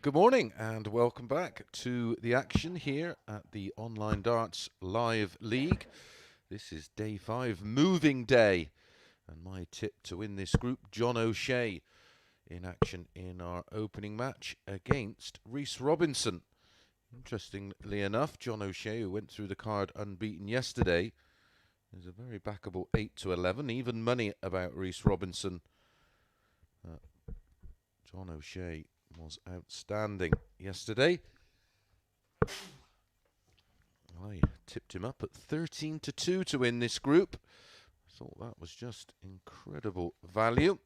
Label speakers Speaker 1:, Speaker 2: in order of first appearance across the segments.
Speaker 1: Good morning and welcome back to the action here at the Online Darts Live League. This is day 5, moving day, and my tip to win this group, John O'Shea, in action in our opening match against Reece Robinson. Interestingly enough, John O'Shea, who went through the card unbeaten yesterday, is a very backable 8 to 11, even money about Reece Robinson. John O'Shea was outstanding yesterday. I tipped him up at 13 to 2 to win this group. I thought that was just incredible value.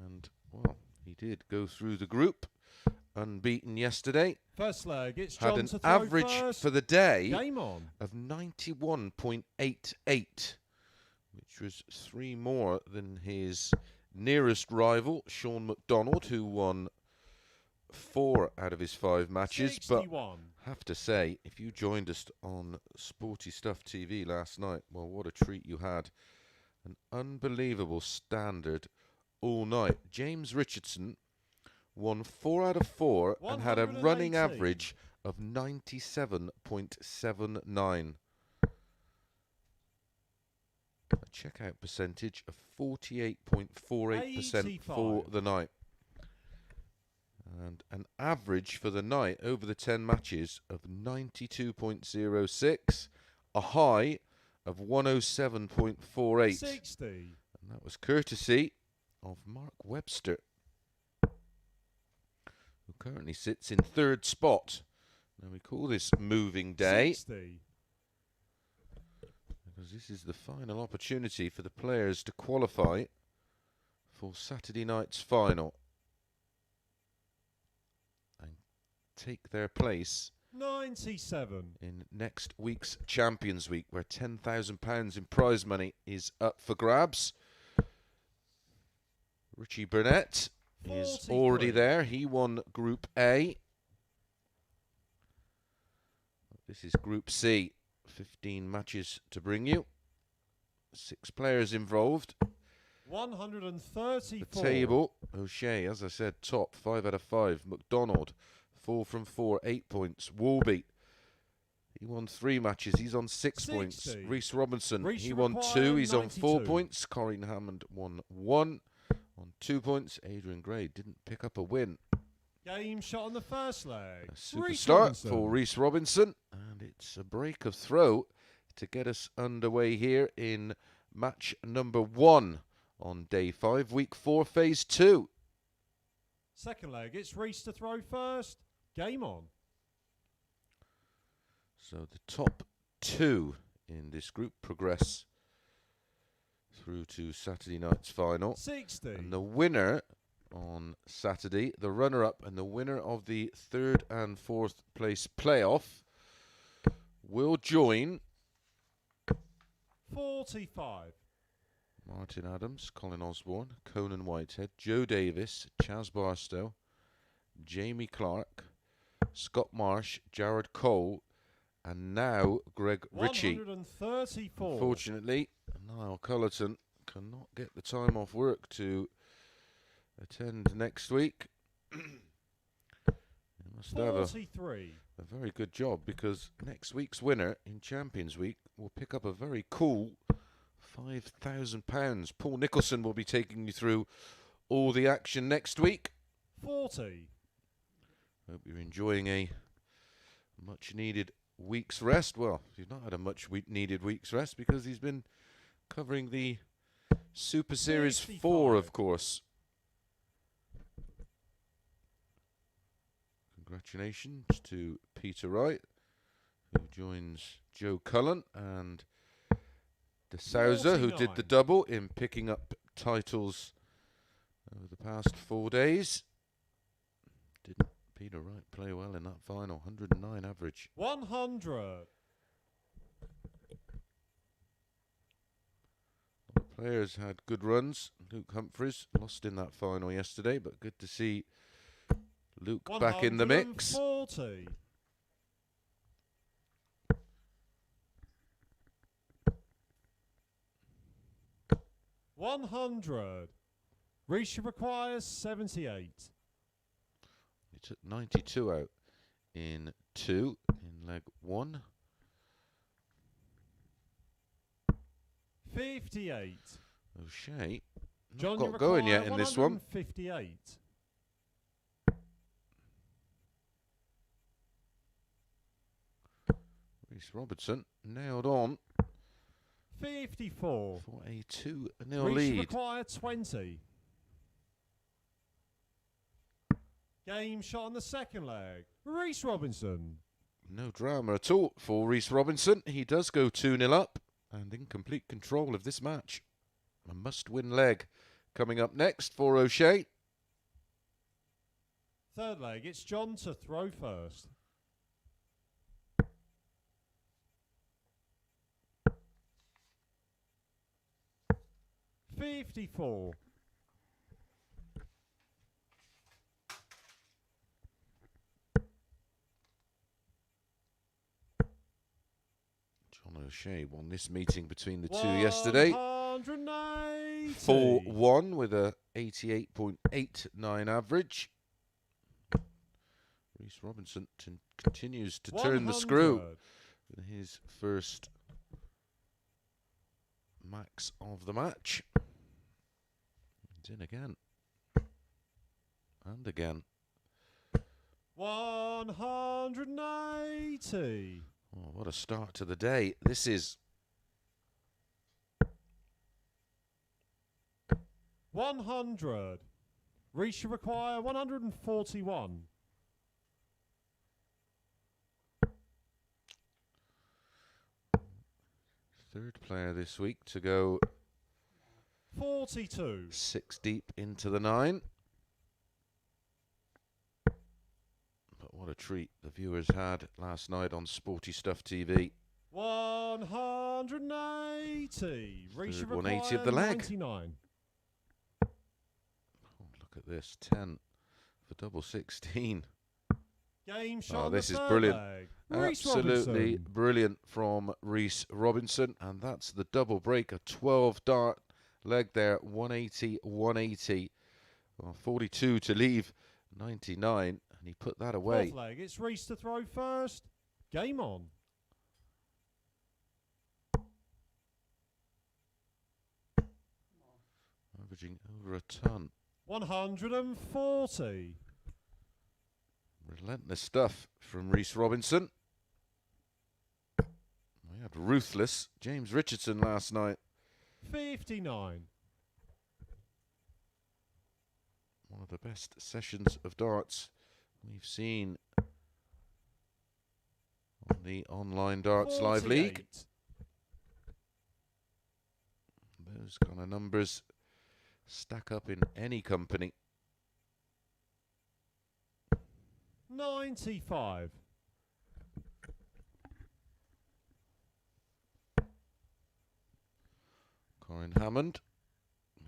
Speaker 1: And, well, he did go through the group unbeaten yesterday.
Speaker 2: First leg, it's John
Speaker 1: had
Speaker 2: to
Speaker 1: an
Speaker 2: throw
Speaker 1: average
Speaker 2: first.
Speaker 1: for the day
Speaker 2: Game on.
Speaker 1: of 91.88, which was 3 more than his nearest rival, Shaun McDonald, who won 4 out of his 5 matches.
Speaker 2: 61.
Speaker 1: But I have to say, if you joined us on Sporty Stuff TV last night, well, what a treat you had. An unbelievable standard all night. James Richardson won 4 out of 4 and had a running average of 97.79. A checkout percentage of 48.48% for the night. And an average for the night over the 10 matches of 92.06, a high of 107.48.
Speaker 2: 60.
Speaker 1: And that was courtesy of Mark Webster, who currently sits in 3rd spot. Now we call this moving day
Speaker 2: 60.
Speaker 1: because this is the final opportunity for the players to qualify for Saturday night's final and take their place
Speaker 2: 97.
Speaker 1: in next week's Champions Week, where £10,000 in prize money is up for grabs. Richie Burnett is already there. He won Group A. This is Group C. 15 matches to bring you. 6 players involved.
Speaker 2: 134.
Speaker 1: The table, O'Shea, as I said, top 5 out of 5. McDonald, 4 from 4, 8 points. Wolby, he won 3 matches. He's on 6 points. Reece Robinson, he won 2. He's on 4 points. Corrine Hammond won 1 on 2 points. Adrian Gray didn't pick up a win.
Speaker 2: Game shot on the first leg.
Speaker 1: A superstar for Reece Robinson. And it's a break of throw to get us underway here in match number 1 on day 5, week 4, phase 2.
Speaker 2: Second leg, it's Reece to throw first. Game on.
Speaker 1: So the top 2 in this group progress through to Saturday night's final.
Speaker 2: 60.
Speaker 1: And the winner on Saturday, the runner-up and the winner of the 3rd and 4th place playoff will join
Speaker 2: 45.
Speaker 1: Martin Adams, Colin Osborne, Conan Whitehead, Joe Davis, Chaz Barstow, Jamie Clark, Scott Marsh, Jared Cole, and now Greg Ritchie.
Speaker 2: 134.
Speaker 1: Unfortunately, Niall Cullerton cannot get the time off work to attend next week. He must have a very good job, because next week's winner in Champions Week will pick up a very cool £5,000. Paul Nicholson will be taking you through all the action next week.
Speaker 2: 40.
Speaker 1: Hope you're enjoying a much needed week's rest. Well, he's not had a much needed week's rest because he's been covering the Super Series 4, of course. Congratulations to Peter Wright, who joins Joe Cullen and De Souza, who did the double in picking up titles over the past 4 days. Didn't Peter Wright play well in that final? 109 average.
Speaker 2: 100.
Speaker 1: Players had good runs. Luke Humphries lost in that final yesterday, but good to see Luke back in the mix.
Speaker 2: 140. $100. Reece requires 78.
Speaker 1: He took 92 out in 2 in leg 1.
Speaker 2: 58.
Speaker 1: O'Shea
Speaker 2: John,
Speaker 1: not
Speaker 2: you
Speaker 1: got going yet
Speaker 2: require
Speaker 1: in this one.
Speaker 2: 158.
Speaker 1: Reece Robertson nailed on
Speaker 2: 54.
Speaker 1: for a 2-0
Speaker 2: Reece
Speaker 1: lead.
Speaker 2: require 20. Game shot on the second leg. Reece Robinson.
Speaker 1: No drama at all for Reece Robinson. He does go 2-0 up and in complete control of this match. A must-win leg coming up next for O'Shea.
Speaker 2: Third leg, it's John to throw first. $54.
Speaker 1: John O'Shea won this meeting between the two yesterday.
Speaker 2: 180.
Speaker 1: 4-1 with a 88.89 average. Reece Robinson continues to turn the screw with his first max of the match. It's in again. And again.
Speaker 2: 180.
Speaker 1: Oh, what a start to the day. This is
Speaker 2: 100. Reece require 141.
Speaker 1: third player this week to go
Speaker 2: 42.
Speaker 1: 6 deep into the 9. But what a treat the viewers had last night on Sporty Stuff TV.
Speaker 2: 180. Reece
Speaker 1: Third
Speaker 2: require
Speaker 1: 180 of the leg.
Speaker 2: 99.
Speaker 1: Oh, look at this. 10 for double 16.
Speaker 2: Game shot.
Speaker 1: Oh, this is
Speaker 2: third
Speaker 1: brilliant.
Speaker 2: leg. Reece
Speaker 1: Absolutely
Speaker 2: Robinson.
Speaker 1: brilliant from Reece Robinson. And that's the double break. A 12 dart leg there. 180, 180. Well, 42 to leave. 99. And he put that away.
Speaker 2: Fourth leg. It's Reece to throw first. Game on.
Speaker 1: Averaging over a ton.
Speaker 2: 140.
Speaker 1: Relentless stuff from Reece Robinson. We had ruthless James Richardson last night.
Speaker 2: 59.
Speaker 1: One of the best sessions of darts we've seen on the online Darts Live League.
Speaker 2: 48.
Speaker 1: Those kind of numbers stack up in any company.
Speaker 2: 95.
Speaker 1: Corrine Hammond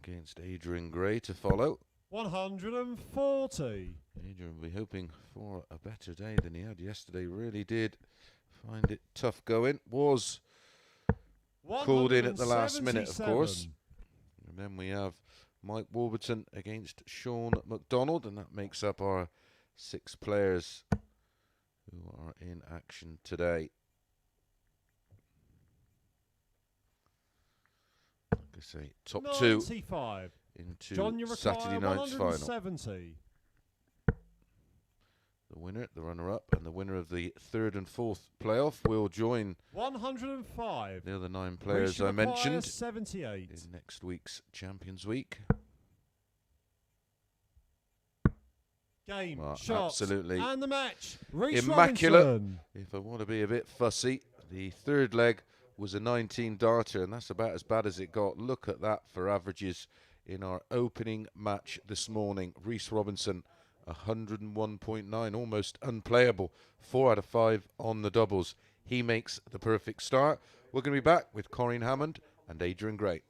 Speaker 1: against Adrian Gray to follow.
Speaker 2: 140.
Speaker 1: Adrian will be hoping for a better day than he had yesterday. Really did find it tough going. Was called in at the last minute, of course. And then we have Mike Warburton against Shaun McDonald, and that makes up our 6 players who are in action today. Like I say, top
Speaker 2: 95.
Speaker 1: 2 into
Speaker 2: John, you
Speaker 1: Saturday
Speaker 2: require
Speaker 1: night's final.
Speaker 2: 170.
Speaker 1: The winner, the runner-up, and the winner of the 3rd and 4th playoff will join
Speaker 2: 105.
Speaker 1: the other 9 players
Speaker 2: Reece
Speaker 1: I
Speaker 2: require
Speaker 1: mentioned
Speaker 2: 78.
Speaker 1: in next week's Champions Week.
Speaker 2: Game,
Speaker 1: Well,
Speaker 2: shot,
Speaker 1: absolutely
Speaker 2: and the match. Reece
Speaker 1: immaculate.
Speaker 2: Robinson.
Speaker 1: If I want to be a bit fussy, the 3rd leg was a 19 darter, and that's about as bad as it got. Look at that for averages in our opening match this morning. Reece Robinson, 101.9, almost unplayable. 4 out of 5 on the doubles. He makes the perfect start. We're going to be back with Corrine Hammond and Adrian Gray.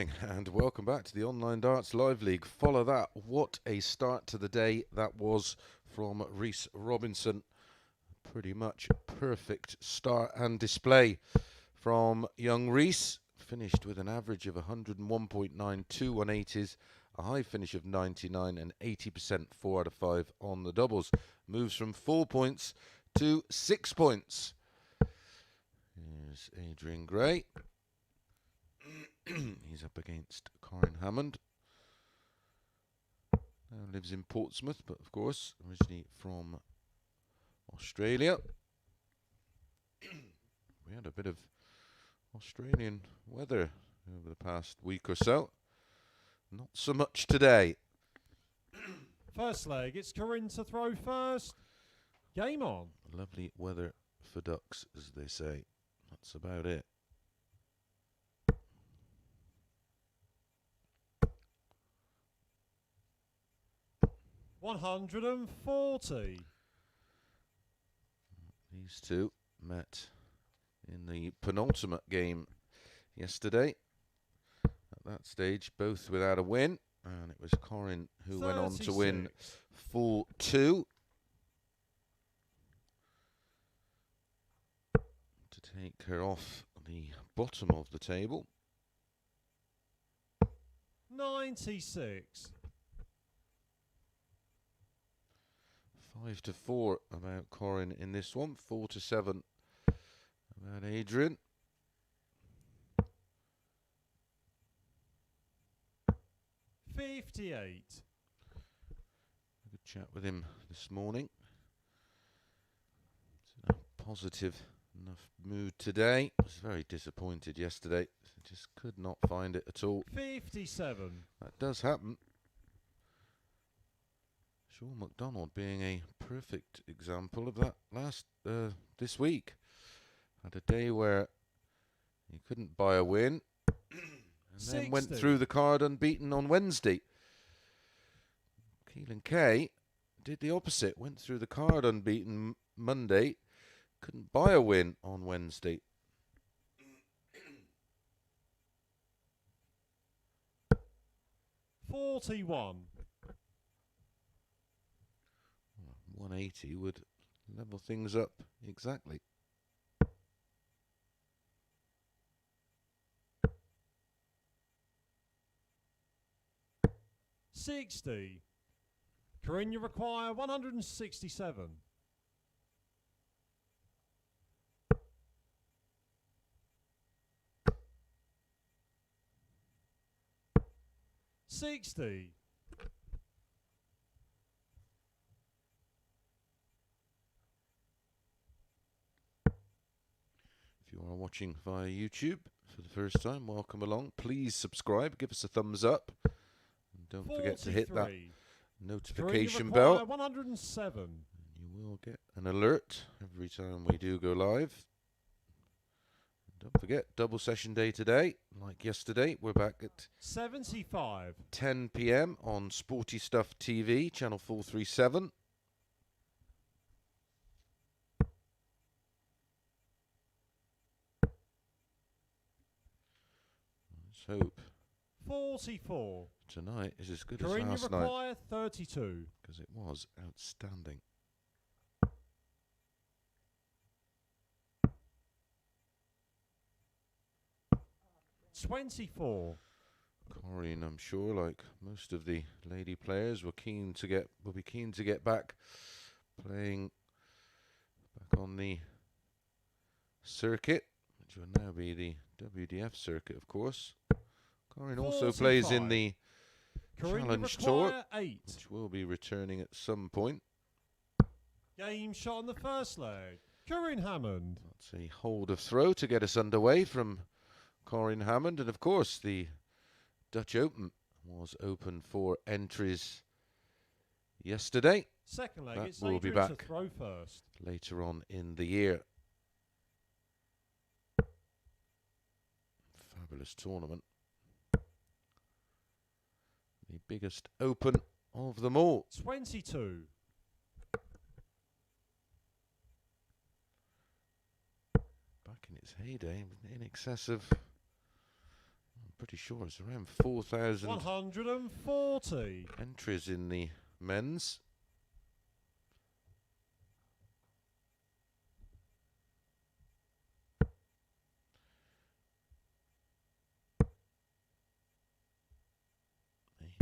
Speaker 1: morning and welcome back to the Online Darts Live League. Follow that. What a start to the day that was from Reece Robinson. Pretty much perfect start and display from young Reece. Finished with an average of 101.92 on 80s, a high finish of 99 and 80% 4 out of 5 on the doubles. Moves from 4 points to 6 points. Here's Adrian Gray. He's up against Corrine Hammond. Now lives in Portsmouth, but of course originally from Australia. We had a bit of Australian weather over the past week or so. Not so much today.
Speaker 2: First leg, it's Corrine to throw first. Game on.
Speaker 1: Lovely weather for ducks, as they say. That's about it.
Speaker 2: $140.
Speaker 1: These two met in the penultimate game yesterday. At that stage, both without a win, and it was Corrine who went on to win 4-2. To take her off the bottom of the table.
Speaker 2: 96.
Speaker 1: 5-4 about Corrine in this one. 4-7 about Adrian.
Speaker 2: 58.
Speaker 1: A good chat with him this morning. It's in a positive enough mood today. I was very disappointed yesterday. Just could not find it at all.
Speaker 2: 57.
Speaker 1: That does happen. Shaun McDonald being a perfect example of that this week. Had a day where he couldn't buy a win and then went through the card unbeaten on Wednesday. Keelan Kay did the opposite, went through the card unbeaten Monday, couldn't buy a win on Wednesday.
Speaker 2: $41.
Speaker 1: 180 would level things up exactly.
Speaker 2: $60. Corrine, you require 167. $60.
Speaker 1: If you are watching via YouTube for the first time, welcome along. Please subscribe, give us a thumbs up, and don't forget to hit that notification bell.
Speaker 2: 107.
Speaker 1: And you will get an alert every time we do go live. And don't forget, double session day today. Like yesterday, we're back at
Speaker 2: 75.
Speaker 1: 10 PM on Sporty Stuff TV, channel 437. Let's hope
Speaker 2: 44.
Speaker 1: tonight is as good
Speaker 2: Corrine,
Speaker 1: as last
Speaker 2: you
Speaker 1: night,
Speaker 2: require 32.
Speaker 1: because it was outstanding.
Speaker 2: $24.
Speaker 1: Corrine, I'm sure, like most of the lady players, will be keen to get back playing back on the circuit, which will now be the WDF circuit, of course. Corrine also plays in the Challenge Tour,
Speaker 2: 8.
Speaker 1: which will be returning at some point.
Speaker 2: Game shot on the first leg. Corrine Hammond.
Speaker 1: That's a hold of throw to get us underway from Corrine Hammond, and of course the Dutch Open was open for entries yesterday.
Speaker 2: Second leg,
Speaker 1: That
Speaker 2: it's
Speaker 1: will be
Speaker 2: Adrian to
Speaker 1: back
Speaker 2: throw first.
Speaker 1: later on in the year. Fabulous tournament. The biggest open of them all.
Speaker 2: 22.
Speaker 1: Back in its heyday, in excess of pretty sure it's around 4,000
Speaker 2: 140.
Speaker 1: entries in the men's.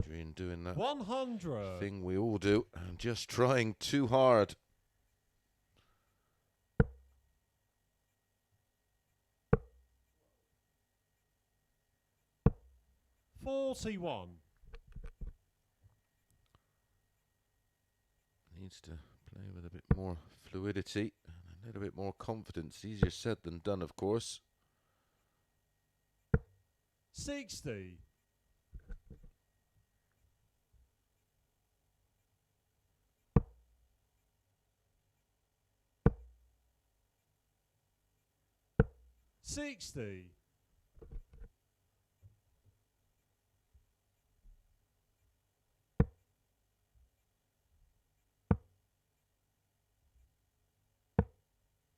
Speaker 1: Adrian doing that
Speaker 2: 100.
Speaker 1: thing we all do, and just trying too hard.
Speaker 2: $41.
Speaker 1: Needs to play with a bit more fluidity and a little bit more confidence. Easier said than done, of course.
Speaker 2: 60. $60.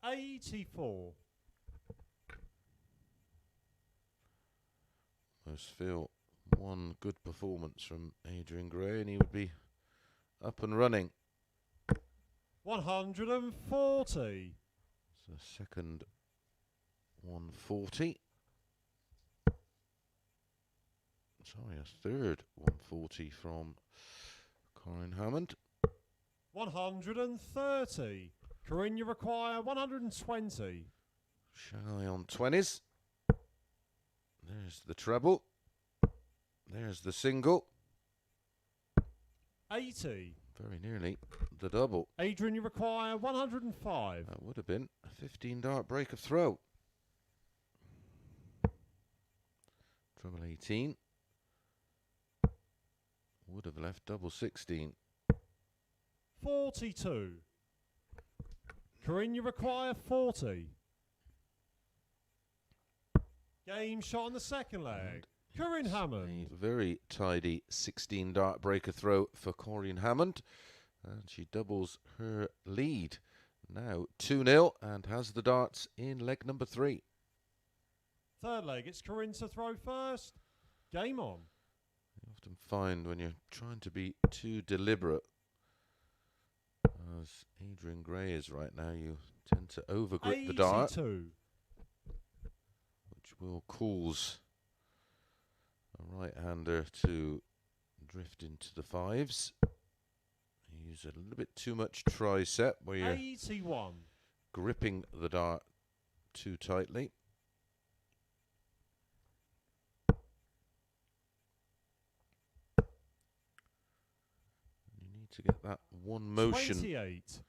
Speaker 2: 84.
Speaker 1: Most feel one good performance from Adrian Gray and he would be up and running.
Speaker 2: 140.
Speaker 1: So second 140. Sorry, a third 140 from Corrine Hammond.
Speaker 2: 130. Corrine, you require 120.
Speaker 1: Shy on 20s. There's the treble. There's the single.
Speaker 2: 80.
Speaker 1: Very nearly the double.
Speaker 2: Adrian, you require 105.
Speaker 1: That would have been a 15 dart break of throw. Treble 18. Would have left double 16.
Speaker 2: 42. Corrine, you require 40. Game shot on the second leg. Corrine Hammond.
Speaker 1: A very tidy 16 dart breaker throw for Corrine Hammond. And she doubles her lead. Now 2-0 and has the darts in leg number 3.
Speaker 2: Third leg, it's Corrine to throw first. Game on.
Speaker 1: You often find when you're trying to be too deliberate, as Adrian Gray is right now, you tend to overgrip the dart, which will cause a right-hander to drift into the fives. You use a little bit too much tricep where you're
Speaker 2: 81.
Speaker 1: gripping the dart too tightly. You need to get that one motion
Speaker 2: 28.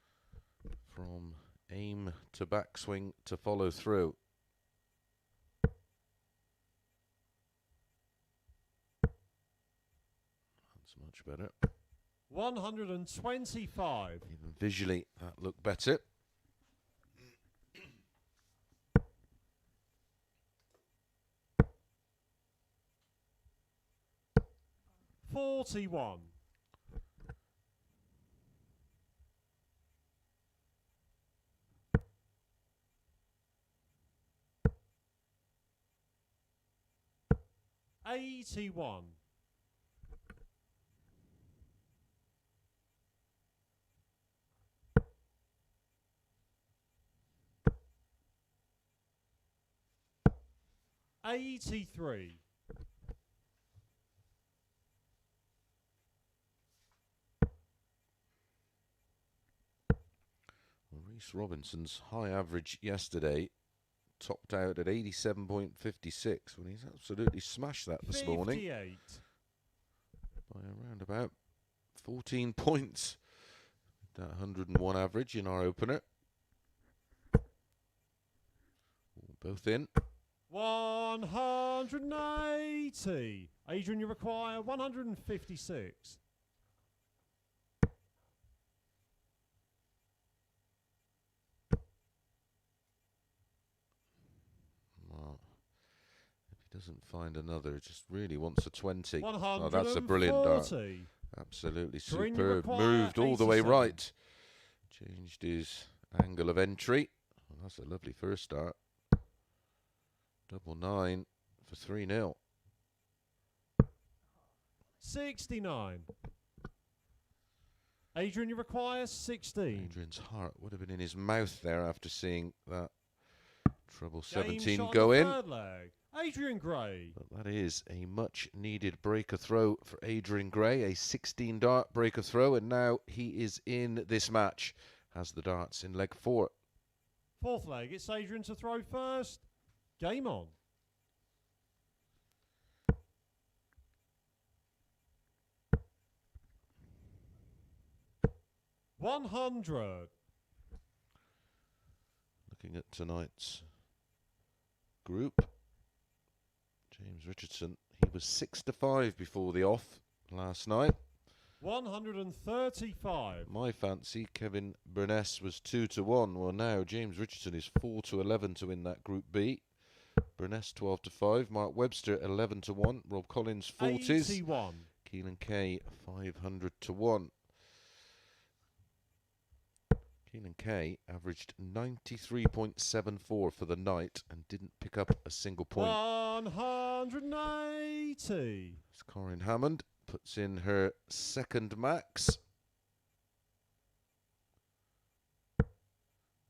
Speaker 1: from aim to backswing to follow through. That's much better.
Speaker 2: 125.
Speaker 1: Even visually, that looked better.
Speaker 2: $41. $81. $83.
Speaker 1: Reece Robinson's high average yesterday topped out at 87.56 when he's absolutely smashed that this
Speaker 2: 58.
Speaker 1: morning by around about 14 points. That 101 average in our opener. Both in.
Speaker 2: 180. Adrian, you require 156.
Speaker 1: Well, if he doesn't find another, just really wants a 20.
Speaker 2: 140.
Speaker 1: Oh, that's a brilliant dart. Absolutely
Speaker 2: Corrine,
Speaker 1: superb. Moved all the way
Speaker 2: 87.
Speaker 1: right. Changed his angle of entry. Oh, that's a lovely first start. Double 9 for 3-0.
Speaker 2: 69. Adrian, you require 16.
Speaker 1: Adrian's heart would have been in his mouth there after seeing that treble
Speaker 2: Game
Speaker 1: 17
Speaker 2: shot
Speaker 1: go
Speaker 2: on the
Speaker 1: in.
Speaker 2: third leg. Adrian Gray.
Speaker 1: But that is a much needed breaker throw for Adrian Gray, a 16 dart breaker throw, and now he is in this match, has the darts in leg 4.
Speaker 2: Fourth leg, it's Adrian to throw first. Game on. $100.
Speaker 1: Looking at tonight's group, James Richardson, he was 6-5 before the off last night.
Speaker 2: 135.
Speaker 1: My fancy, Kevin Burness, was 2-1. Well, now James Richardson is 4-11 to win that Group B. Burness 12-5. Mark Webster 11-1. Rob Collins 40s.
Speaker 2: 81.
Speaker 1: Keelan Kay 500-1. Keelan Kay averaged 93.74 for the night and didn't pick up a single point.
Speaker 2: 180.
Speaker 1: As Corrine Hammond puts in her second max.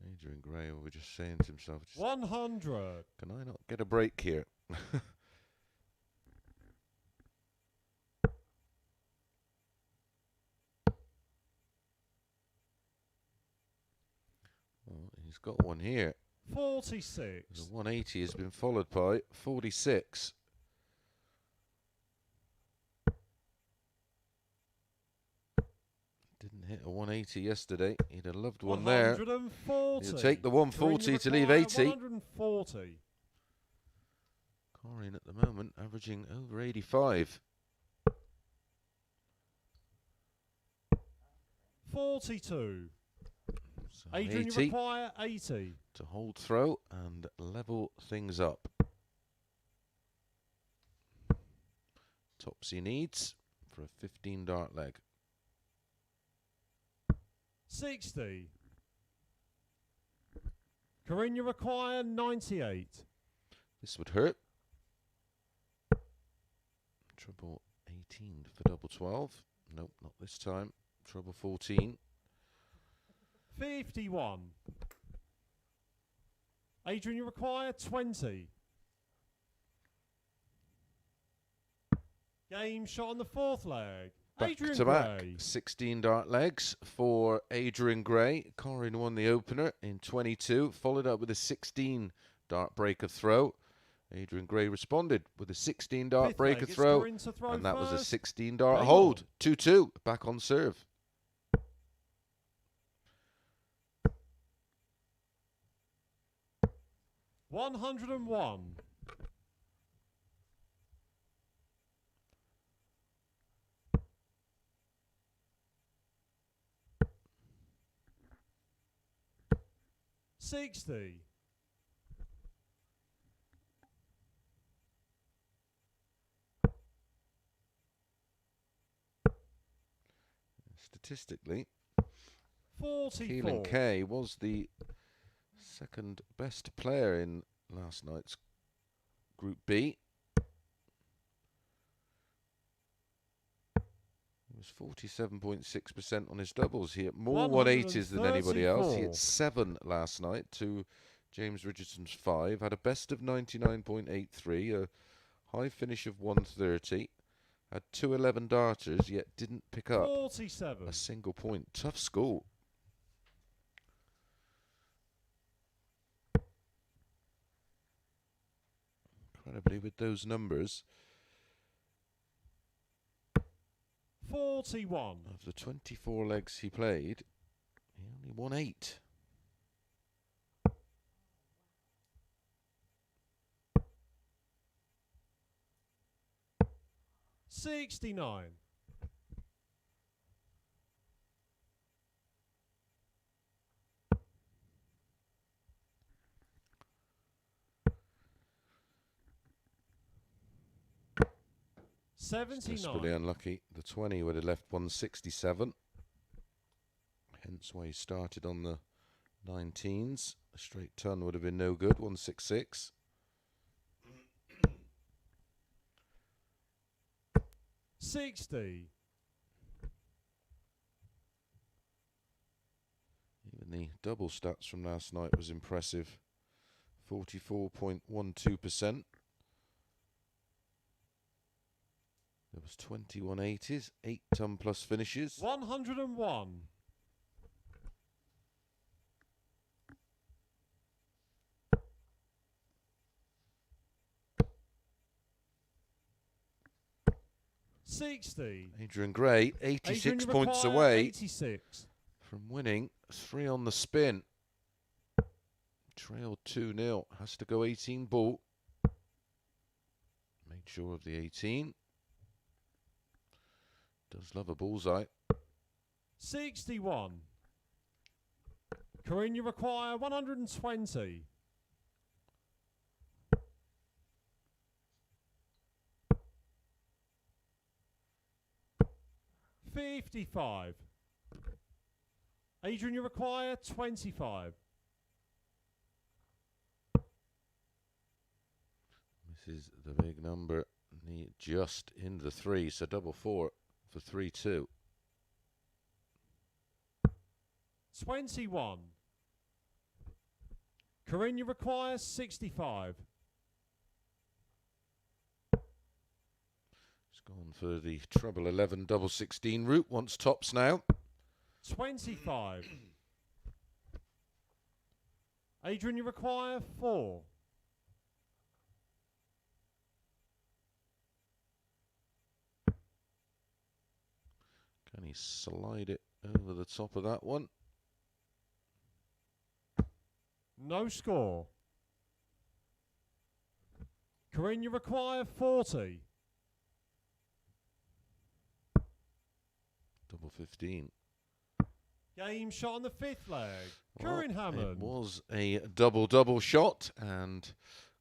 Speaker 1: Adrian Gray was just saying to himself,
Speaker 2: 100.
Speaker 1: can I not get a break here? Well, he's got one here.
Speaker 2: 46.
Speaker 1: The 180 has been followed by 46. Didn't hit a 180 yesterday. He'd have loved one there.
Speaker 2: 140.
Speaker 1: He'll take the 140 to leave 80.
Speaker 2: 140.
Speaker 1: Corrine at the moment averaging over 85.
Speaker 2: 42.
Speaker 1: So
Speaker 2: Adrian, you
Speaker 1: 80
Speaker 2: require 80.
Speaker 1: to hold throw and level things up. Topsy needs for a 15 dart leg.
Speaker 2: 60. Corrine, you require 98.
Speaker 1: This would hurt. Treble 18 for double 12. Nope, not this time. Treble 14.
Speaker 2: 51. Adrian, you require 20. Game shot on the fourth leg.
Speaker 1: Back
Speaker 2: Adrian
Speaker 1: to back,
Speaker 2: Gray.
Speaker 1: 16 dart legs for Adrian Gray. Corrine won the opener in 22, followed up with a 16 dart breaker throw. Adrian Gray responded with a 16 dart
Speaker 2: Fifth
Speaker 1: breaker
Speaker 2: leg, it's
Speaker 1: throw,
Speaker 2: Corrine to throw
Speaker 1: and that was a
Speaker 2: first.
Speaker 1: 16 dart
Speaker 2: Game
Speaker 1: hold.
Speaker 2: on.
Speaker 1: 2-2, back on serve.
Speaker 2: $101. $60.
Speaker 1: Statistically,
Speaker 2: 44.
Speaker 1: Keelan Kay was the second best player in last night's Group B. He was 47.6% on his doubles. He hit more 180s than anybody else. He hit 7 last night to James Richardson's 5. Had a best of 99.83, a high finish of 130. Had 2 11 darters, yet didn't pick up
Speaker 2: 47.
Speaker 1: a single point. Tough score. Incredibly, with those numbers,
Speaker 2: 41.
Speaker 1: of the 24 legs he played, he only won 8.
Speaker 2: $69.
Speaker 1: Desperately unlucky. The 20 would have left 167. Hence why he started on the 19s. A straight ton would have been no good.
Speaker 2: 60.
Speaker 1: Even the double stats from last night was impressive. 44.12%. There was 21 80s, 8 ton plus finishes.
Speaker 2: 101. $60.
Speaker 1: Adrian Gray, 86
Speaker 2: Adrian, you
Speaker 1: points
Speaker 2: require
Speaker 1: away
Speaker 2: 86.
Speaker 1: from winning. 3 on the spin. Trailed 2-0. Has to go 18 ball. Made sure of the 18. Does love a bullseye.
Speaker 2: 61. Corrine, you require 120. $55. Adrian, you require 25.
Speaker 1: This is the big number. Just in the 3, so double 4 for 3-2.
Speaker 2: 21. Corrine, you require 65.
Speaker 1: It's gone for the treble 11 double 16 route. Wants tops now.
Speaker 2: 25. Adrian, you require 4.
Speaker 1: Can he slide it over the top of that one?
Speaker 2: No score. Corrine, you require 40.
Speaker 1: Double 15.
Speaker 2: Game shot on the 5th leg.
Speaker 1: Well,
Speaker 2: Corrine Hammond.
Speaker 1: it was a double shot, and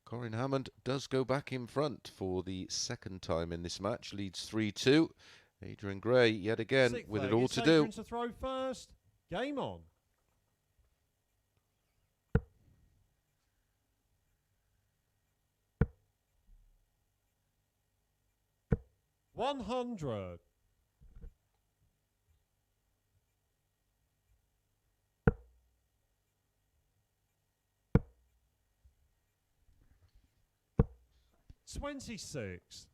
Speaker 1: Corrine Hammond does go back in front for the second time in this match. Leads 3-2. Adrian Gray yet again
Speaker 2: 6th
Speaker 1: with
Speaker 2: leg.
Speaker 1: it all
Speaker 2: It's
Speaker 1: to
Speaker 2: Adrian
Speaker 1: do.
Speaker 2: to throw first. Game on. $100. $26.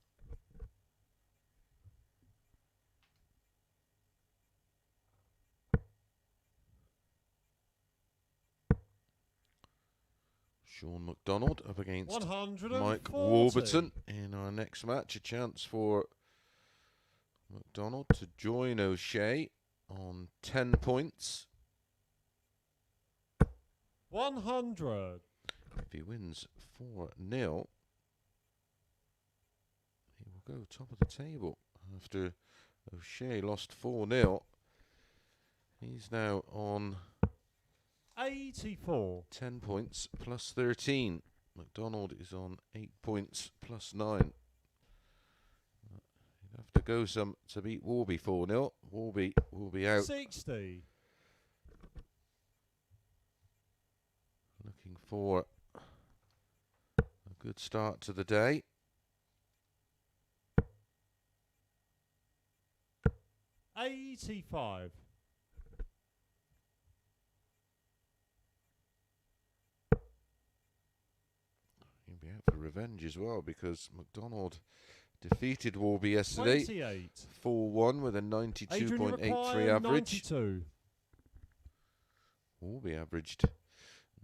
Speaker 1: Shaun McDonald up against
Speaker 2: 140.
Speaker 1: Mike Warburton in our next match. A chance for McDonald to join O'Shea on 10 points.
Speaker 2: 100.
Speaker 1: If he wins 4-0, he will go top of the table. After O'Shea lost 4-0, he's now on
Speaker 2: 84.
Speaker 1: 10 points plus 13. McDonald is on 8 points plus 9. He'd have to go some to beat Warby 4-0. Warby will be out.
Speaker 2: 60.
Speaker 1: Looking for a good start to the day.
Speaker 2: $85.
Speaker 1: He'll be out for revenge as well, because McDonald defeated Warby yesterday
Speaker 2: 28.
Speaker 1: 4-1 with a 92.83 average.
Speaker 2: 92.
Speaker 1: Warby averaged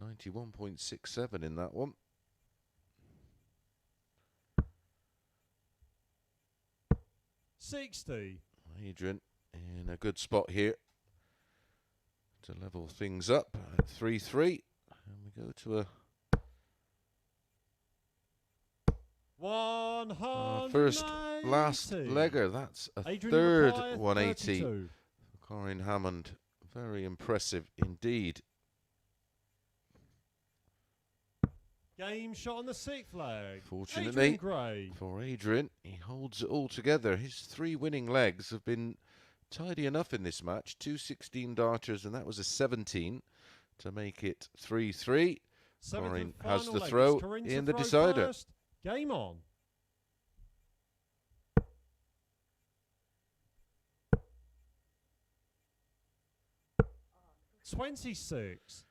Speaker 1: 91.67 in that one.
Speaker 2: $60.
Speaker 1: Adrian in a good spot here to level things up at 3-3. And we go to a
Speaker 2: 100.
Speaker 1: last legger. That's a
Speaker 2: Adrian
Speaker 1: third
Speaker 2: required
Speaker 1: 180.
Speaker 2: 32.
Speaker 1: Corrine Hammond, very impressive indeed.
Speaker 2: Game shot on the 6th leg.
Speaker 1: Fortunately
Speaker 2: Adrian Gray.
Speaker 1: for Adrian, he holds it all together. His 3 winning legs have been tidy enough in this match. 2 16-darters, and that was a 17 to make it 3-3. Corrine has the throw in the decider.
Speaker 2: First. Game on. 26.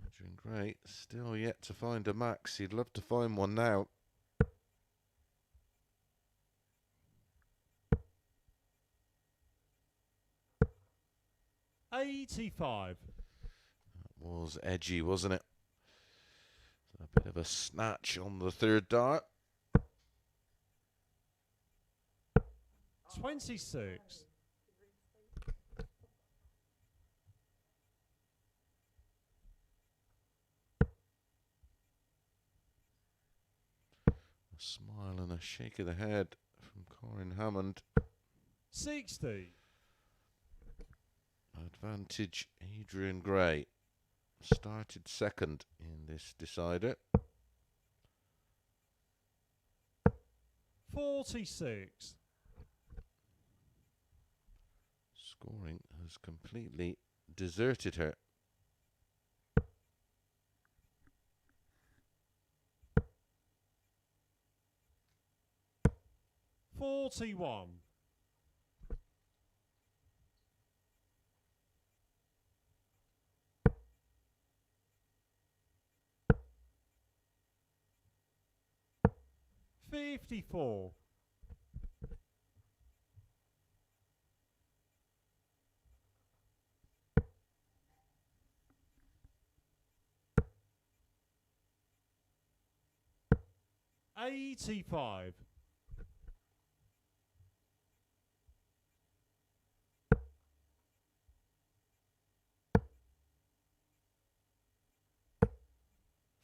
Speaker 1: Adrian Gray still yet to find a max. He'd love to find one now.
Speaker 2: $85.
Speaker 1: That was edgy, wasn't it? A bit of a snatch on the third dart.
Speaker 2: 26.
Speaker 1: A smile and a shake of the head from Corrine Hammond.
Speaker 2: 60.
Speaker 1: Advantage Adrian Gray. Started second in this decider.
Speaker 2: 46.
Speaker 1: Scoring has completely deserted her.
Speaker 2: 41. 54. 85.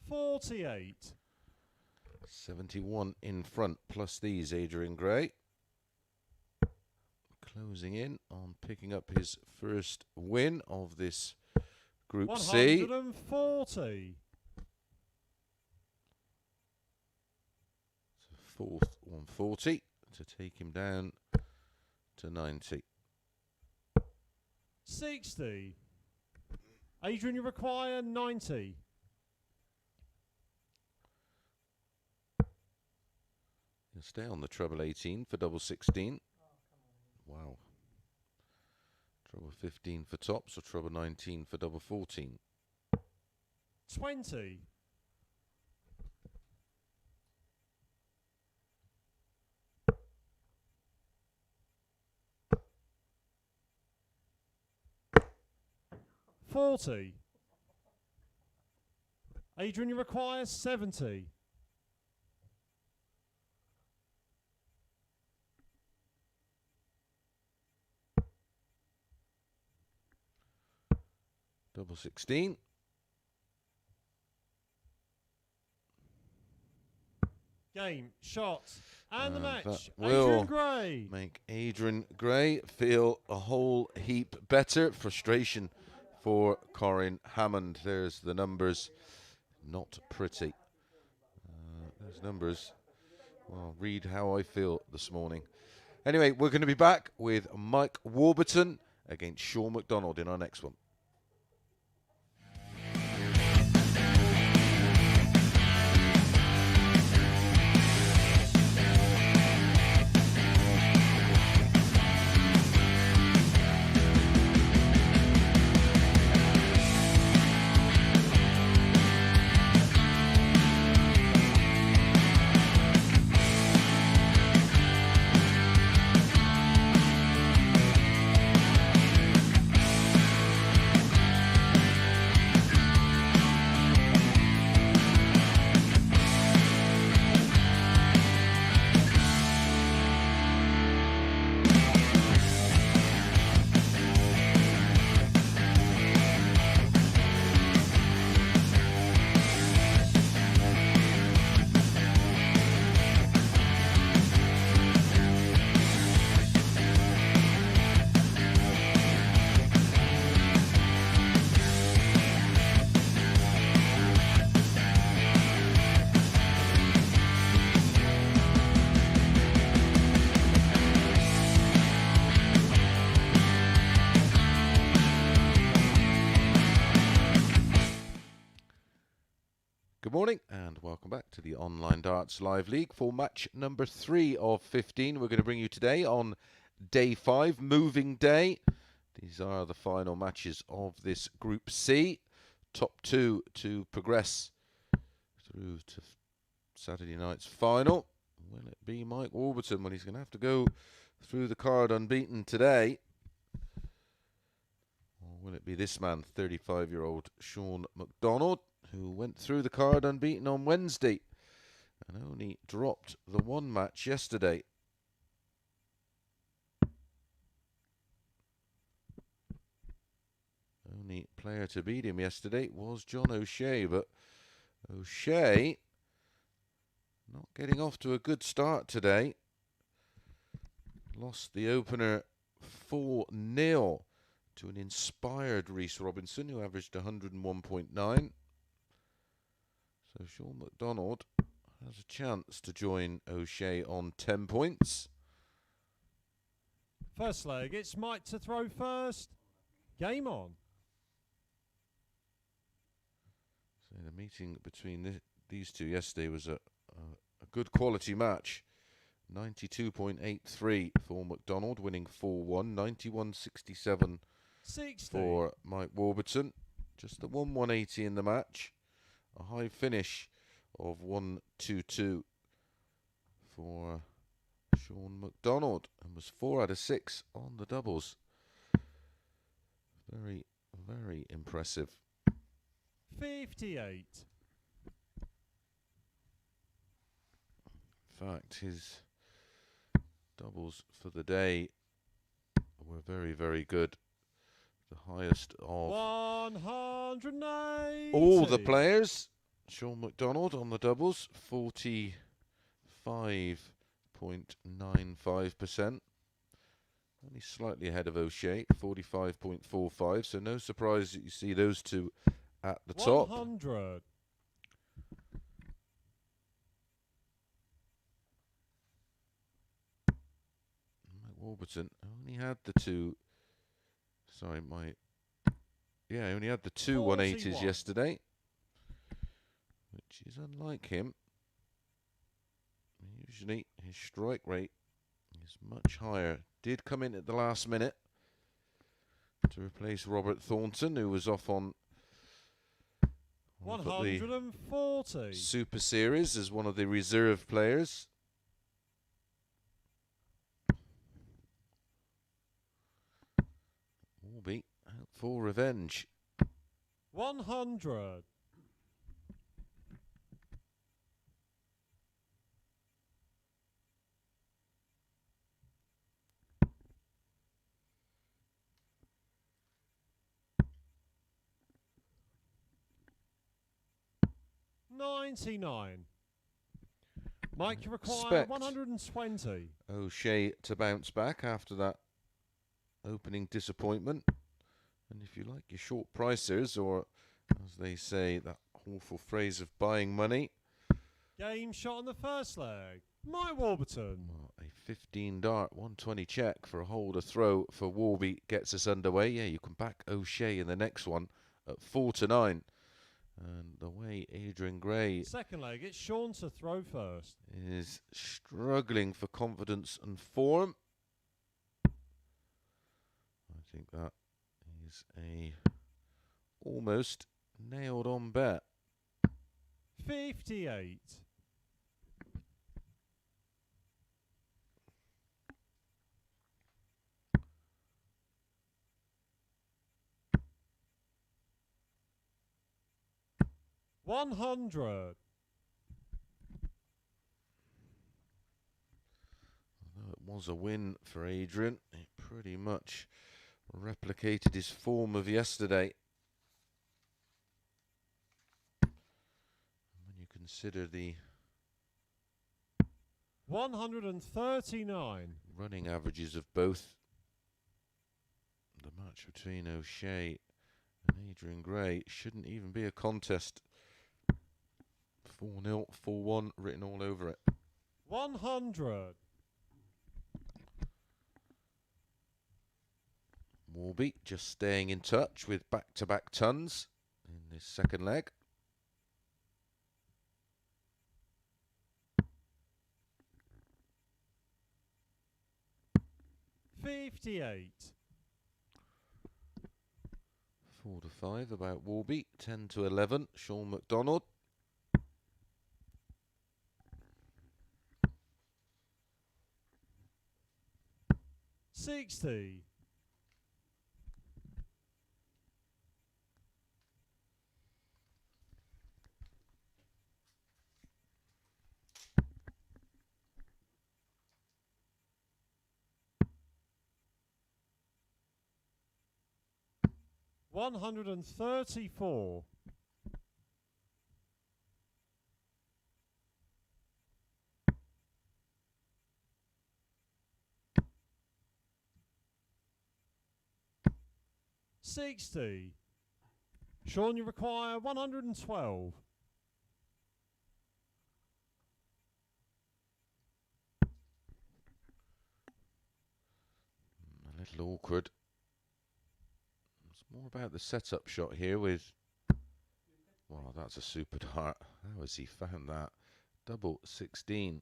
Speaker 2: 48.
Speaker 1: 71 in front, plus these, Adrian Gray. Closing in on picking up his first win of this Group C.
Speaker 2: 140.
Speaker 1: Fourth 140 to take him down to 90.
Speaker 2: 60. Adrian, you require 90.
Speaker 1: He'll stay on the treble 18 for double 16. Wow. Treble 15 for tops, or treble 19 for double 14.
Speaker 2: 20. 40. Adrian, you require 70.
Speaker 1: Double 16.
Speaker 2: Game, shot, and the match.
Speaker 1: That
Speaker 2: Adrian
Speaker 1: will
Speaker 2: Gray.
Speaker 1: make Adrian Gray feel a whole heap better. Frustration for Corrine Hammond. There's the numbers. Not pretty. Those numbers, well, read how I feel this morning. Anyway, we're going to be back with Mike Warburton against Shaun McDonald in our next one. Good morning and welcome back to the Online Darts Live League for match number 3 of 15. We're going to bring you today on day 5, moving day. These are the final matches of this Group C. Top 2 to progress through to Saturday night's final. Will it be Mike Warburton when he's going to have to go through the card unbeaten today? Or will it be this man, 35-year-old Shaun McDonald, who went through the card unbeaten on Wednesday and only dropped the one match yesterday? Only player to beat him yesterday was John O'Shea, but O'Shea not getting off to a good start today. Lost the opener 4-0 to an inspired Reece Robinson, who averaged 101.9. So Shaun McDonald has a chance to join O'Shea on 10 points.
Speaker 2: First leg, it's Mike to throw first. Game on.
Speaker 1: So the meeting between these two yesterday was a good quality match. 92.83 for McDonald, winning 4-1. 91.67 for Mike Warburton. Just the 180 in the match. A high finish of 122 for Shaun McDonald, and was 4 out of 6 on the doubles. Very, very impressive.
Speaker 2: 58.
Speaker 1: In fact, his doubles for the day were very, very good. The highest of
Speaker 2: 180.
Speaker 1: all the players. Shaun McDonald on the doubles, 45.95%. Only slightly ahead of O'Shea, 45.45. So no surprise that you see those two at the top.
Speaker 2: 100.
Speaker 1: Mike Warburton only had the two. Sorry, he only had the two 180s yesterday, which is unlike him. Usually his strike rate is much higher. Did come in at the last minute to replace Robert Thornton, who was off on
Speaker 2: 140
Speaker 1: Super Series as one of the reserve players. Warby out for revenge.
Speaker 2: 100. $99. Mike, you require 120.
Speaker 1: O'Shea to bounce back after that opening disappointment. And if you like your short pricers, or as they say, that awful phrase of buying money.
Speaker 2: Game shot on the first leg. Mike Warburton.
Speaker 1: Well, a 15 dart, 120 check for a holder throw for Warby gets us underway. Yeah, you can back O'Shea in the next one at 4-9. And the way Adrian Gray
Speaker 2: Second leg, it's Shaun to throw first.
Speaker 1: is struggling for confidence and form. I think that is a almost nailed on bet.
Speaker 2: 58. $100.
Speaker 1: Although it was a win for Adrian, it pretty much replicated his form of yesterday. When you consider the
Speaker 2: 139.
Speaker 1: running averages of both, the match between O'Shea and Adrian Gray shouldn't even be a contest. 4-0, 4-1 written all over it.
Speaker 2: 100.
Speaker 1: Warby just staying in touch with back-to-back tons in this second leg.
Speaker 2: $58.
Speaker 1: 4 to 5 about Warby. 10 to 11, Shaun McDonald.
Speaker 2: 60. 134. 60. Shaun, you require 112.
Speaker 1: A little awkward. It's more about the setup shot here with... Wow, that's a super dart. How has he found that? Double 16.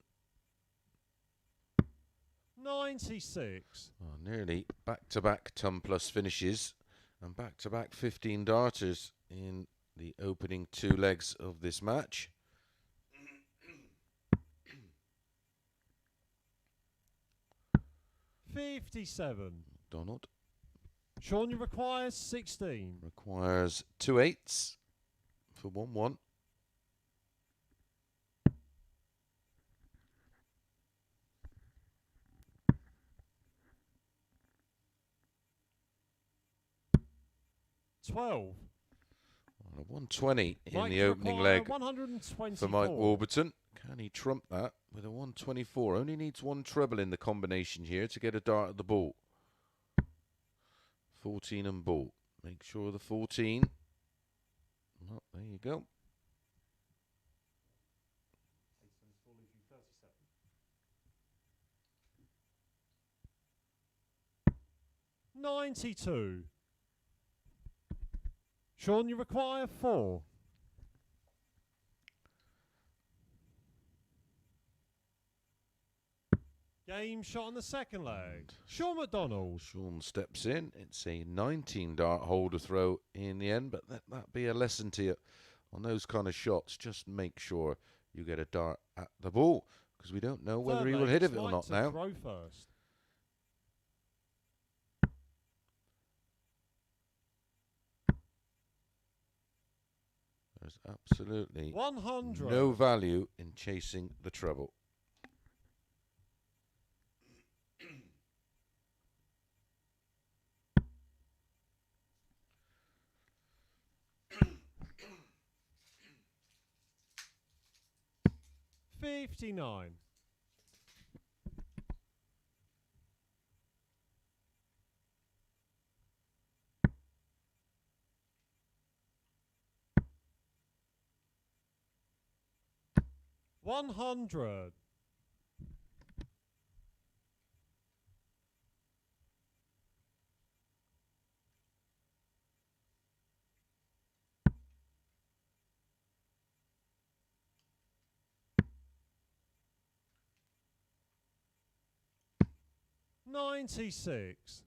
Speaker 2: 96.
Speaker 1: Oh, nearly back-to-back ton plus finishes and back-to-back 15 darters in the opening 2 legs of this match.
Speaker 2: $57.
Speaker 1: Donald
Speaker 2: Shaun, you require 16.
Speaker 1: requires 2 8s for 1-1.
Speaker 2: $12.
Speaker 1: 120 in
Speaker 2: Mike,
Speaker 1: the
Speaker 2: you
Speaker 1: opening
Speaker 2: require
Speaker 1: leg
Speaker 2: 124.
Speaker 1: for Mike Warburton. Can he trump that with a 124? Only needs 1 treble in the combination here to get a dart at the ball. 14 and ball. Make sure the 14. Oh, there you go.
Speaker 2: 92. Shaun, you require 4. Game shot on the second leg. Shaun McDonald.
Speaker 1: Shaun steps in. It's a 19 dart holder throw in the end, but that be a lesson to you on those kind of shots. Just make sure you get a dart at the ball, because we don't know whether
Speaker 2: Third
Speaker 1: he will
Speaker 2: leg,
Speaker 1: hit
Speaker 2: it's
Speaker 1: it or
Speaker 2: Mike
Speaker 1: not
Speaker 2: to
Speaker 1: now.
Speaker 2: Throw first.
Speaker 1: There's absolutely
Speaker 2: 100.
Speaker 1: no value in chasing the treble.
Speaker 2: $59. $100. $96.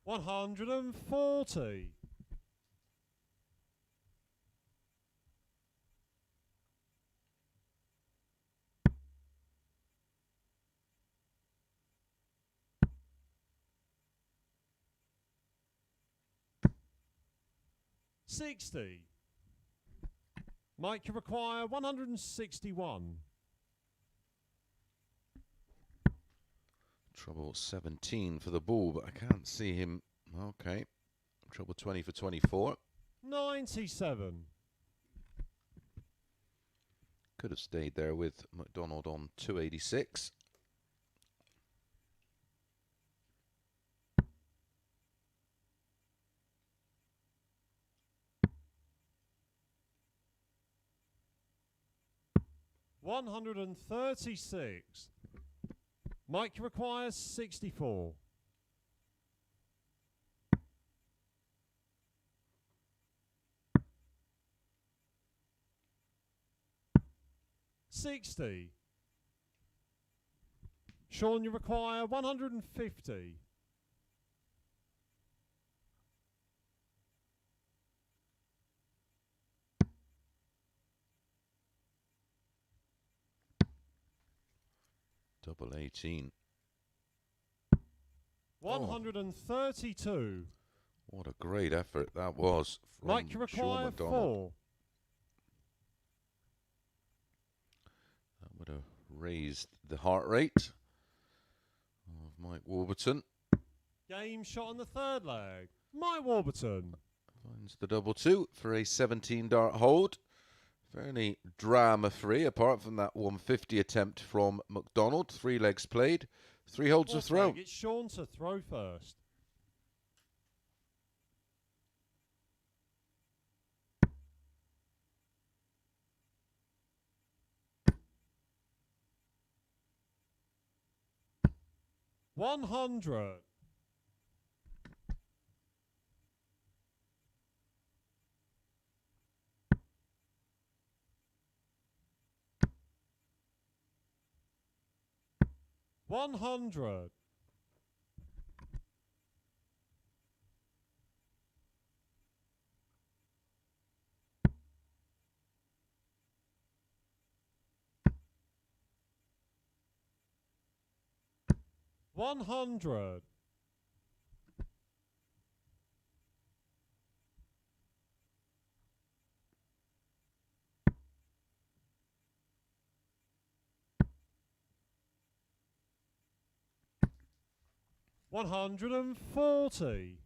Speaker 2: $140. $60. Mike, you require 161.
Speaker 1: Trouble 17 for the ball, but I can't see him. Okay. Trouble 20 for 24.
Speaker 2: 97.
Speaker 1: Could have stayed there with McDonald on 286.
Speaker 2: $136. Mike requires 64. 60. Shaun, you require 150.
Speaker 1: Double 18.
Speaker 2: 132.
Speaker 1: What a great effort that was from
Speaker 2: Mike, you
Speaker 1: Shaun
Speaker 2: require
Speaker 1: McDonald.
Speaker 2: 4.
Speaker 1: That would have raised the heart rate of Mike Warburton.
Speaker 2: Game shot on the third leg. Mike Warburton.
Speaker 1: Finds the double 2 for a 17-dart hold. Fairly drama-free, apart from that 150 attempt from McDonald. 3 legs played, 3 holds of throw.
Speaker 2: It's Shaun to throw first. $100. $100. $100. $140.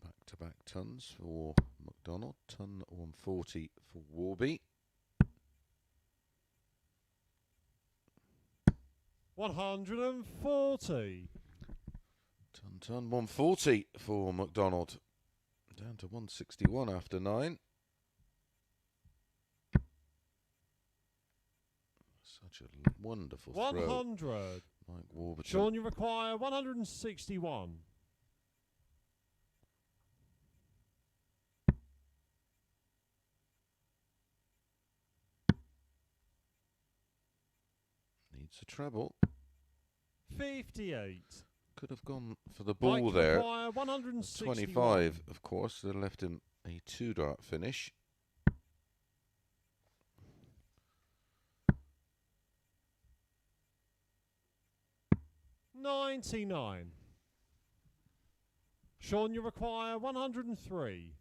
Speaker 1: Back-to-back tons for McDonald. Ton 140 for Warby.
Speaker 2: 140.
Speaker 1: Ton 140 for McDonald. Down to 161 after 9. Such a wonderful throw.
Speaker 2: 100.
Speaker 1: Mike Warburton.
Speaker 2: Shaun, you require 161.
Speaker 1: Needs a treble.
Speaker 2: 58.
Speaker 1: Could have gone for the ball
Speaker 2: Mike
Speaker 1: there.
Speaker 2: require 161.
Speaker 1: 25, of course. That left him a 2-dart finish.
Speaker 2: $99. Shaun, you require 103.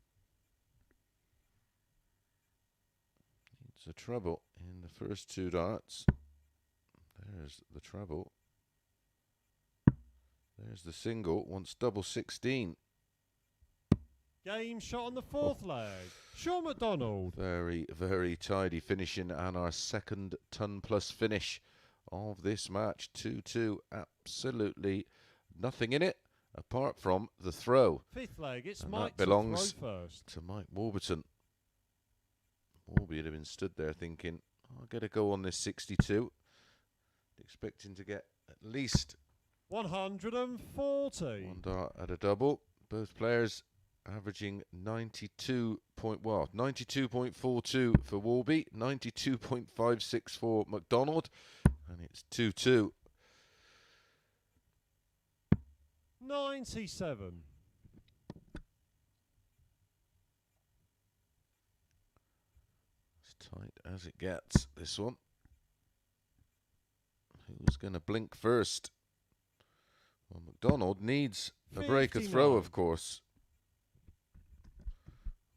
Speaker 1: Needs a treble in the first 2 darts. There's the treble. There's the single. Wants double 16.
Speaker 2: Game shot on the fourth leg. Shaun McDonald.
Speaker 1: Very, very tidy finishing, and our second ton-plus finish of this match. 2-2. Absolutely nothing in it apart from the throw.
Speaker 2: Fifth leg. It's
Speaker 1: And
Speaker 2: Mike
Speaker 1: that belongs
Speaker 2: to throw first.
Speaker 1: to Mike Warburton. Warby would have been stood there thinking, I'll get a go on this 62. Expecting to get at least
Speaker 2: 140.
Speaker 1: 1 dart at a double. Both players averaging 92.42 for Warby, 92.56 for McDonald, and it's 2-2.
Speaker 2: 97.
Speaker 1: As tight as it gets, this one. Who's going to blink first? Well, McDonald needs a break of throw, of course.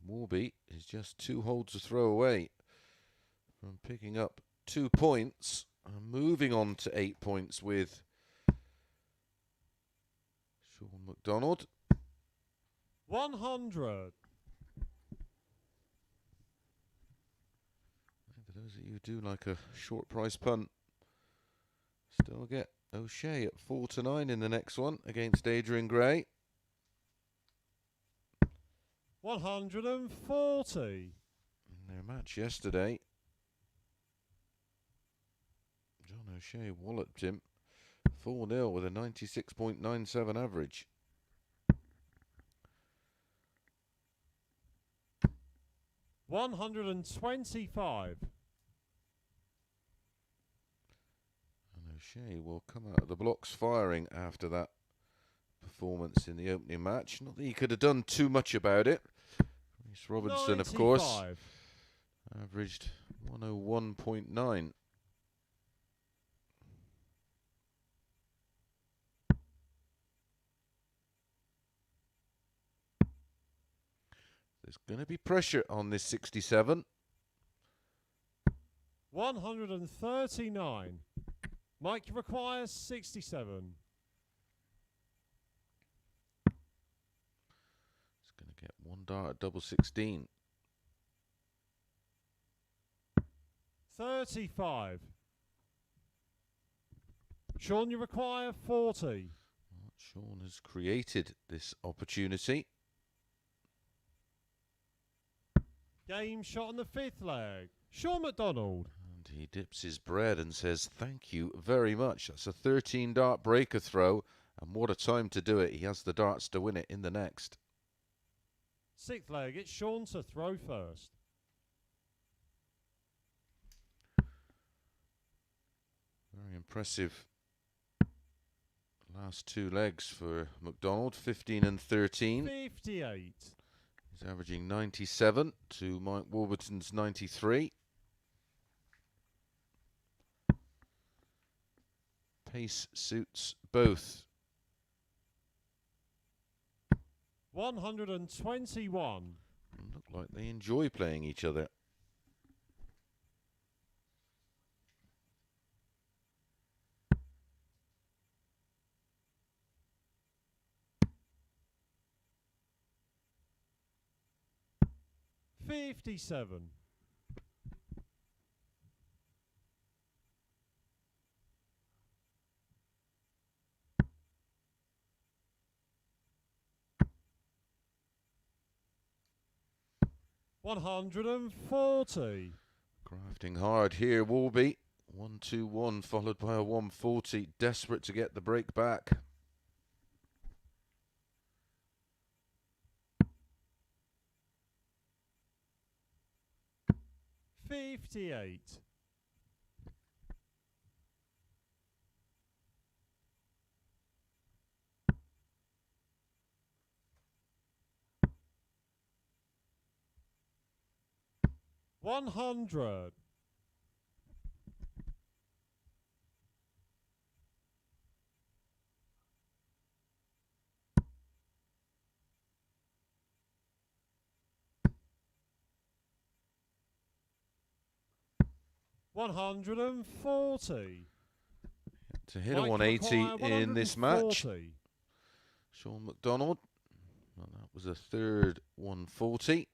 Speaker 1: Warby is just 2 holds of throw away from picking up 2 points and moving on to 8 points with Shaun McDonald.
Speaker 2: 100.
Speaker 1: For those of you who do like a short price punt, still get O'Shea at 4-9 in the next one against Adrian Gray.
Speaker 2: 140.
Speaker 1: In their match yesterday, John O'Shea walloped him 4-0 with a 96.97 average.
Speaker 2: 125.
Speaker 1: And O'Shea will come out of the blocks firing after that performance in the opening match. Not that he could have done too much about it. Reece Robinson, of course, averaged 101.9. There's going to be pressure on this 67.
Speaker 2: 139. Mike requires 67.
Speaker 1: It's going to get one dart at double 16.
Speaker 2: 35. Shaun, you require 40.
Speaker 1: Well, Shaun has created this opportunity.
Speaker 2: Game shot on the 5th leg. Shaun McDonald.
Speaker 1: And he dips his bread and says, thank you very much. That's a 13 dart breaker throw. And what a time to do it. He has the darts to win it in the next.
Speaker 2: 6th leg. It's Shaun to throw first.
Speaker 1: Very impressive last two legs for McDonald. 15 and 13.
Speaker 2: 58.
Speaker 1: He's averaging 97 to Mike Warburton's 93. Pace suits both.
Speaker 2: 121.
Speaker 1: Look like they enjoy playing each other.
Speaker 2: $57. 140.
Speaker 1: Crafting hard here, Warby. 1-2-1 followed by a 140. Desperate to get the break back.
Speaker 2: $58. 100. 140.
Speaker 1: To hit a
Speaker 2: Mike
Speaker 1: 180
Speaker 2: require
Speaker 1: in this match.
Speaker 2: 140.
Speaker 1: Shaun McDonald. Well, that was a third 140.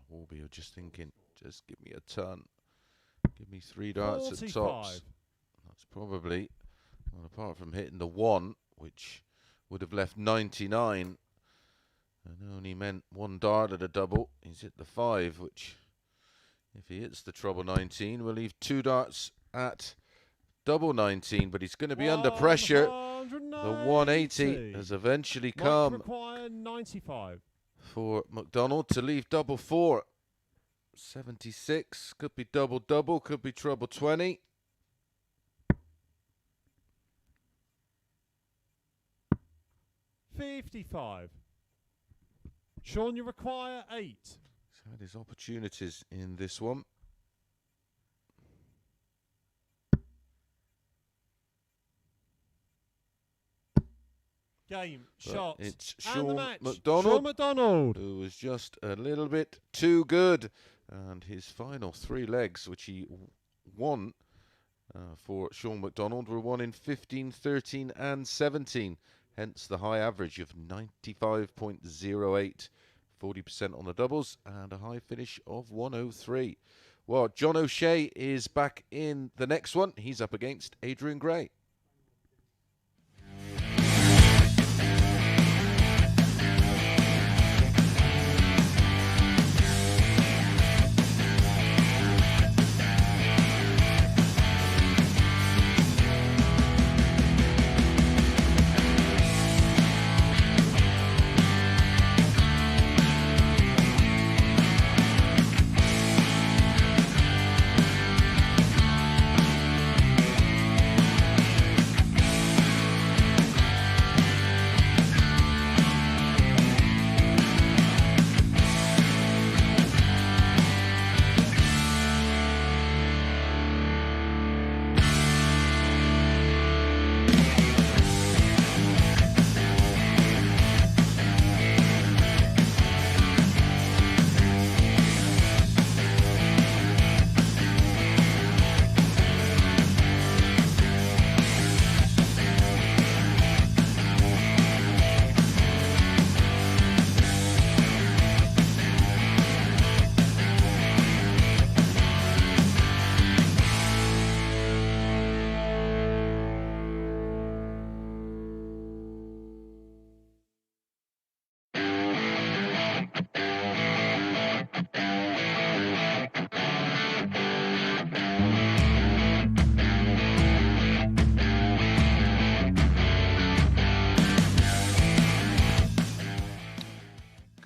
Speaker 1: Warby, you're just thinking, just give me a ton. Give me 3 darts
Speaker 2: 45.
Speaker 1: at tops. That's probably, well, apart from hitting the 1, which would have left 99, and only meant 1 dart at a double. He's hit the 5, which, if he hits the treble 19, will leave 2 darts at double 19, but he's going to be under pressure. The 180 has eventually come.
Speaker 2: Mike require 95.
Speaker 1: For McDonald to leave double 4. 76. Could be double, could be treble 20.
Speaker 2: $55. Shaun, you require 8.
Speaker 1: He's had his opportunities in this one.
Speaker 2: Game,
Speaker 1: But
Speaker 2: shot,
Speaker 1: it's
Speaker 2: and the
Speaker 1: Shaun
Speaker 2: match.
Speaker 1: McDonald,
Speaker 2: Shaun McDonald.
Speaker 1: who was just a little bit too good. And his final 3 legs, which he won for Shaun McDonald, were won in 15, 13 and 17. Hence the high average of 95.08. 40% on the doubles and a high finish of 103. Well, John O'Shea is back in the next one. He's up against Adrian Gray.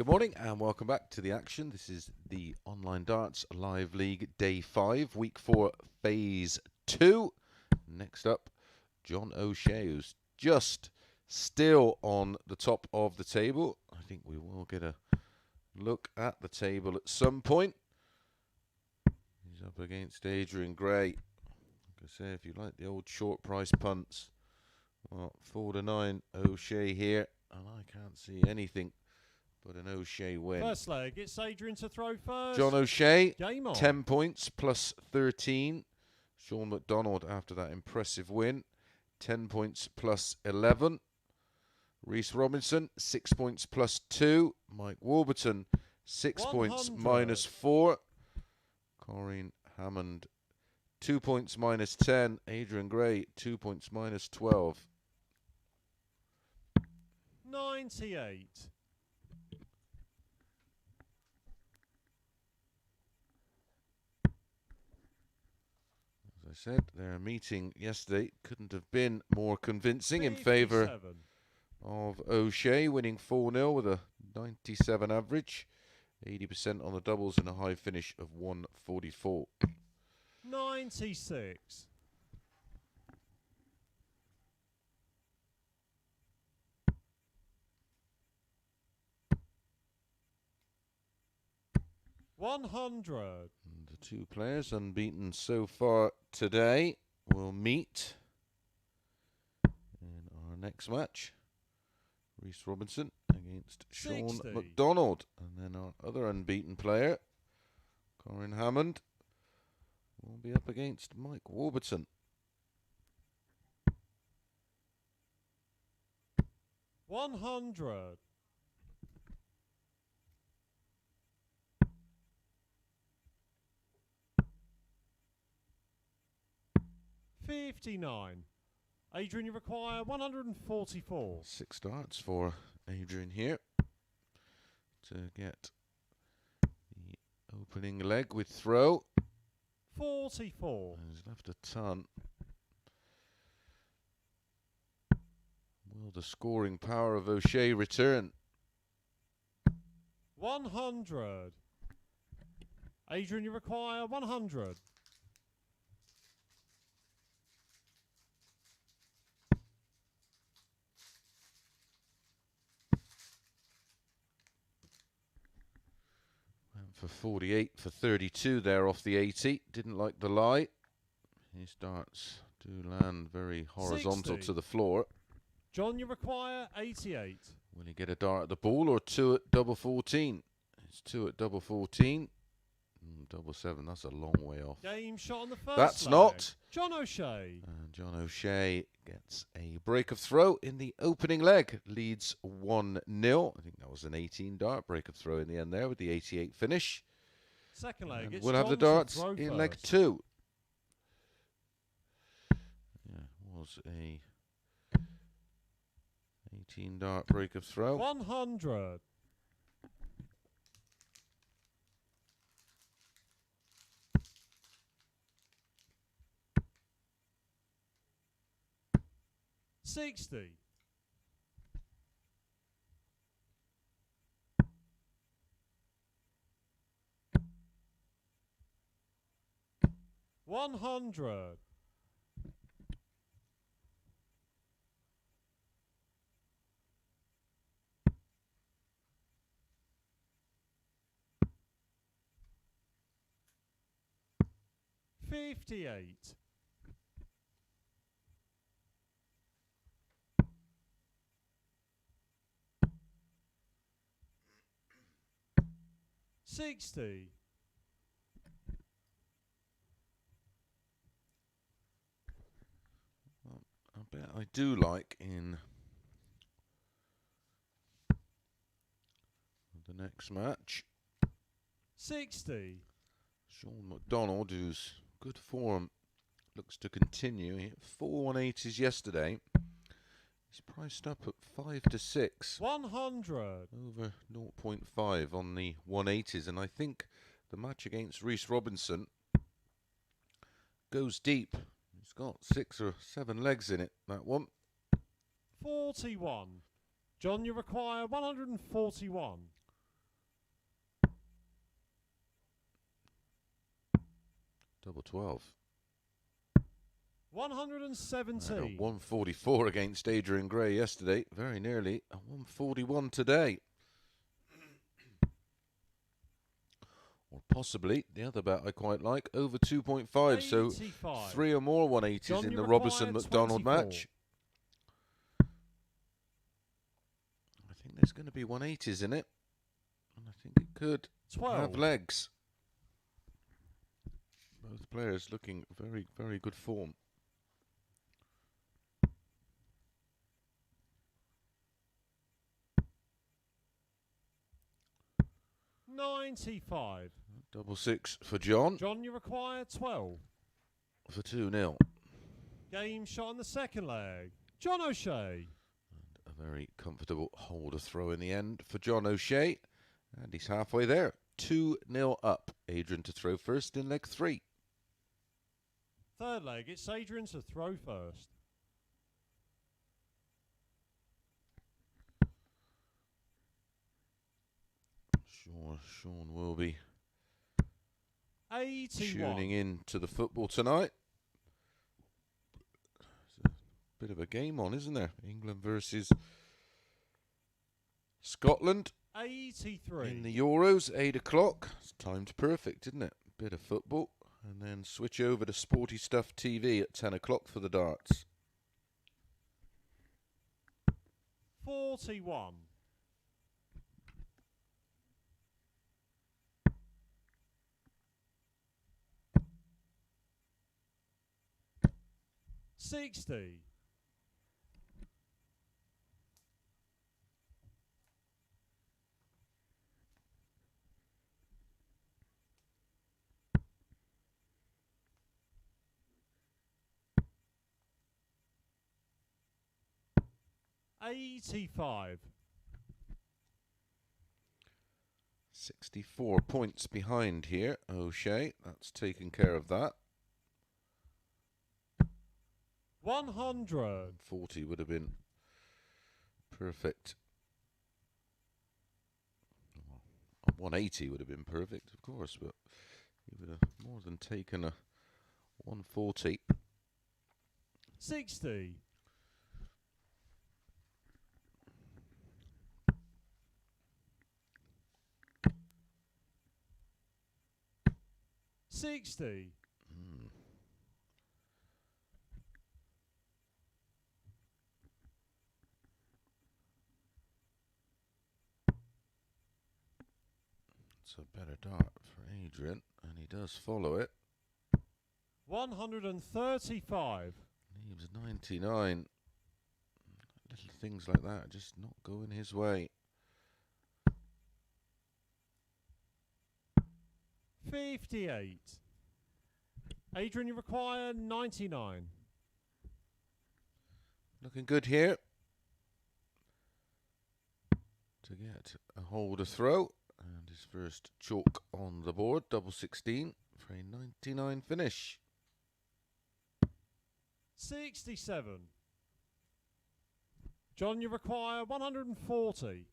Speaker 1: Good morning and welcome back to the action. This is the Online Darts Live League Day 5, Week 4, Phase 2. Next up, John O'Shea, who's just still on the top of the table. I think we will get a look at the table at some point. He's up against Adrian Gray. Like I say, if you like the old short price punts, well, 4 to 9 O'Shea here, and I can't see anything but an O'Shea win.
Speaker 2: First leg, it's Adrian to throw first.
Speaker 1: John O'Shea,
Speaker 2: Game on.
Speaker 1: 10 points plus 13. Shaun McDonald, after that impressive win, 10 points plus 11. Reece Robinson, 6 points plus 2. Mike Warburton, 6 points minus 4. Corrine Hammond, 2 points minus 10. Adrian Gray, 2 points minus 12.
Speaker 2: 98.
Speaker 1: As I said, their meeting yesterday couldn't have been more convincing in favour of O'Shea, winning 4-0 with a 97 average, 80% on the doubles and a high finish of 144.
Speaker 2: 96. $100.
Speaker 1: And the two players unbeaten so far today will meet in our next match. Reece Robinson against Shaun
Speaker 2: 60.
Speaker 1: McDonald. And then our other unbeaten player, Corrine Hammond, will be up against Mike Warburton.
Speaker 2: 100. 59. Adrian, you require 144.
Speaker 1: 6 darts for Adrian here to get the opening leg with throw.
Speaker 2: 44.
Speaker 1: And he's left a ton. Will the scoring power of O'Shea return?
Speaker 2: 100. Adrian, you require 100.
Speaker 1: For 48 for 32 there off the 80. Didn't like the lie. His darts do land very horizontal
Speaker 2: 60.
Speaker 1: to the floor.
Speaker 2: John, you require 88.
Speaker 1: Will he get a dart at the ball or 2 at double 14? It's 2 at double 14. Double 7, that's a long way off.
Speaker 2: Game shot on the first
Speaker 1: That's
Speaker 2: leg.
Speaker 1: not.
Speaker 2: John O'Shea.
Speaker 1: And John O'Shea gets a break of throw in the opening leg. Leads 1-0. I think that was an 18 dart break of throw in the end there with the 88 finish.
Speaker 2: Second leg.
Speaker 1: And
Speaker 2: It's
Speaker 1: we'll have the
Speaker 2: John to
Speaker 1: darts
Speaker 2: throw
Speaker 1: in
Speaker 2: first.
Speaker 1: leg 2. Yeah, was a 18 dart break of throw.
Speaker 2: 100. 60. 100. 58. 60.
Speaker 1: I bet I do like in the next match
Speaker 2: 60.
Speaker 1: Shaun McDonald, whose good form looks to continue. He hit 4 180s yesterday. He's priced up at 5 to 6.
Speaker 2: 100.
Speaker 1: Over 0.5 on the 180s, and I think the match against Reece Robinson goes deep. It's got 6 or 7 legs in it, that one.
Speaker 2: 41. John, you require 141.
Speaker 1: Double 12.
Speaker 2: 117.
Speaker 1: 144 against Adrian Gray yesterday. Very nearly a 141 today. Or possibly the other bet I quite like, over 2.5. So 3 or more 180s
Speaker 2: John,
Speaker 1: in the Robertson-McDonald
Speaker 2: 24.
Speaker 1: match. I think there's going to be 180s in it. And I think it could
Speaker 2: 12.
Speaker 1: have legs. Both players looking very, very good form.
Speaker 2: $95.
Speaker 1: Double 6 for John.
Speaker 2: John, you require 12.
Speaker 1: For 2-0.
Speaker 2: Game shot on the second leg. John O'Shea.
Speaker 1: And a very comfortable holder throw in the end for John O'Shea. And he's halfway there. 2-0 up. Adrian to throw first in leg 3.
Speaker 2: Third leg, it's Adrian to throw first.
Speaker 1: Sure, Shaun will be
Speaker 2: 81.
Speaker 1: tuning in to the football tonight. There's a bit of a game on, isn't there? England versus Scotland
Speaker 2: 83.
Speaker 1: in the Euros, 8 o'clock. It's timed perfect, isn't it? Bit of football. And then switch over to Sporty Stuff TV at 10 o'clock for the darts.
Speaker 2: 41. 60. 85.
Speaker 1: 64 points behind here, O'Shea. That's taken care of that.
Speaker 2: 100.
Speaker 1: 40 would have been perfect. 180 would have been perfect, of course, but he would have more than taken a 140.
Speaker 2: 60. 60.
Speaker 1: It's a better dart for Adrian, and he does follow it.
Speaker 2: 135.
Speaker 1: Leaves 99. Little things like that just not going his way.
Speaker 2: 58. Adrian, you require 99.
Speaker 1: Looking good here to get a holder throw. And his first chalk on the board, double 16 for a 99 finish.
Speaker 2: 67. John, you require 140.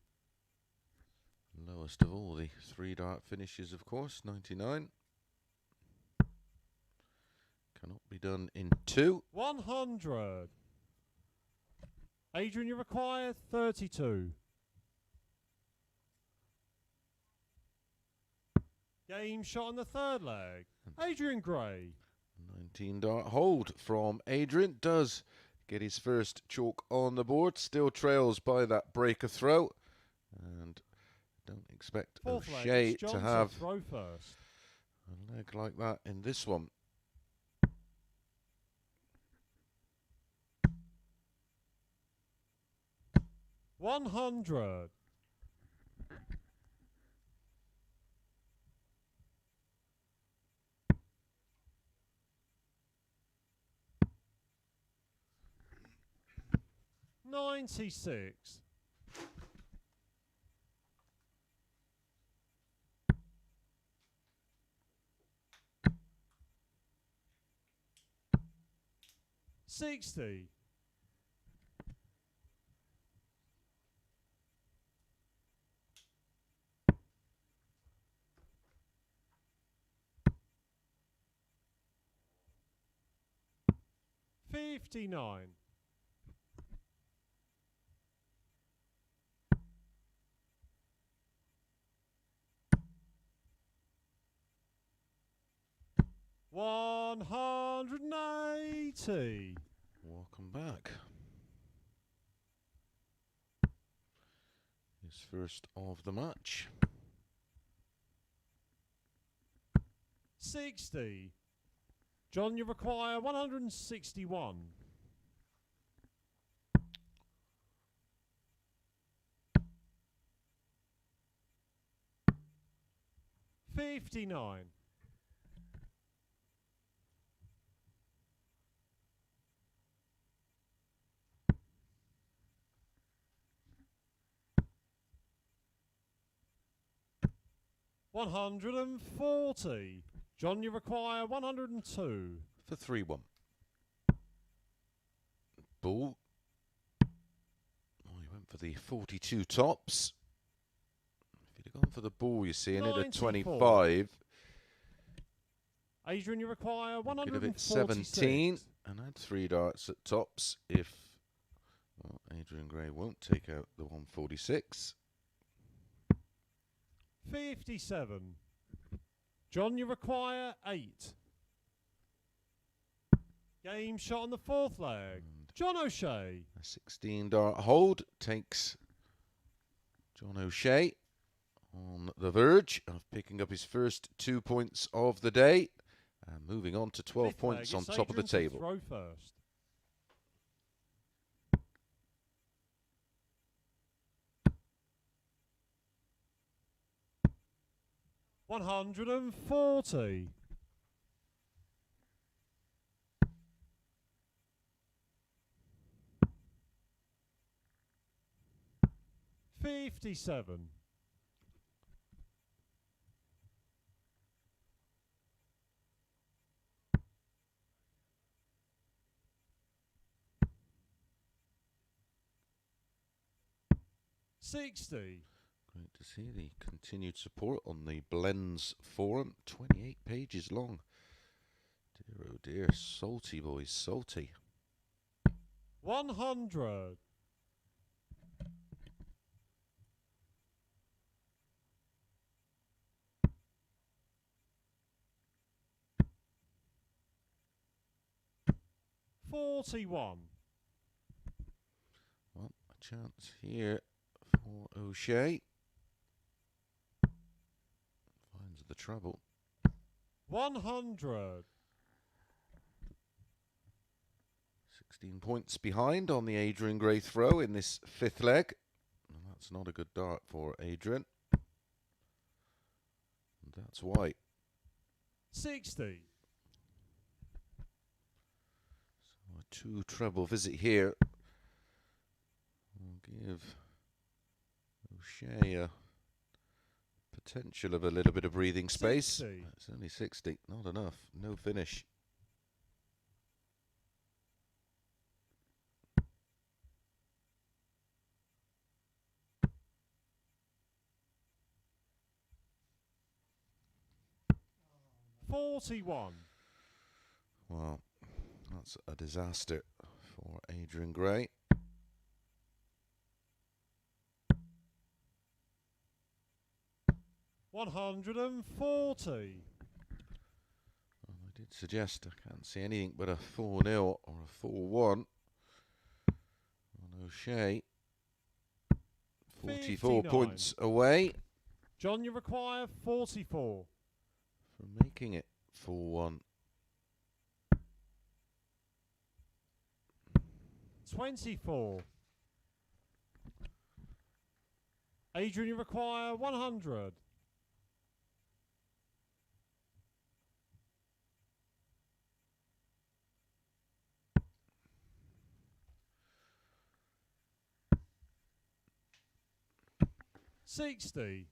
Speaker 1: Lowest of all the 3 dart finishes, of course, 99. Cannot be done in 2.
Speaker 2: 100. Adrian, you require 32. Game shot on the third leg. Adrian Gray.
Speaker 1: 19 dart hold from Adrian. Does get his first chalk on the board. Still trails by that breaker throw. And don't expect
Speaker 2: Fourth
Speaker 1: O'Shea
Speaker 2: leg, it's
Speaker 1: to
Speaker 2: John
Speaker 1: have
Speaker 2: throw first.
Speaker 1: a leg like that in this one.
Speaker 2: 100. 96. 60. 59. $180.
Speaker 1: Welcome back. His first of the match.
Speaker 2: 60. John, you require 161. 59. 140. John, you require 102.
Speaker 1: For 3-1. Bull. Oh, he went for the 42 tops. If he'd have gone for the ball, you're seeing it at 25.
Speaker 2: Adrian, you require
Speaker 1: Could
Speaker 2: 146.
Speaker 1: have hit 17 and had 3 darts at tops if Adrian Gray won't take out the 146.
Speaker 2: 57. John, you require 8. Game shot on the 4th leg. John O'Shea.
Speaker 1: A 16 dart hold takes John O'Shea on the verge of picking up his first 2 points of the day and moving on to 12 points on top of the table.
Speaker 2: Throw first. $140. 57. 60.
Speaker 1: Great to see the continued support on the Blends forum. 28 pages long. Dear oh dear, salty boys, salty.
Speaker 2: 100. 41.
Speaker 1: Well, a chance here for O'Shea. Finds the treble.
Speaker 2: 100.
Speaker 1: 16 points behind on the Adrian Gray throw in this 5th leg. And that's not a good dart for Adrian. And that's why.
Speaker 2: 60.
Speaker 1: So a 2 treble visit here will give O'Shea a potential of a little bit of breathing space.
Speaker 2: 60.
Speaker 1: It's only 60, not enough, no finish.
Speaker 2: $41.
Speaker 1: Well, that's a disaster for Adrian Gray.
Speaker 2: $140.
Speaker 1: Well, I did suggest I can't see anything but a 4-0 or a 4-1 on O'Shea. 44
Speaker 2: 59.
Speaker 1: points away
Speaker 2: John, you require 44.
Speaker 1: from making it 4-1.
Speaker 2: 24. Adrian, you require 100. 60.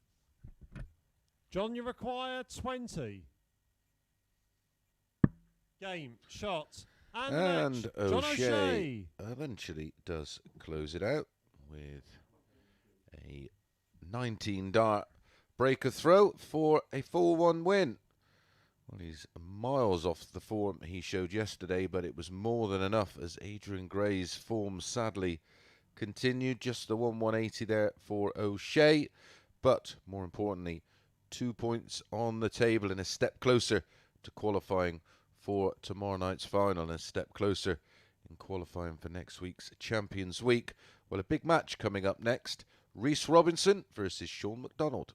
Speaker 2: John, you require 20. Game, shot, and
Speaker 1: And
Speaker 2: match. John
Speaker 1: O'Shea eventually does close it out with a 19 dart breaker throw for a 4-1 win. Well, he's miles off the form he showed yesterday, but it was more than enough as Adrian Gray's form sadly continued. Just the 180 there for O'Shea, but more importantly, 2 points on the table and a step closer to qualifying for tomorrow night's final, and a step closer in qualifying for next week's Champions Week. Well, a big match coming up next. Reece Robinson versus Shaun McDonald.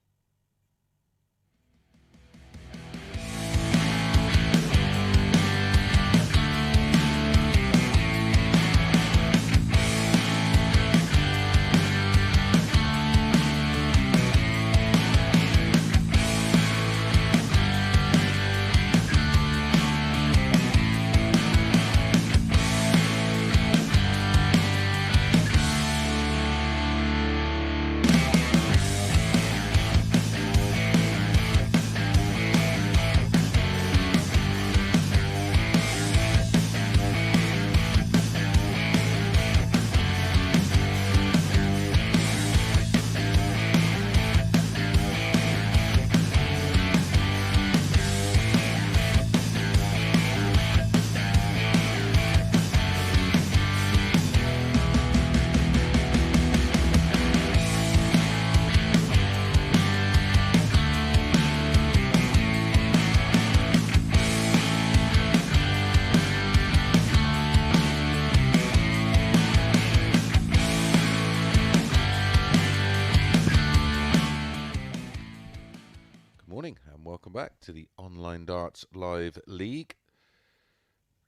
Speaker 1: Back to the Online Darts Live League.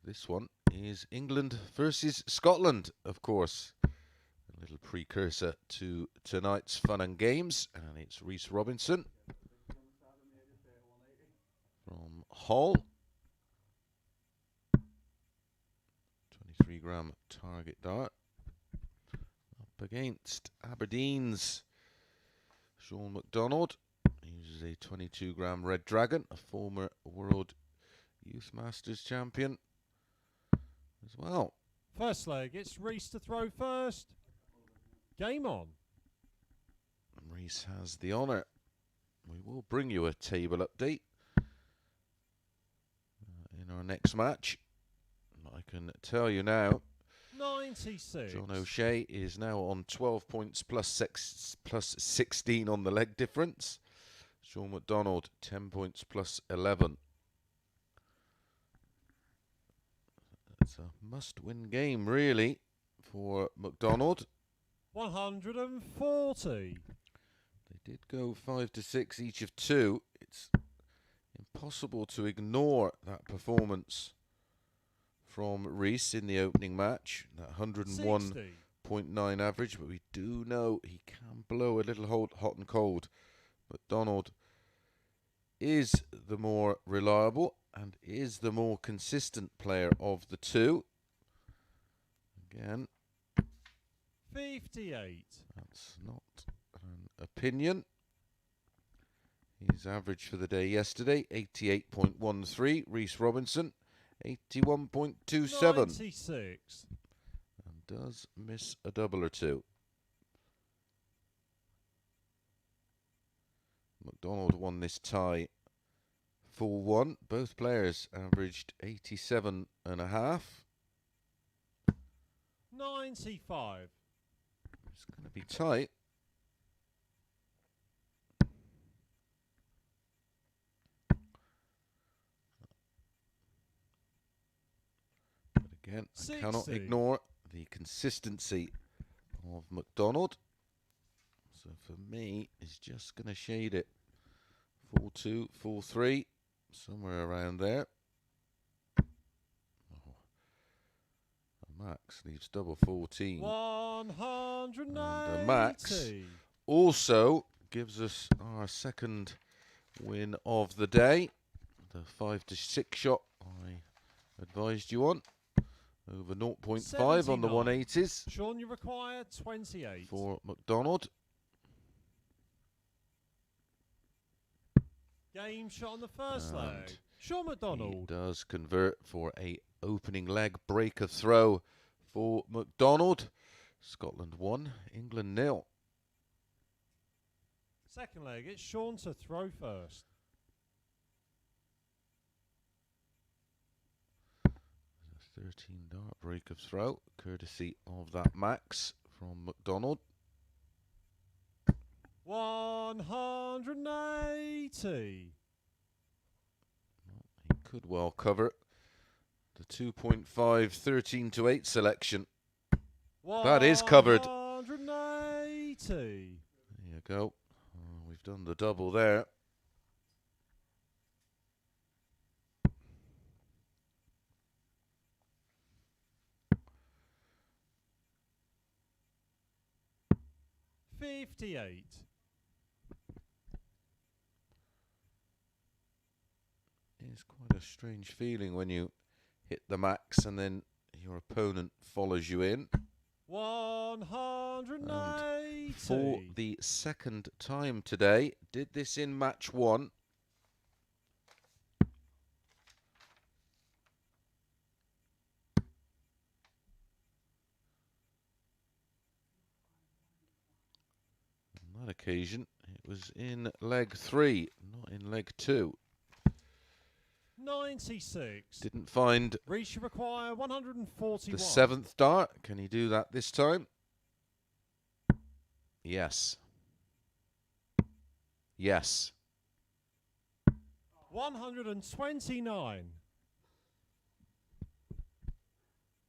Speaker 1: This one is England versus Scotland, of course. A little precursor to tonight's fun and games, and it's Reece Robinson from Hull. 23-gram target dart. Up against Aberdeen's Shaun McDonald. He uses a 22-gram Red Dragon, a former World Youth Masters champion as well.
Speaker 2: First leg, it's Reece to throw first. Game on.
Speaker 1: And Reece has the honour. We will bring you a table update in our next match. I can tell you now,
Speaker 2: 96.
Speaker 1: John O'Shea is now on 12 points plus 16 on the leg difference. Shaun McDonald, 10 points plus 11. It's a must-win game, really, for McDonald.
Speaker 2: 140.
Speaker 1: They did go 5 to 6 each of two. It's impossible to ignore that performance from Reece in the opening match. That 101.9 average, but we do know he can blow a little hot and cold. McDonald is the more reliable and is the more consistent player of the two. Again,
Speaker 2: 58.
Speaker 1: That's not an opinion. His average for the day yesterday, 88.13. Reece Robinson, 81.27.
Speaker 2: 96.
Speaker 1: And does miss a double or two. McDonald won this tie 4-1. Both players averaged 87.5.
Speaker 2: 95.
Speaker 1: It's going to be tight. But again,
Speaker 2: 60.
Speaker 1: I cannot ignore the consistency of McDonald. So for me, he's just going to shade it 4-2, 4-3, somewhere around there. Oh. Max leaves double 14.
Speaker 2: 190.
Speaker 1: And Max also gives us our second win of the day. The 5 to 6 shot I advised you on. Over 0.5 on the 180s.
Speaker 2: Shaun, you require 28.
Speaker 1: For McDonald.
Speaker 2: Game shot on the first leg. Shaun McDonald.
Speaker 1: He does convert for a opening leg breaker throw for McDonald. Scotland 1, England 0.
Speaker 2: Second leg, it's Shaun to throw first.
Speaker 1: 13 dart break of throw, courtesy of that Max from McDonald.
Speaker 2: 180.
Speaker 1: He could well cover the 2.5 13 to 8 selection. That is covered.
Speaker 2: 180.
Speaker 1: There you go. We've done the double there.
Speaker 2: $58.
Speaker 1: It's quite a strange feeling when you hit the max and then your opponent follows you in.
Speaker 2: 180.
Speaker 1: And for the second time today, did this in match 1. On that occasion, it was in leg 3, not in leg 2.
Speaker 2: 96.
Speaker 1: Didn't find
Speaker 2: Reece, you require 141.
Speaker 1: the 7th dart. Can he do that this time? Yes. Yes.
Speaker 2: 129.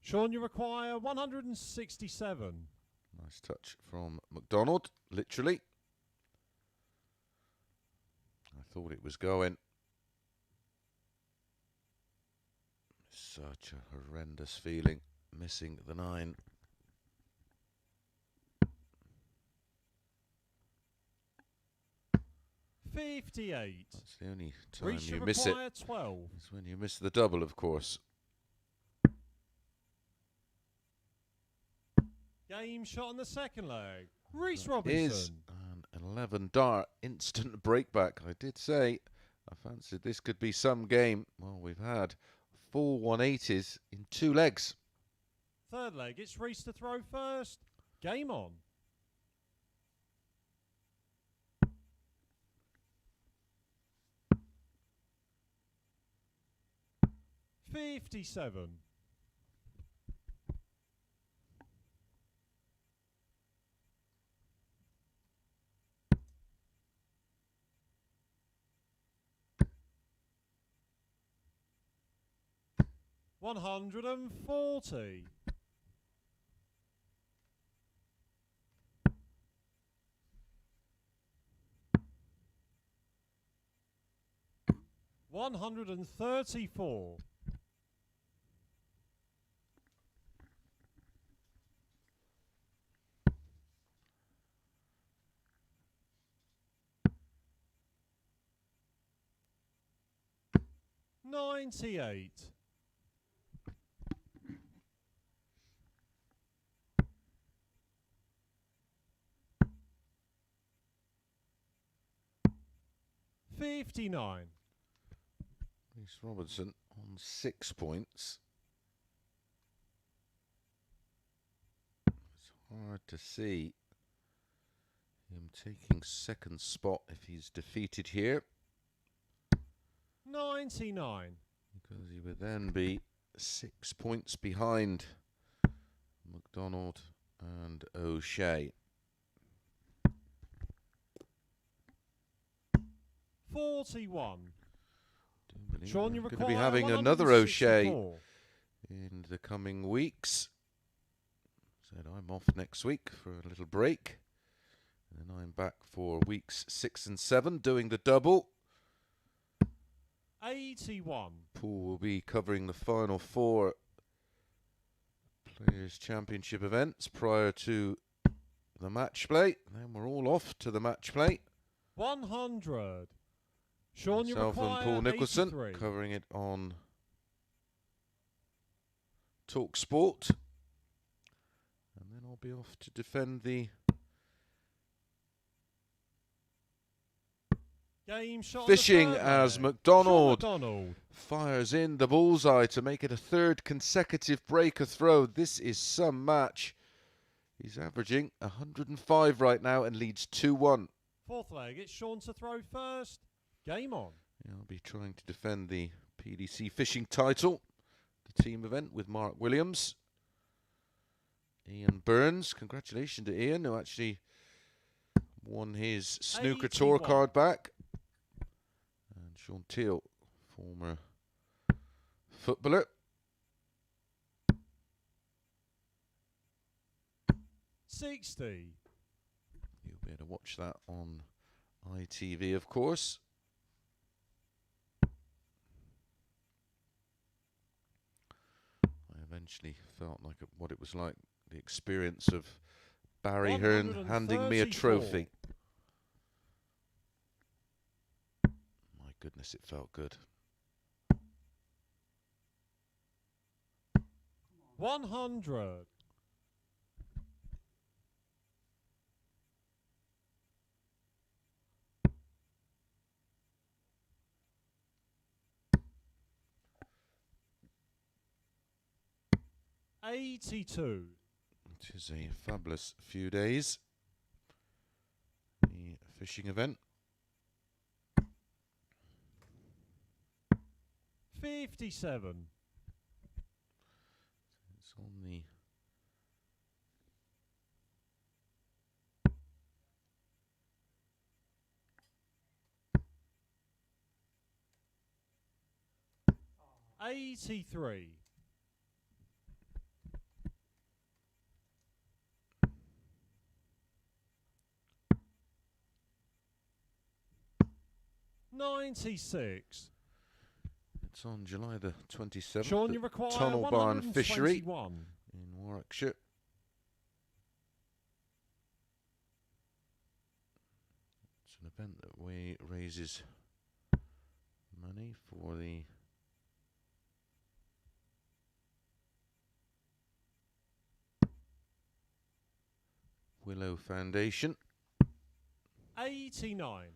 Speaker 2: Shaun, you require 167.
Speaker 1: Nice touch from McDonald, literally. I thought it was going. Such a horrendous feeling, missing the 9.
Speaker 2: $58.
Speaker 1: That's the only time
Speaker 2: Reece,
Speaker 1: you miss it.
Speaker 2: 12.
Speaker 1: It's when you miss the double, of course.
Speaker 2: Game shot on the second leg. Reece
Speaker 1: That
Speaker 2: Robinson.
Speaker 1: is an 11 dart instant breakback. I did say I fancied this could be some game. Well, we've had 4 180s in 2 legs.
Speaker 2: Third leg, it's Reece to throw first. Game on. $57. $140. $134. $98. $59.
Speaker 1: Reece Robinson on 6 points. It's hard to see him taking second spot if he's defeated here,
Speaker 2: 99.
Speaker 1: because he would then be 6 points behind McDonald and O'Shea.
Speaker 2: 41.
Speaker 1: Believe
Speaker 2: Shaun, you
Speaker 1: we're going to
Speaker 2: require
Speaker 1: be having another O'Shea
Speaker 2: 164.
Speaker 1: in the coming weeks. Said I'm off next week for a little break, and then I'm back for weeks 6 and 7 doing the double.
Speaker 2: 81.
Speaker 1: Paul will be covering the final 4 Players' Championship events prior to the match play. Then we're all off to the match play.
Speaker 2: 100. Shaun, you
Speaker 1: Myself and
Speaker 2: require
Speaker 1: Paul Nicholson
Speaker 2: 83.
Speaker 1: covering it on Talk Sport. And then I'll be off to defend the
Speaker 2: Game shot on the
Speaker 1: fishing
Speaker 2: third
Speaker 1: as
Speaker 2: leg.
Speaker 1: McDonald
Speaker 2: Shaun McDonald.
Speaker 1: fires in the bullseye to make it a 3rd consecutive break of throw. This is some match. He's averaging 105 right now and leads 2-1.
Speaker 2: Fourth leg, it's Shaun to throw first. Game on.
Speaker 1: I'll be trying to defend the PDC fishing title. the team event with Mark Williams. Ian Burns, congratulations to Ian, who actually won his snooker
Speaker 2: 81.
Speaker 1: tour card back. And Sean Teal, former footballer.
Speaker 2: 60.
Speaker 1: You'll be able to watch that on ITV, of course. I eventually felt like what it was like, the experience of Barry Hearn handing me a trophy. My goodness, it felt good.
Speaker 2: 100. 82.
Speaker 1: It is a fabulous few days. The fishing event.
Speaker 2: 57.
Speaker 1: It's on the
Speaker 2: $83. 96.
Speaker 1: It's on July the 27th
Speaker 2: Sean, you
Speaker 1: at
Speaker 2: require
Speaker 1: Tunnel Barn Fishery
Speaker 2: 121.
Speaker 1: in Warwickshire. It's an event that raises money for the Willow Foundation.
Speaker 2: 89.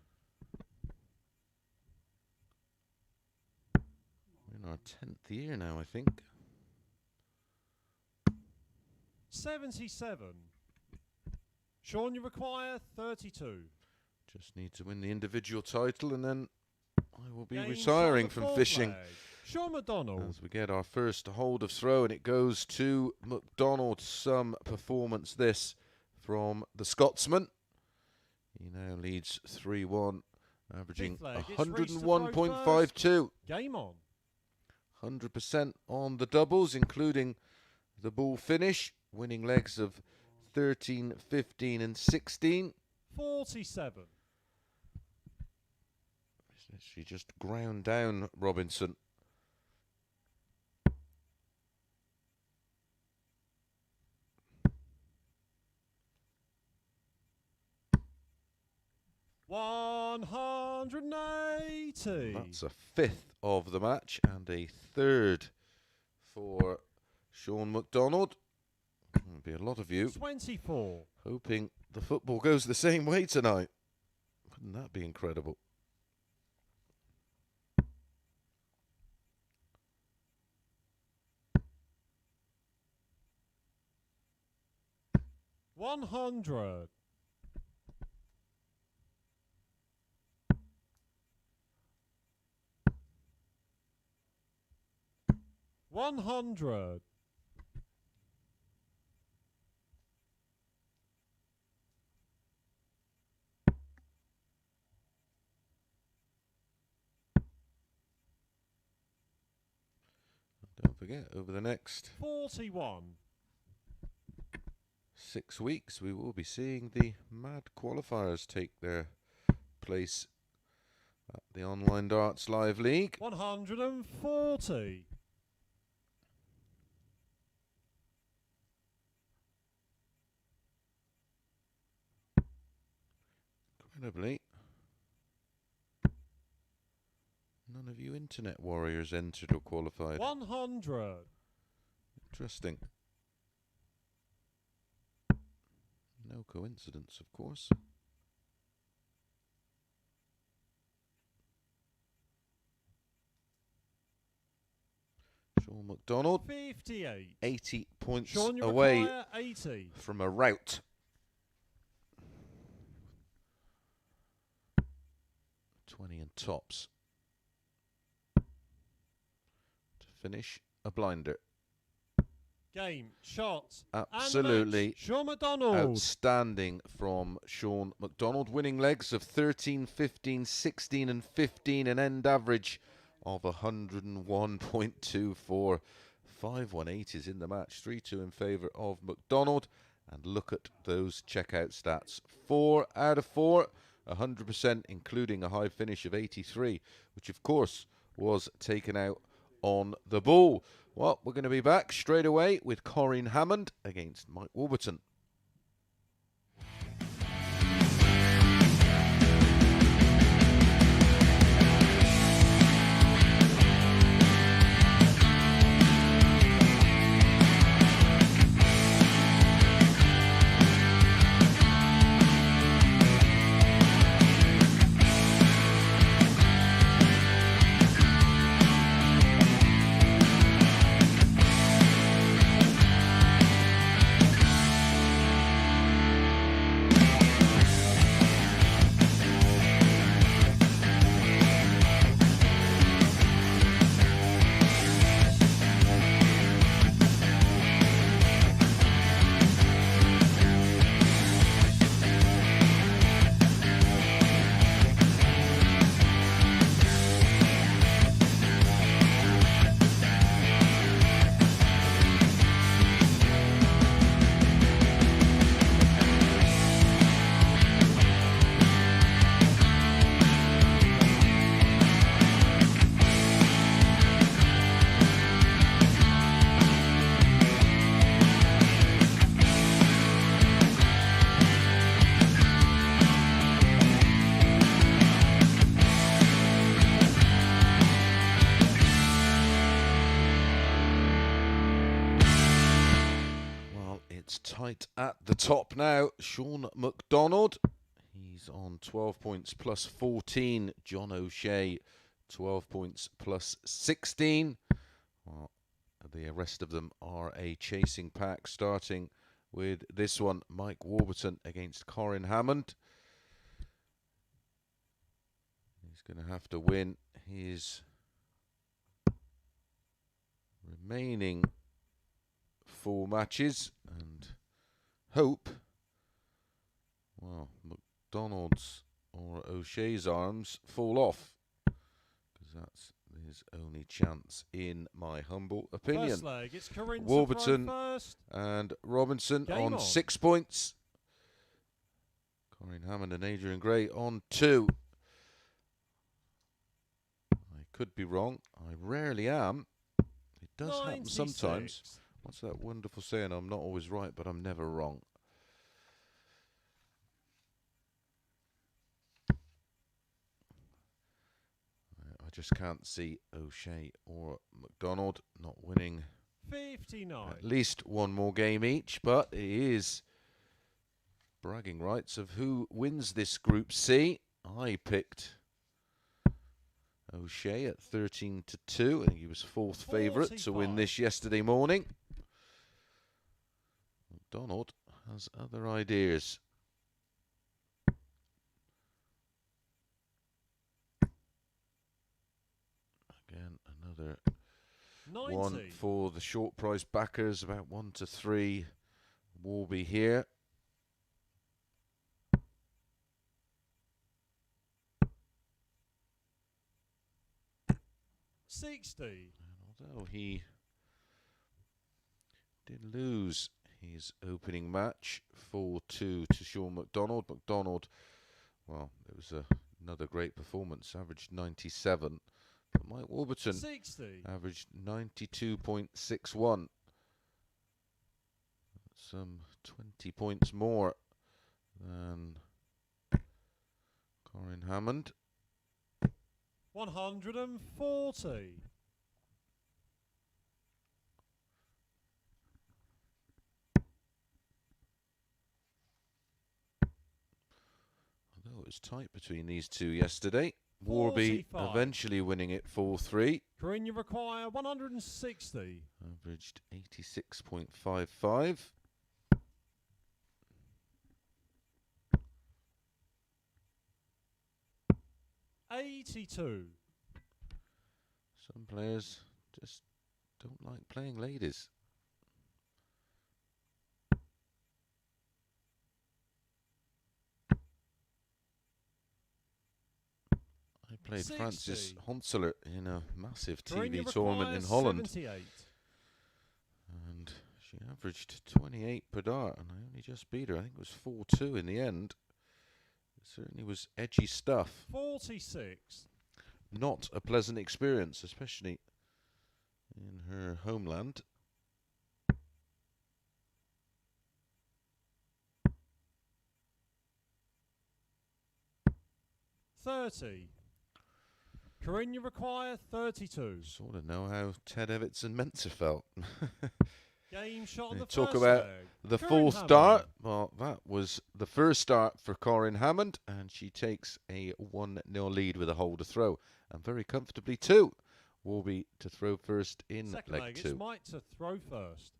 Speaker 1: We're in our 10th year now, I think.
Speaker 2: 77. Sean, you require 32.
Speaker 1: Just need to win the individual title and then I will be
Speaker 2: Game
Speaker 1: retiring
Speaker 2: time,
Speaker 1: from
Speaker 2: fourth
Speaker 1: fishing.
Speaker 2: leg. Shaun McDonald.
Speaker 1: As we get our first hold of throw, and it goes to McDonald. Some performance this from the Scotsman. He now leads 3-1, averaging
Speaker 2: Fifth leg, it's Reece to throw
Speaker 1: 101.52.
Speaker 2: Game on.
Speaker 1: 100% on the doubles, including the ball finish, winning legs of 13, 15 and 16.
Speaker 2: 47.
Speaker 1: She just ground down Robinson.
Speaker 2: $180.
Speaker 1: That's a fifth of the match and a third for Shaun McDonald. There'll be a lot of you
Speaker 2: 24.
Speaker 1: hoping the football goes the same way tonight. Wouldn't that be incredible?
Speaker 2: $100. 100.
Speaker 1: Don't forget, over the next
Speaker 2: 41.
Speaker 1: 6 weeks, we will be seeing the mad qualifiers take their place at the Online Darts Live League.
Speaker 2: 140.
Speaker 1: Incredibly, none of you internet warriors entered or qualified.
Speaker 2: 100.
Speaker 1: Interesting. No coincidence, of course. Shaun McDonald,
Speaker 2: 58.
Speaker 1: 80 points
Speaker 2: Sean, you
Speaker 1: away
Speaker 2: require 80.
Speaker 1: from a rout. 20 and tops to finish a blinder.
Speaker 2: Game, shot,
Speaker 1: Absolutely
Speaker 2: and match. Shaun McDonald.
Speaker 1: outstanding from Shaun McDonald, winning legs of 13, 15, 16 and 15, an end average of 101.24. 5-1-8 is in the match, 3-2 in favour of McDonald. And look at those checkout stats. 4 out of 4, 100%, including a high finish of 83, which of course was taken out on the ball. Well, we're going to be back straight away with Corrine Hammond against Mike Warburton. Tight at the top now. Shaun McDonald, he's on 12 points plus 14. John O'Shea, 12 points plus 16. Well, the rest of them are a chasing pack, starting with this one, Mike Warburton against Corrine Hammond. He's going to have to win his remaining 4 matches and hope, well, McDonald's or O'Shea's arms fall off, because that's his only chance in my humble opinion.
Speaker 2: First leg, it's Corrine
Speaker 1: Warburton
Speaker 2: first.
Speaker 1: and Robinson
Speaker 2: Game
Speaker 1: on 6 points. Corrine Hammond and Adrian Gray on 2. I could be wrong. I rarely am. It does happen sometimes. What's that wonderful saying? I'm not always right, but I'm never wrong. I just can't see O'Shea or McDonald not winning
Speaker 2: 59.
Speaker 1: at least one more game each, but it is bragging rights of who wins this Group C. I picked O'Shea at 13-2. I think he was 4th favourite to win this yesterday morning. McDonald has other ideas. Again, another
Speaker 2: 90.
Speaker 1: one for the short price backers, about 1-3. Warby here.
Speaker 2: $60.
Speaker 1: And although he did lose his opening match 4-2 to Shaun McDonald. McDonald, well, it was another great performance, averaged 97. But Mike Warburton
Speaker 2: 60.
Speaker 1: averaged 92.61. Some 20 points more than Corrine Hammond.
Speaker 2: 140.
Speaker 1: Although it was tight between these two yesterday. Warby
Speaker 2: 45.
Speaker 1: eventually winning it 4-3.
Speaker 2: Corrine, you require 160.
Speaker 1: Averaged 86.55.
Speaker 2: $82.
Speaker 1: Some players just don't like playing ladies. I played
Speaker 2: 60.
Speaker 1: Francis Honseler in a massive
Speaker 2: Corrine, you
Speaker 1: TV tournament in
Speaker 2: require
Speaker 1: Holland.
Speaker 2: 78.
Speaker 1: And she averaged 28 per dart, and I only just beat her. I think it was 4-2 in the end. It certainly was edgy stuff.
Speaker 2: 46.
Speaker 1: Not a pleasant experience, especially in her homeland.
Speaker 2: $30. Corrine, you require 32.
Speaker 1: Sort of know how Ted Everts and Mensa felt.
Speaker 2: Game shot on the
Speaker 1: Talk
Speaker 2: first
Speaker 1: about
Speaker 2: leg.
Speaker 1: the
Speaker 2: Corrine
Speaker 1: fourth
Speaker 2: Hammond.
Speaker 1: dart. Well, that was the first start for Corrine Hammond, and she takes a 1-0 lead with a hole to throw, and very comfortably too. Warby to throw first in
Speaker 2: Second
Speaker 1: leg
Speaker 2: leg,
Speaker 1: 2.
Speaker 2: it's Mike to throw first.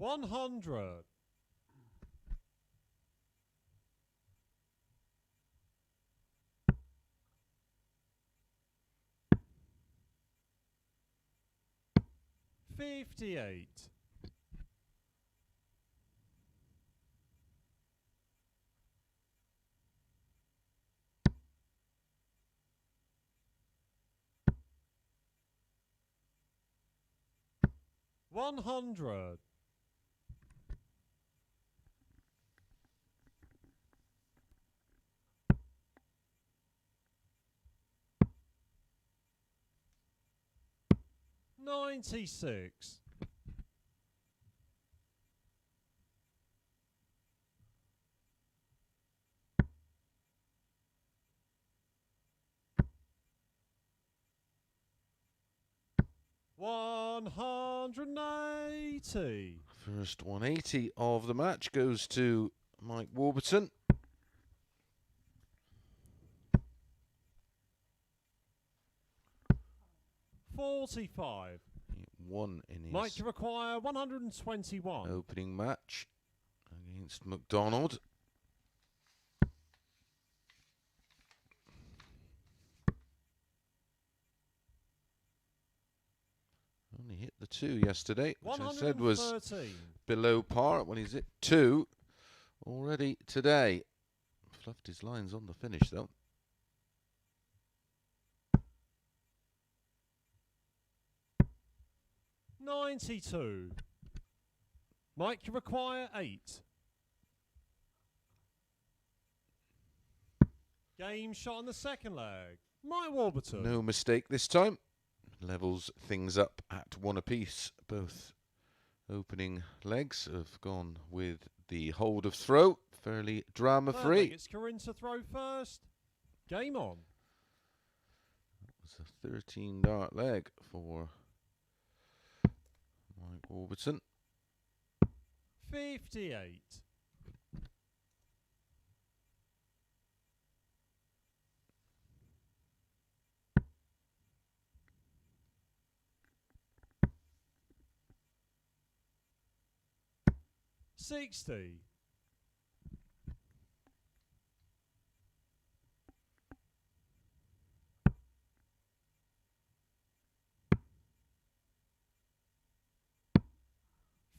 Speaker 2: $100. $58. $100. $96. $180.
Speaker 1: First 180 of the match goes to Mike Warburton.
Speaker 2: $45.
Speaker 1: He won in his
Speaker 2: Mike, you require 121.
Speaker 1: opening match against McDonald. Only hit the 2 yesterday, which I said was
Speaker 2: 113.
Speaker 1: below par when he's hit 2 already today. Fluffed his lines on the finish though.
Speaker 2: $92. Mike, you require 8. Game shot on the second leg. Mike Warburton.
Speaker 1: No mistake this time. Levels things up at 1 apiece. Both opening legs have gone with the hold of throw. Fairly drama
Speaker 2: Third
Speaker 1: free.
Speaker 2: leg, it's Corrine to throw first. Game on.
Speaker 1: It was a 13 dart leg for Mike Warburton.
Speaker 2: 58. $60.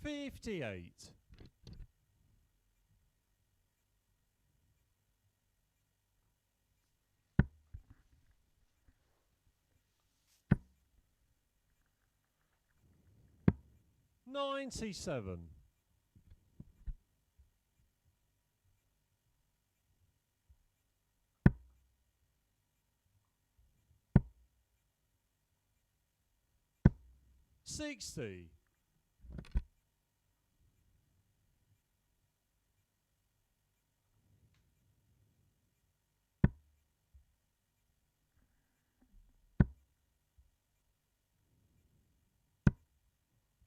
Speaker 2: $58. $97. $60.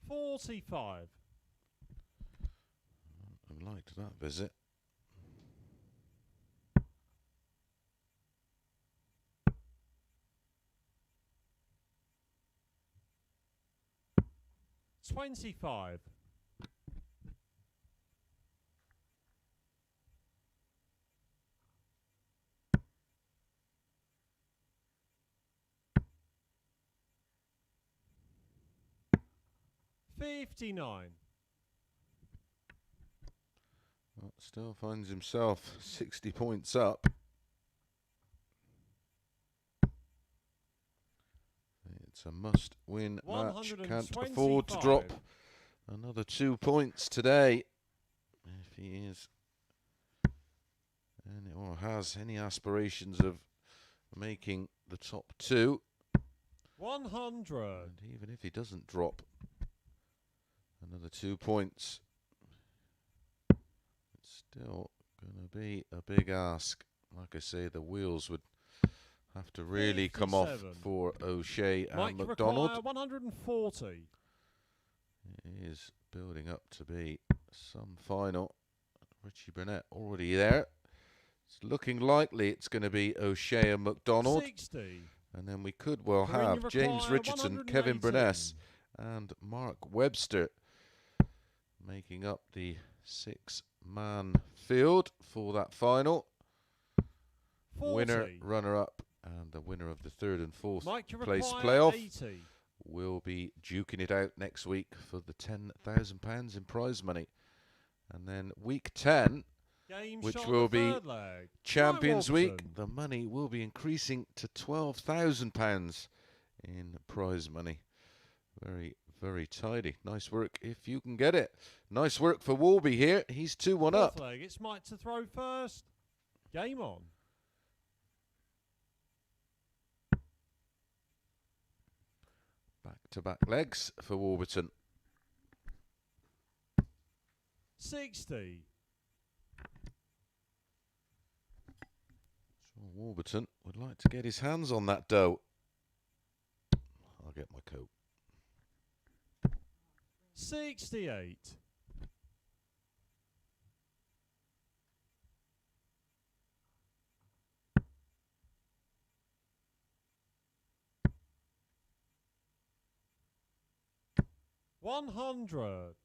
Speaker 2: $45.
Speaker 1: I liked that visit.
Speaker 2: $25. 59.
Speaker 1: Well, still finds himself 60 points up. It's a must-win match. Can't afford to drop another 2 points today if he is or has any aspirations of making the top 2.
Speaker 2: 100.
Speaker 1: And even if he doesn't drop another 2 points, it's still going to be a big ask. Like I say, the wheels would have to really
Speaker 2: 57.
Speaker 1: come off for O'Shea and
Speaker 2: Mike
Speaker 1: McDonald.
Speaker 2: 140.
Speaker 1: It is building up to be some final. Richie Burnett already there. It's looking likely it's going to be O'Shea and McDonald.
Speaker 2: 60.
Speaker 1: And then we could well
Speaker 2: Corrine
Speaker 1: have James Richardson, Kevin
Speaker 2: 118.
Speaker 1: Burness and Mark Webster making up the 6-man field for that final.
Speaker 2: 40.
Speaker 1: Winner, runner-up, and the winner of the 3rd and 4th
Speaker 2: Mike
Speaker 1: place playoff
Speaker 2: 80.
Speaker 1: will be duking it out next week for the £10,000 in prize money. And then week 10,
Speaker 2: Game
Speaker 1: which
Speaker 2: shot
Speaker 1: will
Speaker 2: the
Speaker 1: be
Speaker 2: third leg.
Speaker 1: Champions
Speaker 2: Mike
Speaker 1: Week,
Speaker 2: Warburton.
Speaker 1: the money will be increasing to £12,000 in prize money. Very, very tidy. Nice work if you can get it. Nice work for Warby here. He's 2-1 up.
Speaker 2: Fourth leg. It's Mike to throw first. Game on.
Speaker 1: Back-to-back legs for Warburton.
Speaker 2: 60.
Speaker 1: Shaun Warburton would like to get his hands on that dough. I'll get my coat.
Speaker 2: 68. 100.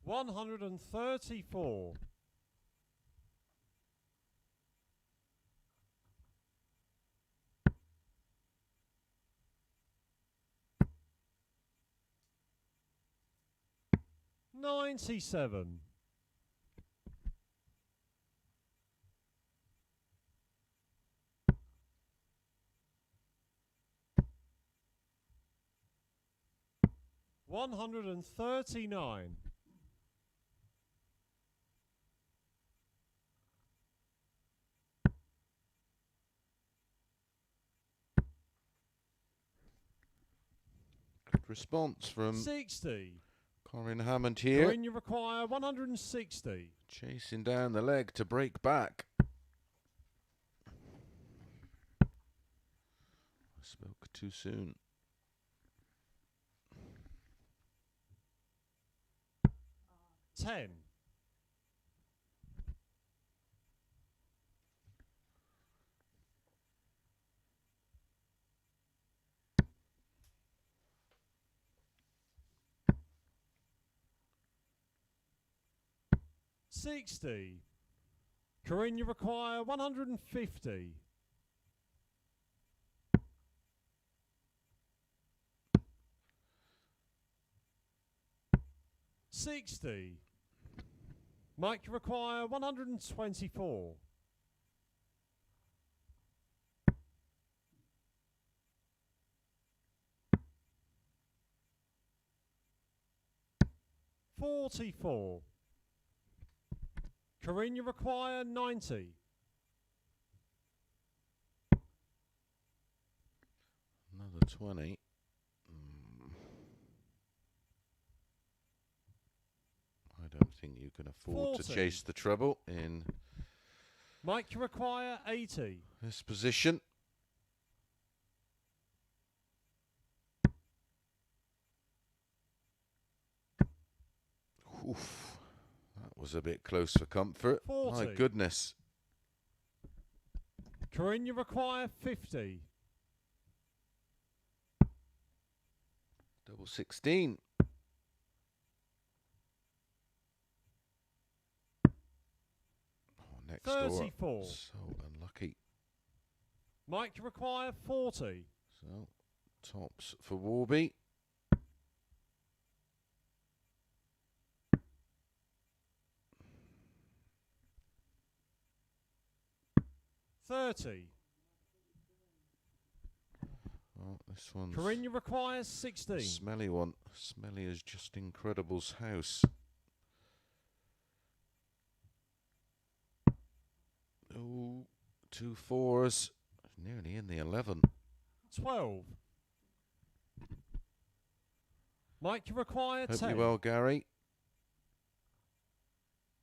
Speaker 2: 134. 97. 139.
Speaker 1: 'Good response from
Speaker 2: 60.
Speaker 1: Corrine Hammond here.
Speaker 2: Corrine, you require 160.
Speaker 1: Chasing down the leg to break back. I spoke too soon.
Speaker 2: 10. 60. Corrine, you require 150. 60. Mike, you require 124. 44. Corrine, you require 90.
Speaker 1: Another 20. I don't think you can afford to
Speaker 2: 40.
Speaker 1: chase the treble in
Speaker 2: Mike, you require 80.
Speaker 1: this position. Oof. That was a bit close for comfort.
Speaker 2: 40.
Speaker 1: My goodness.
Speaker 2: Corrine, you require 50.
Speaker 1: Double 16. next
Speaker 2: 34.
Speaker 1: door. So unlucky.
Speaker 2: Mike, you require 40.
Speaker 1: So tops for Warby.
Speaker 2: $30.
Speaker 1: Oh, this one's
Speaker 2: Corrine, you require 16.
Speaker 1: smelly one. Smelly as Just Incredible's house. Oh, 2 4s. Nearly in the 11.
Speaker 2: 12. Mike, you require
Speaker 1: Hope
Speaker 2: 10.
Speaker 1: you well, Gary.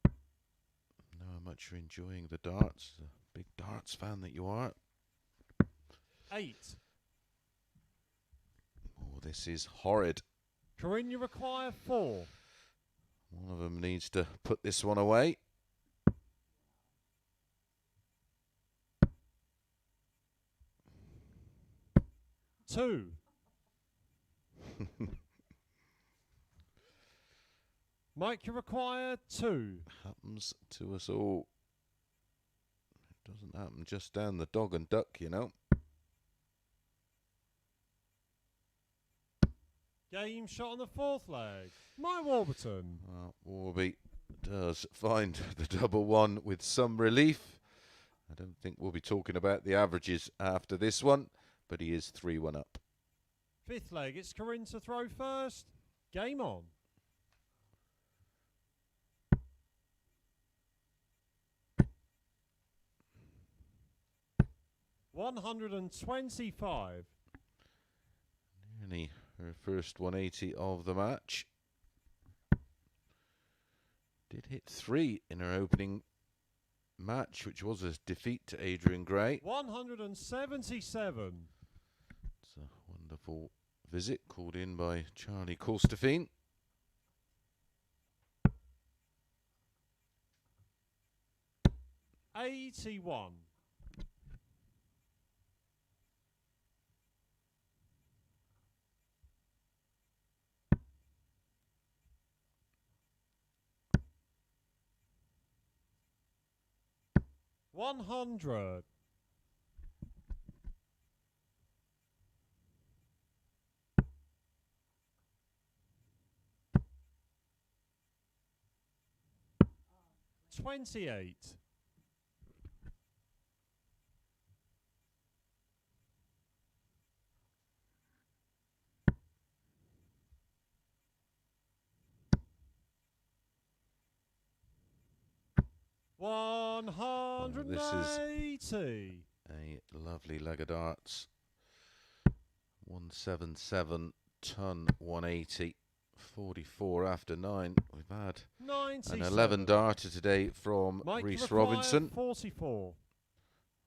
Speaker 1: Know how much you're enjoying the darts. A big darts fan that you are.
Speaker 2: 8.
Speaker 1: Oh, this is horrid.
Speaker 2: Corrine, you require 4.
Speaker 1: One of them needs to put this one away.
Speaker 2: $2. Mike, you require 2.
Speaker 1: Happens to us all. It doesn't happen just down the dog and duck, you know.
Speaker 2: Game shot on the 4th leg. Mike Warburton.
Speaker 1: Well, Warby does find the double one with some relief. I don't think we'll be talking about the averages after this one, but he is 3-1 up.
Speaker 2: 5th leg. It's Corrine to throw first. Game on. $125.
Speaker 1: Nearly her first 180 of the match. Did hit 3 in her opening match, which was a defeat to Adrian Gray.
Speaker 2: 177.
Speaker 1: It's a wonderful visit called in by Charlie Colstefine.
Speaker 2: $81. $100. $28. $180.
Speaker 1: A lovely leg of darts. 177, ton 180. 44 after 9. We've had
Speaker 2: 97.
Speaker 1: an 11 darter today from
Speaker 2: Mike
Speaker 1: Reece
Speaker 2: require
Speaker 1: Robinson.
Speaker 2: 44.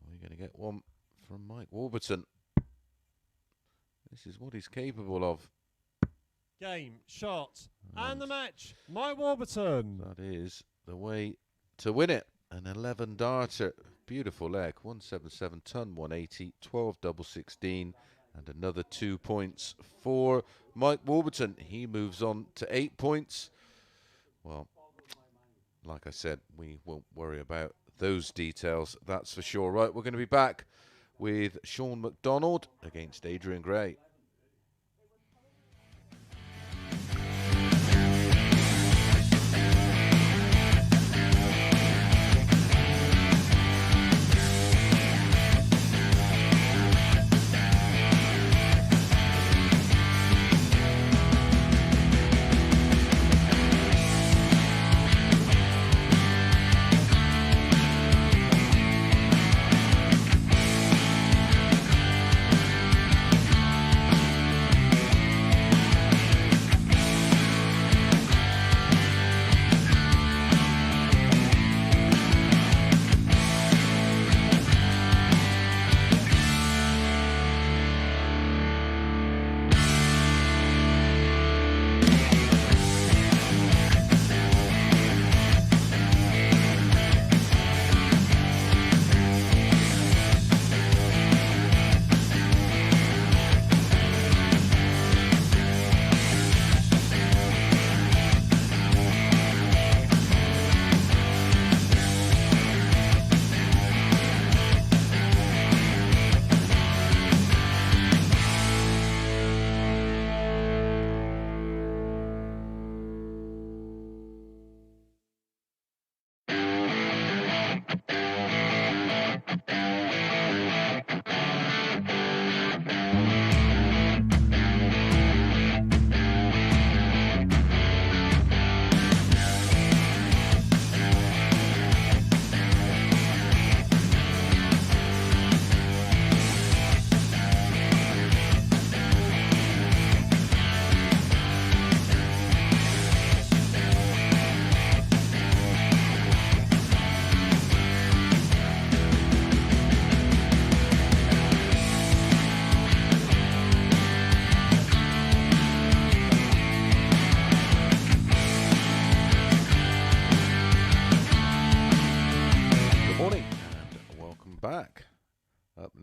Speaker 1: We're going to get one from Mike Warburton. This is what he's capable of.
Speaker 2: Game, shot, and the match. Mike Warburton.
Speaker 1: That is the way to win it. An 11 darter. Beautiful leg. 177 ton 180. 12 double 16. And another 2 points for Mike Warburton. He moves on to 8 points. Well, like I said, we won't worry about those details, that's for sure. Right, we're going to be back with Shaun McDonald against Adrian Gray.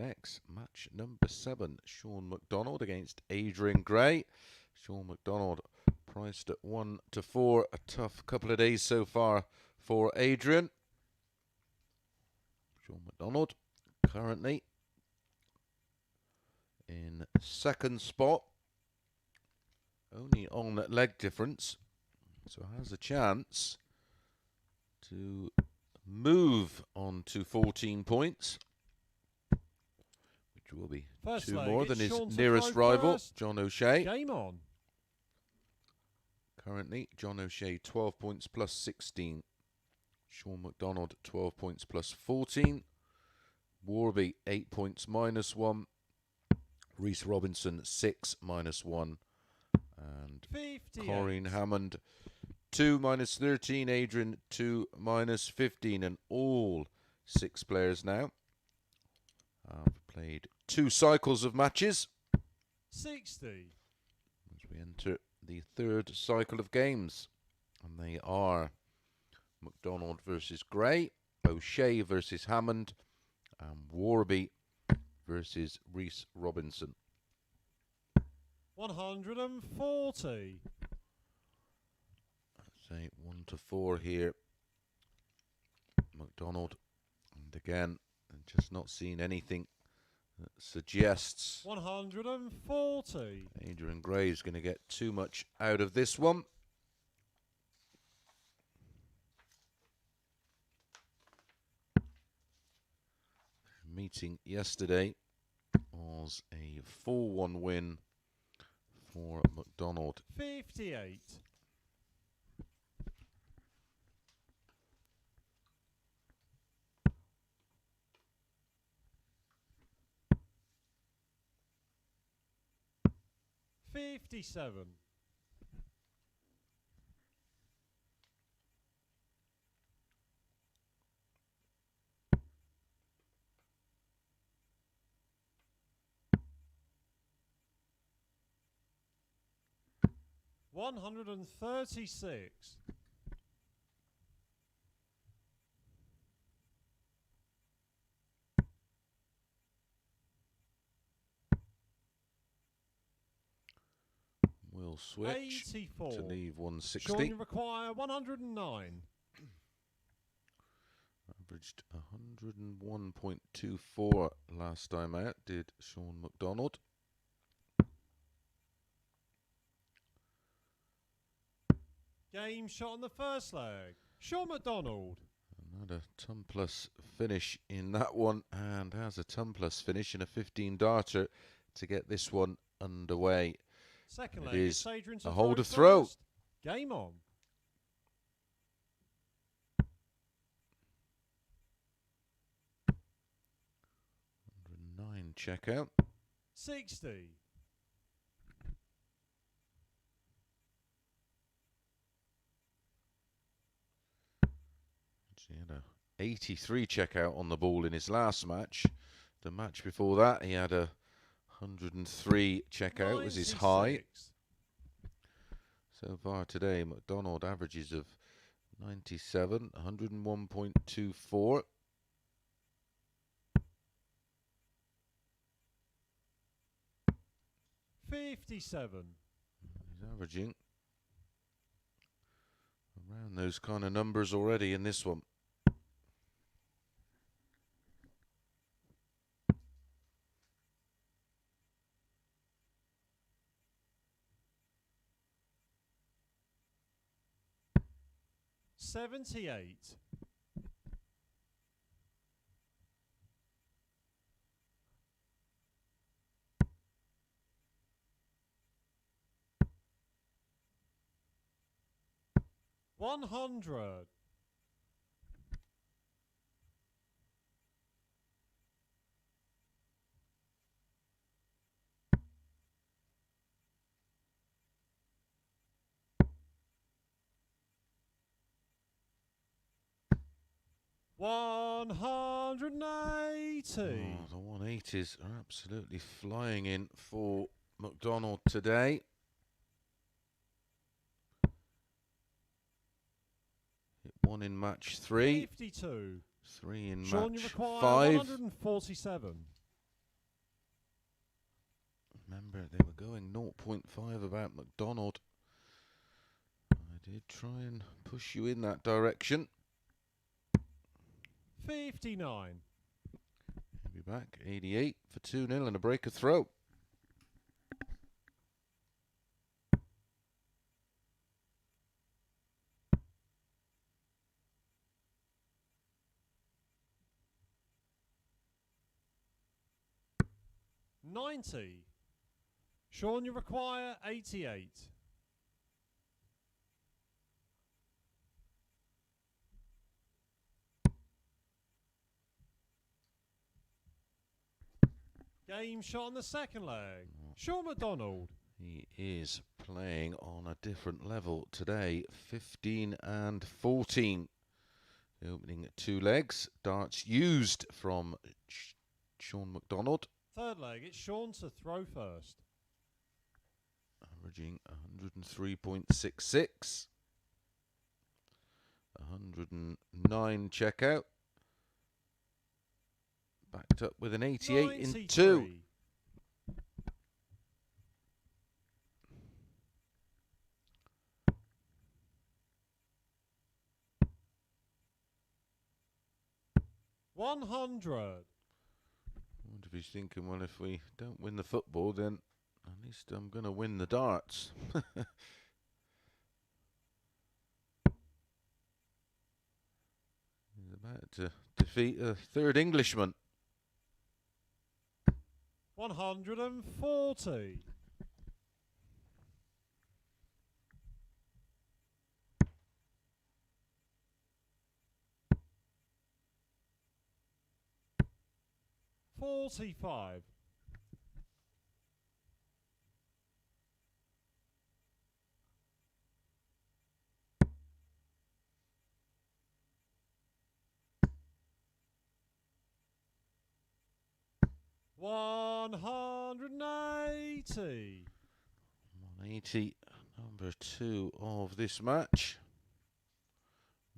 Speaker 1: next, match number 7. Shaun McDonald against Adrian Gray. Shaun McDonald priced at 1 to 4. A tough couple of days so far for Adrian. Shaun McDonald currently in second spot, only on leg difference, so has a chance to move on to 14 points, which will be
Speaker 2: First
Speaker 1: 2
Speaker 2: leg,
Speaker 1: more
Speaker 2: it's
Speaker 1: than his
Speaker 2: Shaun to
Speaker 1: nearest
Speaker 2: throw
Speaker 1: rival,
Speaker 2: first.
Speaker 1: John O'Shea.
Speaker 2: Game on.
Speaker 1: Currently, John O'Shea 12 points plus 16. Shaun McDonald 12 points plus 14. Warby 8 points minus 1. Reece Robinson 6 minus 1. And
Speaker 2: 58.
Speaker 1: Corrine Hammond 2 minus 13. Adrian 2 minus 15. And all 6 players now have played 2 cycles of matches
Speaker 2: 60.
Speaker 1: as we enter the 3rd cycle of games. And they are McDonald versus Gray, O'Shea versus Hammond, and Warby versus Reece Robinson.
Speaker 2: 140.
Speaker 1: Let's say 1 to 4 here. McDonald, and again, just not seeing anything that suggests
Speaker 2: 140.
Speaker 1: Adrian Gray is going to get too much out of this one. Meeting yesterday was a 4-1 win for McDonald.
Speaker 2: 58. $57. $136.
Speaker 1: We'll switch
Speaker 2: 84.
Speaker 1: to leave 160.
Speaker 2: Shaun, you require 109.
Speaker 1: Averaged 101.24 last time out, did Shaun McDonald.
Speaker 2: Game shot on the first leg. Shaun McDonald.
Speaker 1: Another ton plus finish in that one, and has a ton plus finish in a 15 darter to get this one underway.
Speaker 2: Second
Speaker 1: It
Speaker 2: leg.
Speaker 1: is
Speaker 2: It's Adrian to
Speaker 1: a hold
Speaker 2: throw
Speaker 1: to throw.
Speaker 2: first. Game on.
Speaker 1: $109 checkout.
Speaker 2: 60.
Speaker 1: He had a 83 checkout on the ball in his last match. The match before that, he had a 103 checkout was his high.
Speaker 2: 96.
Speaker 1: So far today, McDonald averages of 97, 101.24.
Speaker 2: $57.
Speaker 1: He's averaging around those kind of numbers already in this one.
Speaker 2: $78. $100. $180.
Speaker 1: Oh, the 180s are absolutely flying in for McDonald today. Hit 1 in match 3.
Speaker 2: 52.
Speaker 1: 3 in
Speaker 2: Shaun, you
Speaker 1: match
Speaker 2: require
Speaker 1: 5.
Speaker 2: 147.
Speaker 1: Remember, they were going 0.5 about McDonald. I did try and push you in that direction.
Speaker 2: 59.
Speaker 1: He'll be back 88 for 2-0 and a break of throw.
Speaker 2: $90. Shaun, you require 88. Game shot on the second leg. Shaun McDonald.
Speaker 1: He is playing on a different level today. 15 and 14. The opening 2 legs. Darts used from Shaun McDonald.
Speaker 2: Third leg, it's Shaun to throw first.
Speaker 1: Averaging 103.66. 109 checkout. Backed up with an 88 in 2.
Speaker 2: $100.
Speaker 1: I wonder if he's thinking, well, if we don't win the football, then at least I'm going to win the darts. He's about to defeat a third Englishman.
Speaker 2: 140. $45. $180.
Speaker 1: 180, number 2 of this match.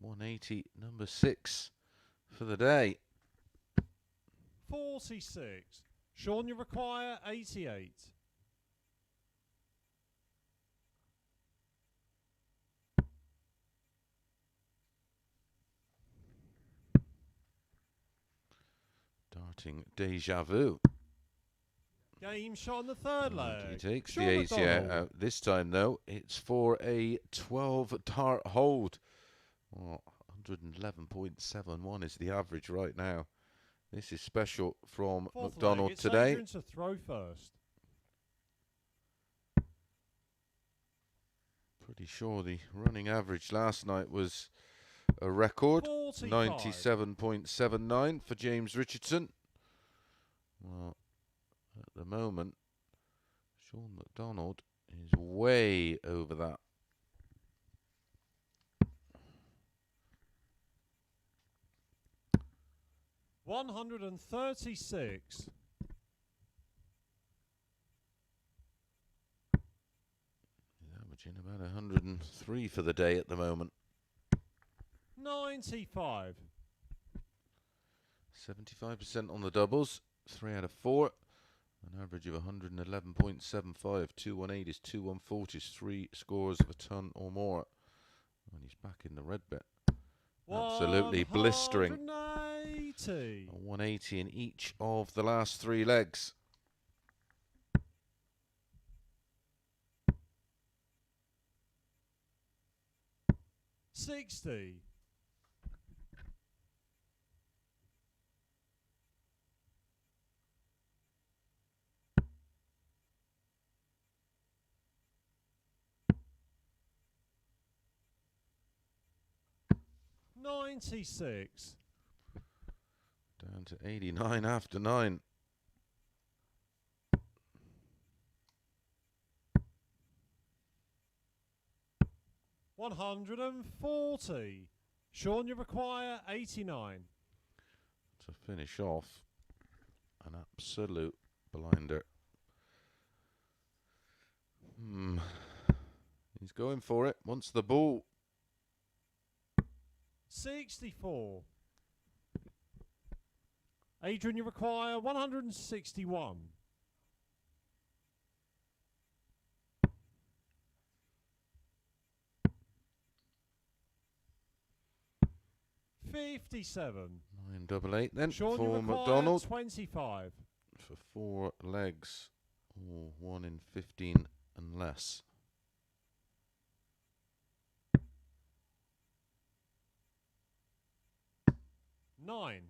Speaker 1: 180, number 6 for the day.
Speaker 2: 46. Shaun, you require 88.
Speaker 1: Darting deja vu.
Speaker 2: Game shot on the third leg.
Speaker 1: He takes
Speaker 2: Shaun
Speaker 1: the 80
Speaker 2: McDonald.
Speaker 1: out. This time, though, it's for a 12 dart hold. Oh, 111.71 is the average right now. This is special from
Speaker 2: Fourth
Speaker 1: McDonald
Speaker 2: leg, it's
Speaker 1: today.
Speaker 2: Adrian to throw first.
Speaker 1: Pretty sure the running average last night was a record.
Speaker 2: 45.
Speaker 1: 97.79 for James Richardson. Well, at the moment, Shaun McDonald is way over that.
Speaker 2: $136.
Speaker 1: He's averaging about 103 for the day at the moment.
Speaker 2: 95.
Speaker 1: 75% on the doubles, 3 out of 4. An average of 111.75. 218 is 214 is 3 scores of a ton or more. And he's back in the red bit. Absolutely blistering.
Speaker 2: 180.
Speaker 1: A 180 in each of the last 3 legs.
Speaker 2: $60. $96.
Speaker 1: Down to 89 after 9.
Speaker 2: $140. Shaun, you require 89.
Speaker 1: To finish off, an absolute blinder. He's going for it. Wants the ball.
Speaker 2: 64. Adrian, you require 161. 57.
Speaker 1: 988 then
Speaker 2: Shaun, you
Speaker 1: for
Speaker 2: require
Speaker 1: McDonald.
Speaker 2: 25.
Speaker 1: For 4 legs. Oh, 1 in 15 and less.
Speaker 2: Nine.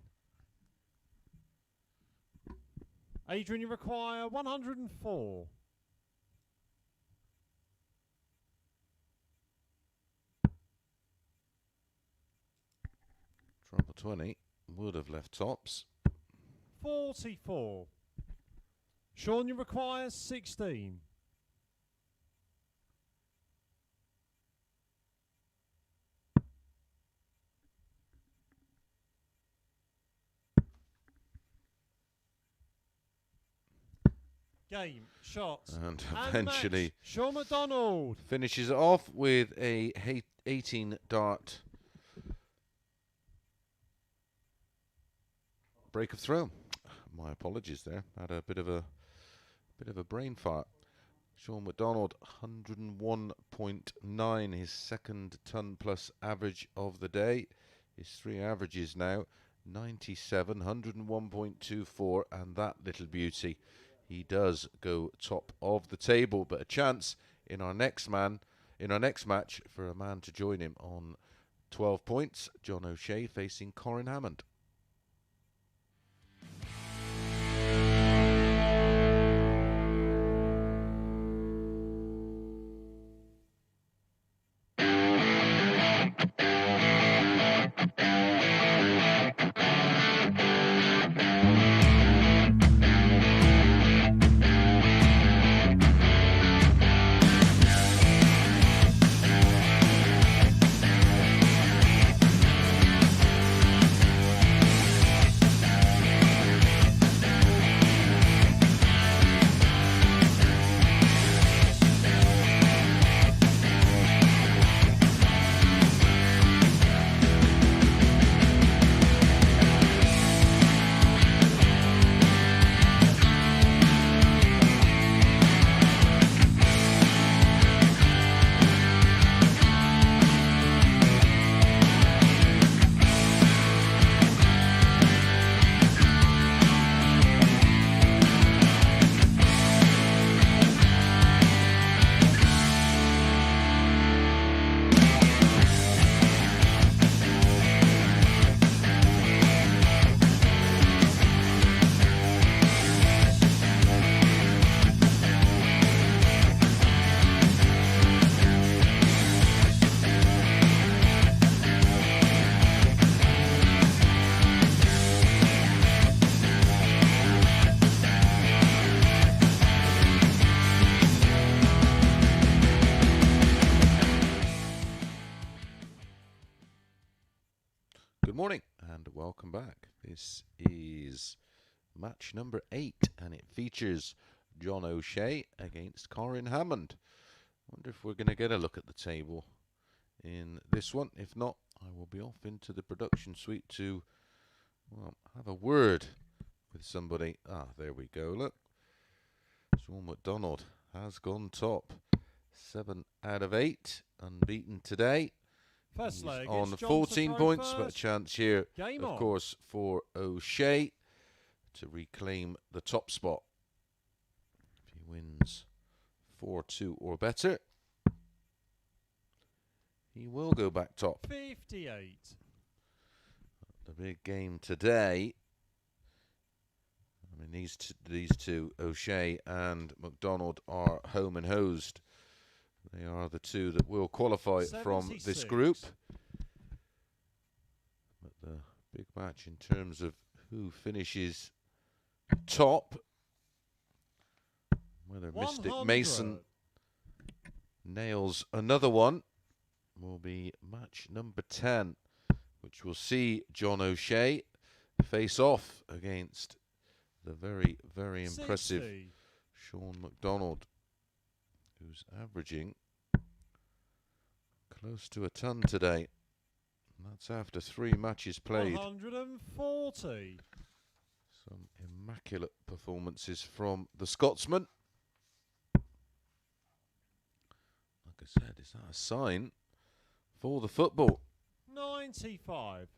Speaker 2: Adrian, you require 104.
Speaker 1: Treble 20 would have left tops.
Speaker 2: 44. Shaun, you require 16. Game, shots,
Speaker 1: And eventually
Speaker 2: match. Shaun McDonald
Speaker 1: finishes it off with a 18 dart break of throw. My apologies there. Had a bit of a brain fart. Shaun McDonald 101.9, his second ton plus average of the day. His 3 averages now 97, 101.24, and that little beauty, he does go top of the table, but a chance in our next match for a man to join him on 12 points. John O'Shea facing Corrine Hammond. Good morning and welcome back. This is match number 8 and it features John O'Shea against Corrine Hammond. Wonder if we're going to get a look at the table in this one. If not, I will be off into the production suite to, well, have a word with somebody. Ah, there we go, look. Shaun McDonald has gone top. 7 out of 8, unbeaten today.
Speaker 2: First leg,
Speaker 1: on
Speaker 2: it's John
Speaker 1: 14
Speaker 2: to throw
Speaker 1: points,
Speaker 2: first.
Speaker 1: but a chance here,
Speaker 2: Game
Speaker 1: of
Speaker 2: on.
Speaker 1: course, for O'Shea to reclaim the top spot. If he wins 4-2 or better, he will go back top.
Speaker 2: 58.
Speaker 1: The big game today. I mean, these two, O'Shea and McDonald, are home and hosed. They are the two that will qualify from this
Speaker 2: 76.
Speaker 1: group. But the big match in terms of who finishes top, whether Mystic
Speaker 2: 100.
Speaker 1: Mason nails another one, will be match number 10, which will see John O'Shea face off against the very, very impressive
Speaker 2: 60.
Speaker 1: Shaun McDonald, who's averaging close to a ton today. And that's after 3 matches played.
Speaker 2: 140.
Speaker 1: Some immaculate performances from the Scotsman. Like I said, is that a sign for the football?
Speaker 2: 95.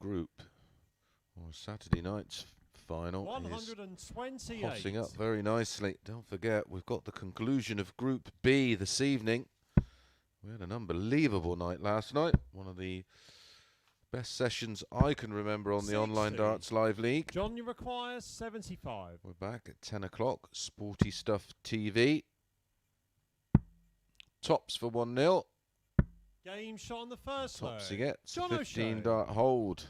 Speaker 1: group, or Saturday night's final, is
Speaker 2: 128.
Speaker 1: hotting up very nicely. Don't forget, we've got the conclusion of Group B this evening. We had an unbelievable night last night. One of the best sessions I can remember on the Online Darts Live League.
Speaker 2: John, you require 75.
Speaker 1: We're back at 10 o'clock. Sporty Stuff TV. Tops for 1-0.
Speaker 2: Game shot on the first
Speaker 1: Tops he
Speaker 2: leg.
Speaker 1: gets.
Speaker 2: John
Speaker 1: 15
Speaker 2: O'Shea.
Speaker 1: dart hold.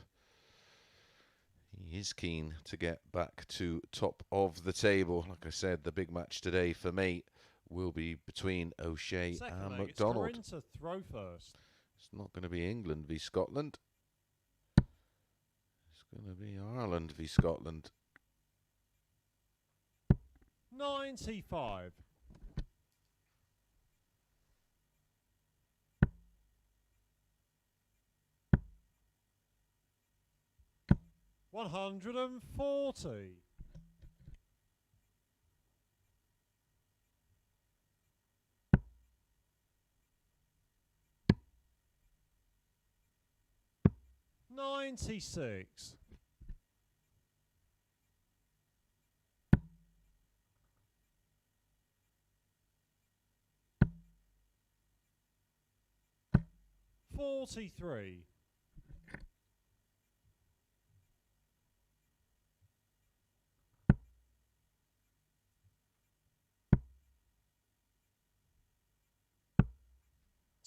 Speaker 1: He is keen to get back to top of the table. Like I said, the big match today for me will be between O'Shea
Speaker 2: Second
Speaker 1: and
Speaker 2: leg,
Speaker 1: McDonald.
Speaker 2: it's Corrine to throw first.
Speaker 1: It's not going to be England v Scotland. It's going to be Ireland v Scotland.
Speaker 2: 95. 140. 96. 43.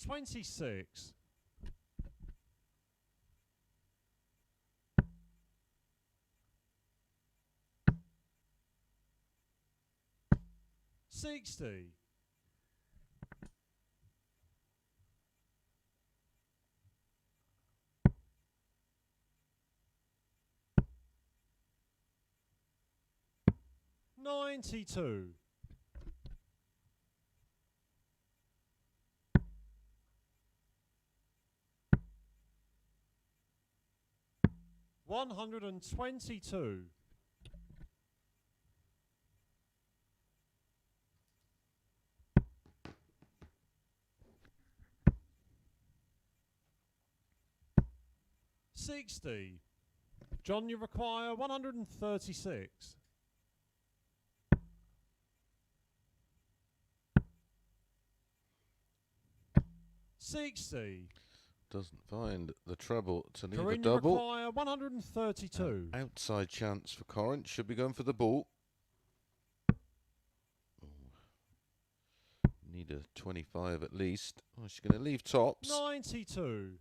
Speaker 2: 26. 60. 92. 122. 60. John, you require 136. 60.
Speaker 1: Doesn't find the treble to leave a
Speaker 2: Corrine, you
Speaker 1: double.
Speaker 2: require 132.
Speaker 1: Outside chance for Corrine. Should be going for the ball. Need a 25 at least. Oh, she's going to leave tops.
Speaker 2: 92.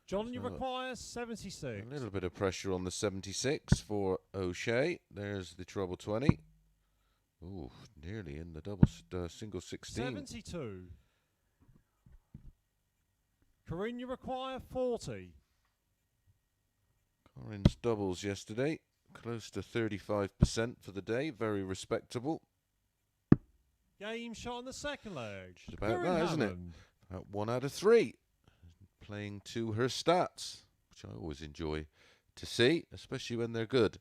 Speaker 2: John, you
Speaker 1: So,
Speaker 2: require 76.
Speaker 1: A little bit of pressure on the 76 for O'Shea. There's the treble 20. Ooh, nearly in the double single 16.
Speaker 2: 72. Corrine, you require 40.
Speaker 1: Corrine's doubles yesterday. Close to 35% for the day. Very respectable.
Speaker 2: Game shot on the second leg.
Speaker 1: It's about
Speaker 2: Corrine
Speaker 1: that, isn't it?
Speaker 2: Hammond.
Speaker 1: About 1 out of 3. Playing to her stats, which I always enjoy to see, especially when they're good.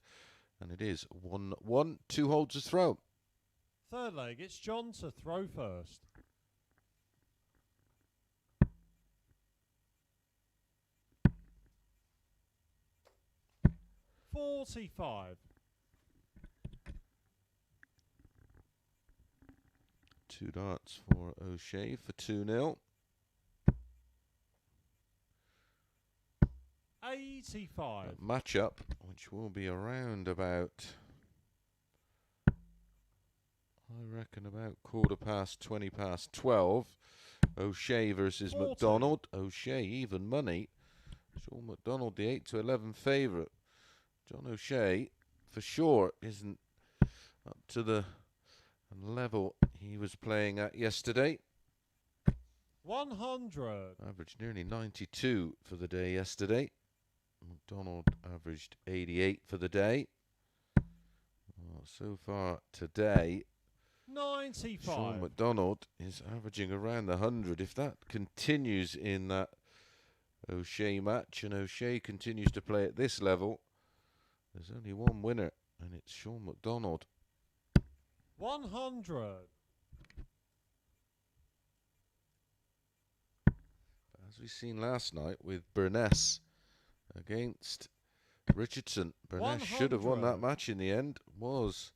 Speaker 1: And it is 1-1, 2 holds to throw.
Speaker 2: Third leg, it's John to throw first. $45.
Speaker 1: 2 darts for O'Shea for 2-0.
Speaker 2: 85.
Speaker 1: Matchup, which will be around about, I reckon, about 12:15. O'Shea versus
Speaker 2: 40.
Speaker 1: McDonald. O'Shea even money. Shaun McDonald the 8-11 favourite. John O'Shea for sure isn't up to the level he was playing at yesterday.
Speaker 2: 100.
Speaker 1: Averaged nearly 92 for the day yesterday. McDonald averaged 88 for the day. Well, so far today,
Speaker 2: 95.
Speaker 1: Shaun McDonald is averaging around the 100. If that continues in that O'Shea match and O'Shea continues to play at this level, there's only one winner, and it's Shaun McDonald.
Speaker 2: 100.
Speaker 1: As we've seen last night with Burness against Richardson. Burness should have won that
Speaker 2: 100.
Speaker 1: match in the end. Was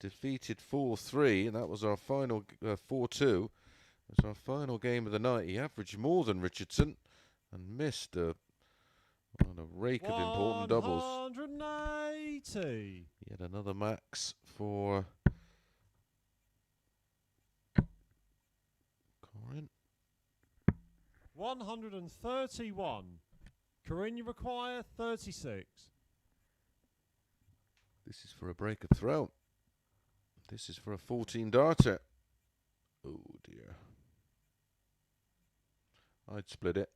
Speaker 1: defeated 4-3, and that was our final 4-2. It was our final game of the night. He averaged more than Richardson and missed a rake of important doubles.
Speaker 2: 180.
Speaker 1: Yet another max for Corrine.
Speaker 2: 131. Corrine, you require 36.
Speaker 1: This is for a break of throw. This is for a 14 darter. Oh dear. I'd split it.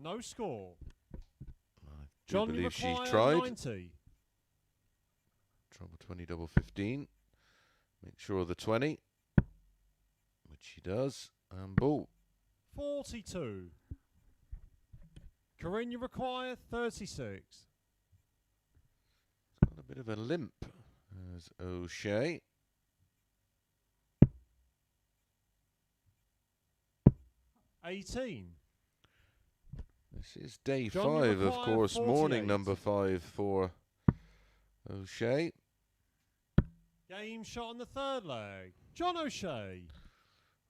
Speaker 2: No score.
Speaker 1: I do
Speaker 2: John, you
Speaker 1: believe she
Speaker 2: require
Speaker 1: tried.
Speaker 2: 90.
Speaker 1: Trouble 20 double 15. Make sure of the 20, which she does. And ball.
Speaker 2: 42. Corrine, you require 36.
Speaker 1: Got a bit of a limp as O'Shea.
Speaker 2: $18.
Speaker 1: This is day
Speaker 2: John, you
Speaker 1: 5, of
Speaker 2: require
Speaker 1: course.
Speaker 2: 48.
Speaker 1: Morning number 5 for O'Shea.
Speaker 2: Game shot on the third leg. John O'Shea.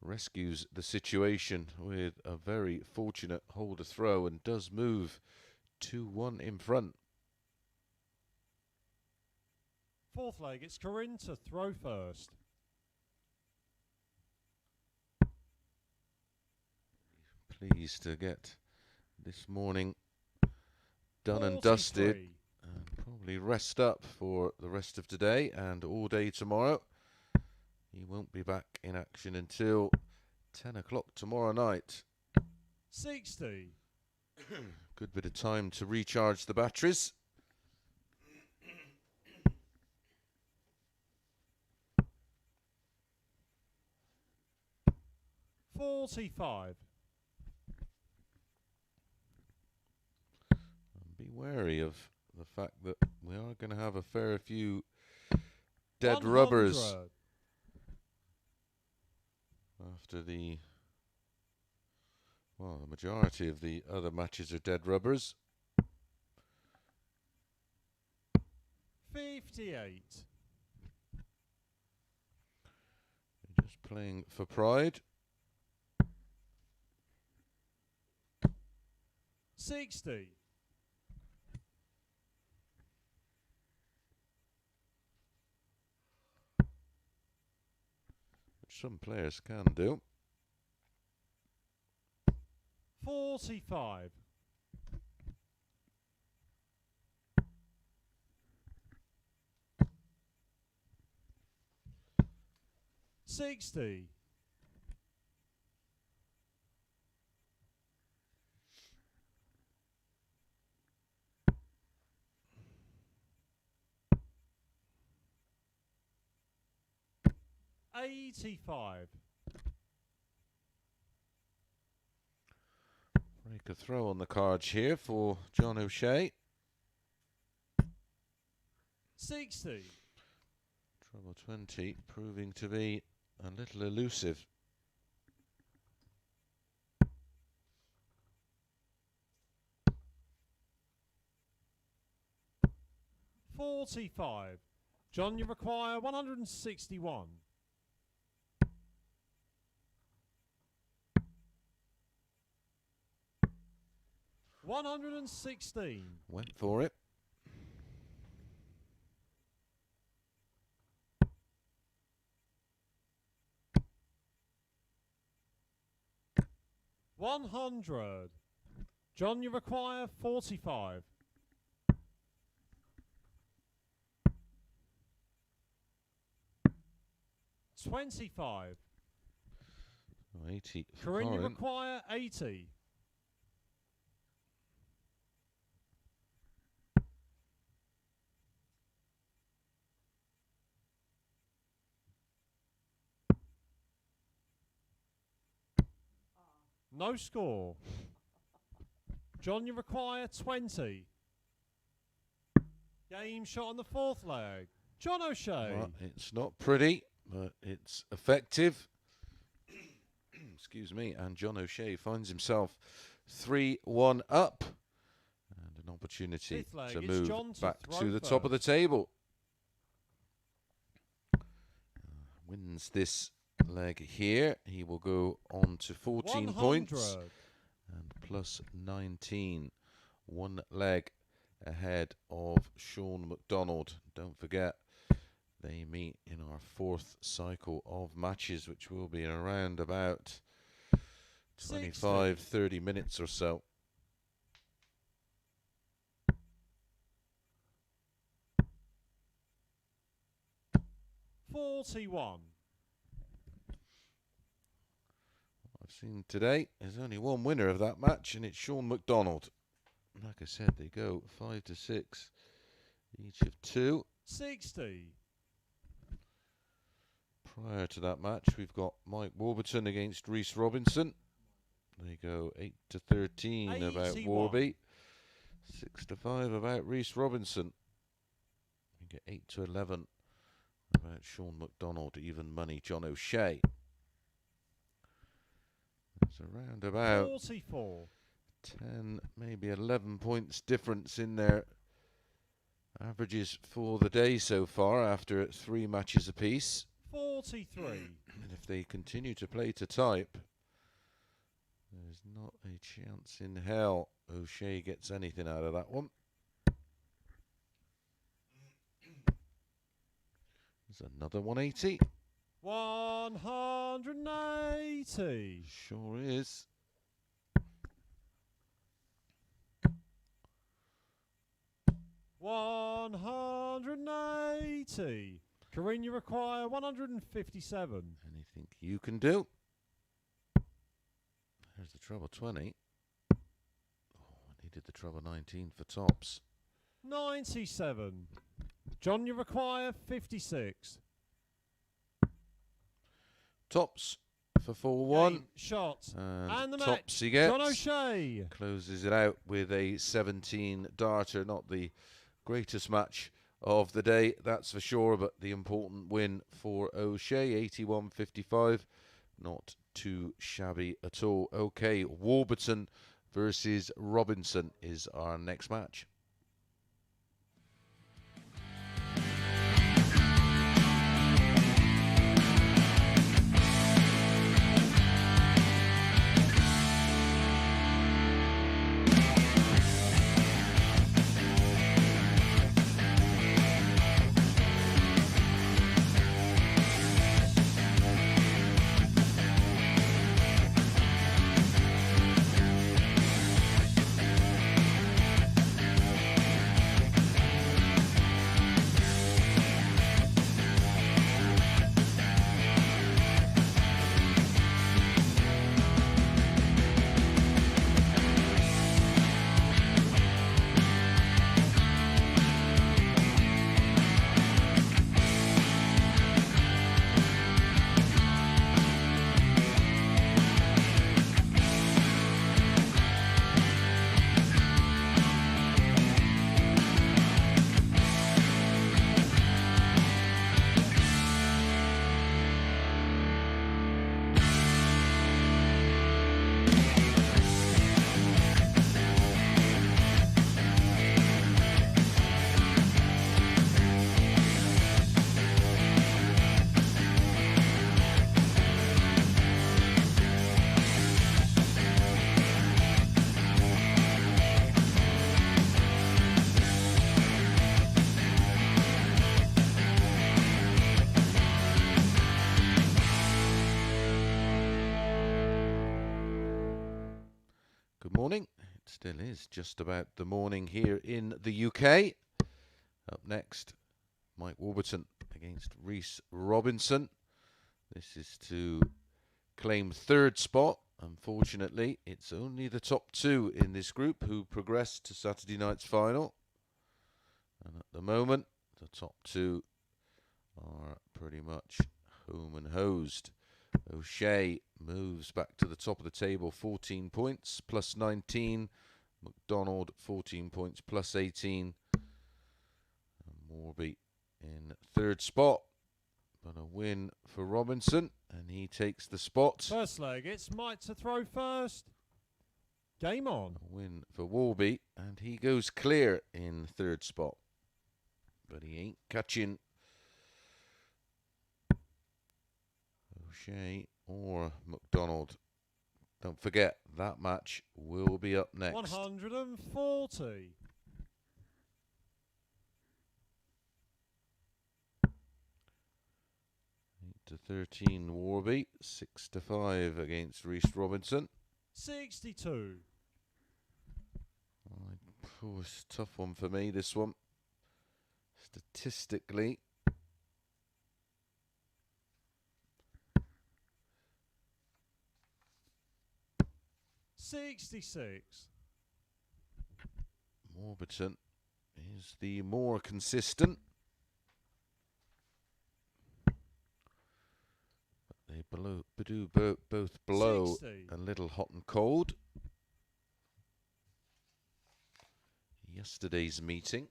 Speaker 1: Rescues the situation with a very fortunate holder throw and does move 2-1 in front.
Speaker 2: Fourth leg, it's Corrine to throw first.
Speaker 1: Pleased to get this morning done and dusted,
Speaker 2: 43.
Speaker 1: and probably rest up for the rest of today and all day tomorrow. He won't be back in action until 10 o'clock tomorrow night.
Speaker 2: 60.
Speaker 1: Good bit of time to recharge the batteries.
Speaker 2: $45.
Speaker 1: Be wary of the fact that we are going to have a fair few dead
Speaker 2: 100.
Speaker 1: rubbers after the majority of the other matches are dead rubbers.
Speaker 2: 58.
Speaker 1: Just playing for pride.
Speaker 2: 60.
Speaker 1: Which some players can do.
Speaker 2: 45. 60. 85.
Speaker 1: Break a throw on the cards here for John O'Shea.
Speaker 2: 60.
Speaker 1: Trouble 20 proving to be a little elusive.
Speaker 2: 45. John, you require 161. 116.
Speaker 1: Went for it.
Speaker 2: $100. John, you require 45. 25.
Speaker 1: 80.
Speaker 2: Corrine, you
Speaker 1: Corrine.
Speaker 2: require 80. No score. John, you require 20. Game shot on the fourth leg. John O'Shea.
Speaker 1: Well, it's not pretty, but it's effective. Excuse me. And John O'Shea finds himself 3-1 up. And an opportunity
Speaker 2: Fifth leg,
Speaker 1: to
Speaker 2: it's
Speaker 1: move
Speaker 2: John to
Speaker 1: back
Speaker 2: throw
Speaker 1: to the top of the
Speaker 2: first.
Speaker 1: table. Wins this leg here. He will go on to 14
Speaker 2: 100.
Speaker 1: points and plus 19. One leg ahead of Shaun McDonald. Don't forget, they meet in our 4th cycle of matches, which will be around about 25, 30 minutes or so.
Speaker 2: $41.
Speaker 1: I've seen today, there's only one winner of that match, and it's Shaun McDonald. Like I said, they go 5 to 6, each of 2.
Speaker 2: 60.
Speaker 1: Prior to that match, we've got Mike Warburton against Reece Robinson. They go 8 to 13 about
Speaker 2: 81.
Speaker 1: Warby, 6 to 5 about Reece Robinson. You get 8 to 11 about Shaun McDonald, even money John O'Shea. There's around about
Speaker 2: 44.
Speaker 1: 10, maybe 11 points difference in their averages for the day so far after 3 matches apiece.
Speaker 2: 43.
Speaker 1: And if they continue to play to type, there's not a chance in hell O'Shea gets anything out of that one. There's another 180.
Speaker 2: 180.
Speaker 1: Sure is.
Speaker 2: $180. Corrine, you require 157.
Speaker 1: Anything you can do. There's the treble 20. Oh, I needed the treble 19 for tops.
Speaker 2: 97. John, you require 56.
Speaker 1: Tops for 4-1.
Speaker 2: Game, shot.
Speaker 1: And
Speaker 2: the
Speaker 1: tops
Speaker 2: match.
Speaker 1: he gets.
Speaker 2: John O'Shea.
Speaker 1: Closes it out with a 17 darter. Not the greatest match of the day, that's for sure, but the important win for O'Shea, 81.55. Not too shabby at all. Okay, Warburton versus Robinson is our next match. Good morning. It still is just about the morning here in the UK. Up next, Mike Warburton against Reece Robinson. This is to claim 3rd spot. Unfortunately, it's only the top 2 in this group who progress to Saturday night's final. And at the moment, the top 2 are pretty much home and hosed. O'Shea moves back to the top of the table, 14 points, plus 19. McDonald, 14 points, plus 18. And Warby in 3rd spot. But a win for Robinson, and he takes the spot.
Speaker 2: First leg, it's Mike to throw first. Game on.
Speaker 1: A win for Warby, and he goes clear in third spot. But he ain't catching O'Shea or McDonald. Don't forget, that match will be up next.
Speaker 2: 140.
Speaker 1: 8-13 Warby, 6-5 against Reece Robinson.
Speaker 2: 62.
Speaker 1: Oh, it's a tough one for me, this one. Statistically,
Speaker 2: $66.
Speaker 1: Warburton is the more consistent. They both blow
Speaker 2: 60.
Speaker 1: a little hot and cold. Yesterday's meeting.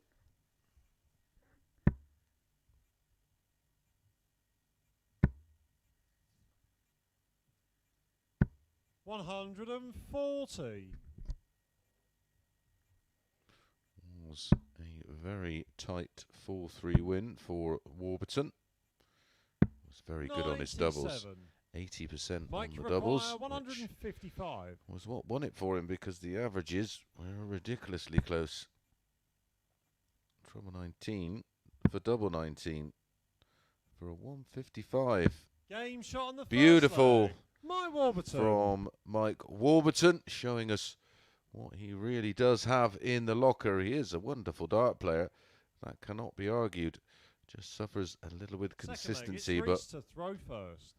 Speaker 2: $140.
Speaker 1: Was a very tight 4-3 win for Warburton. Was very good on his doubles. 80%
Speaker 2: Mike
Speaker 1: on the doubles.
Speaker 2: 155.
Speaker 1: Was what won it for him because the averages were ridiculously close. Treble 19 for double 19 for a 155.
Speaker 2: Game shot on the
Speaker 1: Beautiful.
Speaker 2: first leg. Mike Warburton.
Speaker 1: From Mike Warburton, showing us what he really does have in the locker. He is a wonderful dart player. That cannot be argued. Just suffers a little with consistency,
Speaker 2: but
Speaker 1: but
Speaker 2: to throw first.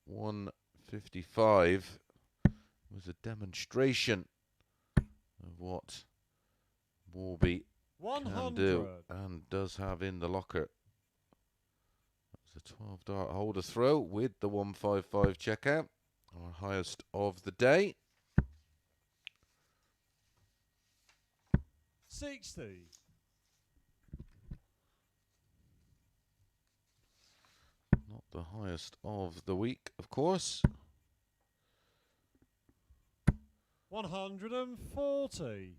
Speaker 1: 155 was a demonstration of what Warby can do and does have in the locker. That was a 12 dart holder throw with the 155 checkout, our highest of the day.
Speaker 2: 60.
Speaker 1: Not the highest of the week, of course.
Speaker 2: 140.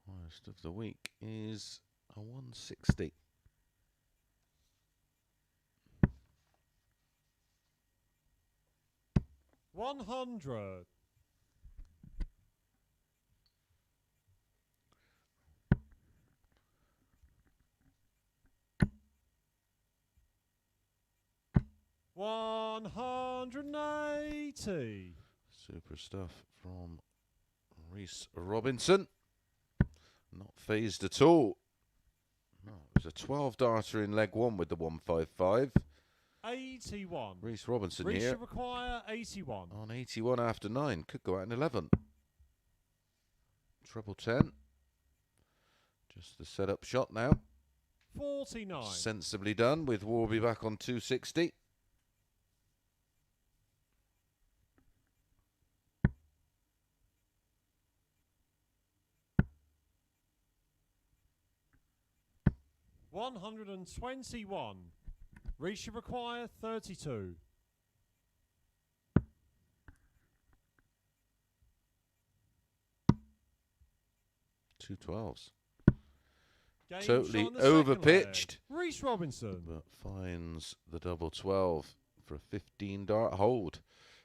Speaker 1: Highest of the week is a 160.
Speaker 2: 100. 180.
Speaker 1: Super stuff from Reece Robinson. Not phased at all. No, it was a 12 darter in leg one with the 155.
Speaker 2: 81.
Speaker 1: Reece Robinson
Speaker 2: Reece
Speaker 1: here.
Speaker 2: should require 81.
Speaker 1: On 81 after 9. Could go out in 11. Treble 10. Just the setup shot now.
Speaker 2: 49.
Speaker 1: Sensibly done with Warby back on 260.
Speaker 2: $121. Reece should require 32.
Speaker 1: Two 12s.
Speaker 2: Game
Speaker 1: Totally
Speaker 2: shot on the second
Speaker 1: overpitched.
Speaker 2: leg. Reece Robinson.
Speaker 1: But finds the double 12 for a 15 dart hold.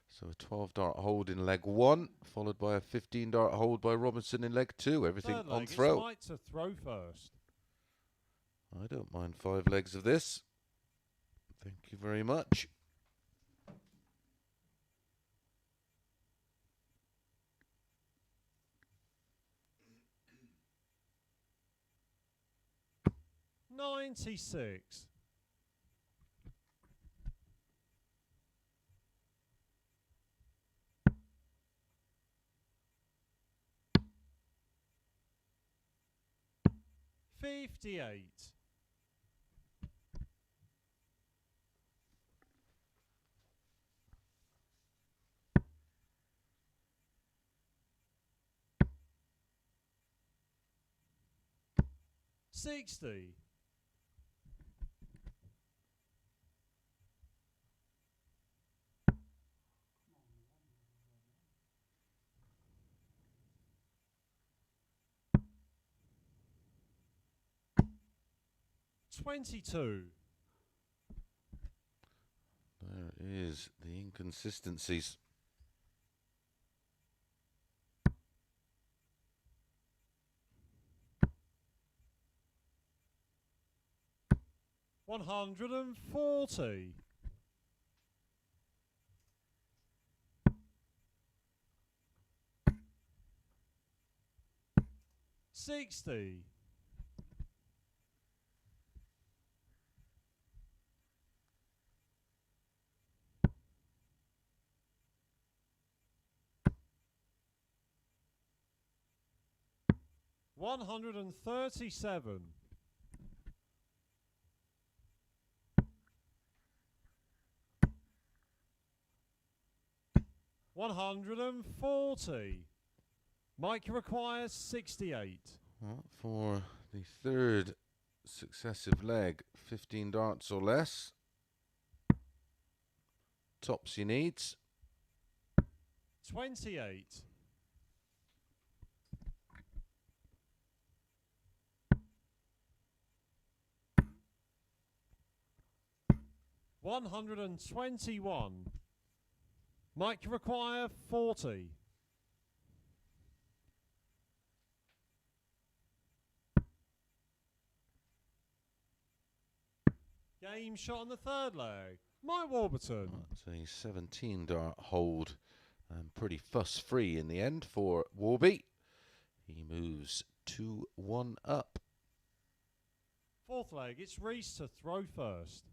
Speaker 1: So a 12 dart hold in leg one, followed by a 15 dart hold by Robinson in leg two. Everything
Speaker 2: Third
Speaker 1: on
Speaker 2: leg,
Speaker 1: throw.
Speaker 2: It's Mike to throw first.
Speaker 1: I don't mind 5 legs of this. Thank you very much.
Speaker 2: $96. $58. $60. 22.
Speaker 1: There is the inconsistencies.
Speaker 2: 140. 60. 137. 140. Mike requires 68.
Speaker 1: Well, for the third successive leg, 15 darts or less. Tops he needs.
Speaker 2: 28. 121. Mike require 40. Game shot on the third leg. Mike Warburton.
Speaker 1: That's a 17 dart hold and pretty fuss free in the end for Warby. He moves 2-1 up.
Speaker 2: Fourth leg, it's Reece to throw first.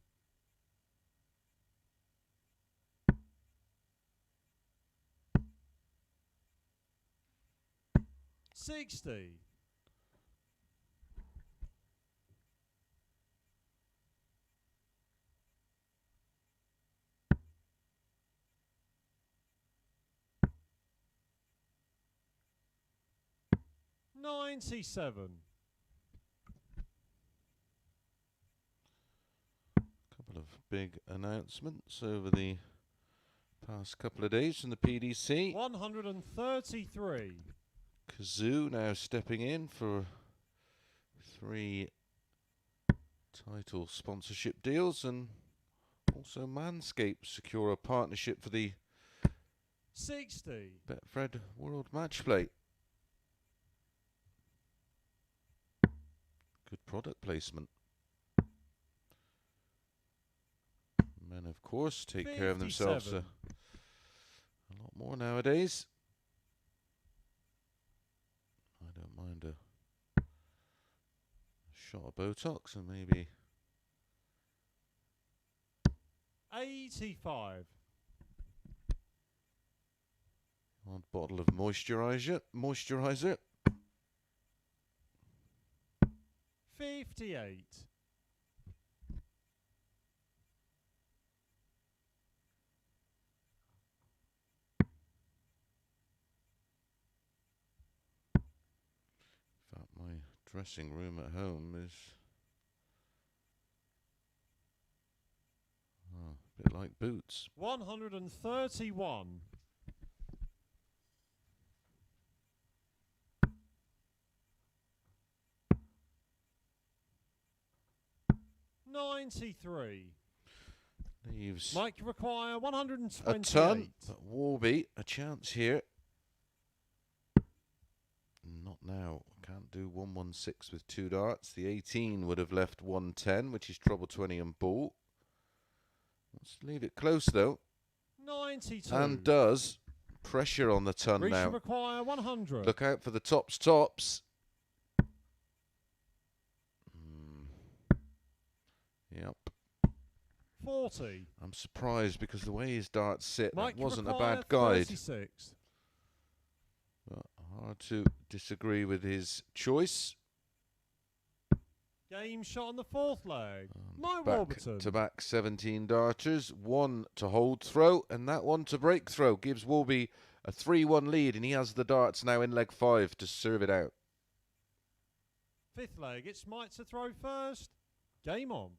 Speaker 2: $60. 97.
Speaker 1: Couple of big announcements over the past couple of days from the PDC.
Speaker 2: 133.
Speaker 1: Kazoo now stepping in for 3 title sponsorship deals, and also Manscaped secure a partnership for the
Speaker 2: 60.
Speaker 1: Betfred World Match Play. Good product placement. Men, of course, take care of themselves a lot more nowadays. I don't mind a shot of Botox and maybe
Speaker 2: 85.
Speaker 1: one bottle of moisturizer.
Speaker 2: 58.
Speaker 1: 'Fact, my dressing room at home is a bit like Boots.
Speaker 2: 131. 93.
Speaker 1: Leaves
Speaker 2: Mike require
Speaker 1: a
Speaker 2: 128.
Speaker 1: ton, but Warby a chance here. Not now. Can't do 116 with 2 darts. The 18 would have left 110, which is treble 20 and ball. Let's leave it close though.
Speaker 2: 92.
Speaker 1: And does. Pressure on the ton
Speaker 2: Reece
Speaker 1: now.
Speaker 2: require 100.
Speaker 1: Look out for the tops. Yep.
Speaker 2: 40.
Speaker 1: I'm surprised because the way his darts sit,
Speaker 2: Mike
Speaker 1: that wasn't a
Speaker 2: require
Speaker 1: bad guide.
Speaker 2: 36.
Speaker 1: But hard to disagree with his choice.
Speaker 2: Game shot on the fourth leg. Mike Warburton.
Speaker 1: Back to back 17 darters, 1 to hold throw, and that 1 to break throw gives Warby a 3-1 lead, and he has the darts now in leg 5 to serve it out.
Speaker 2: Fifth leg, it's Mike to throw first. Game on.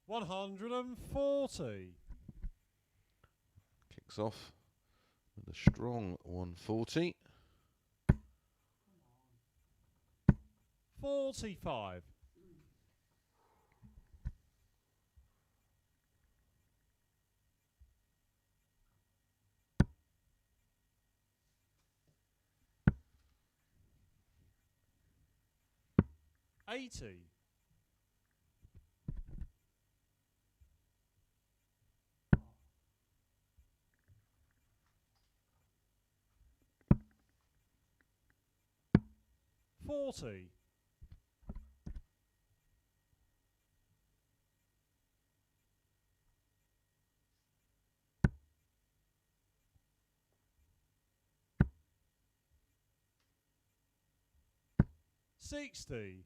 Speaker 2: $140.
Speaker 1: Kicks off with a strong 140.
Speaker 2: 45. 80. 40. 60.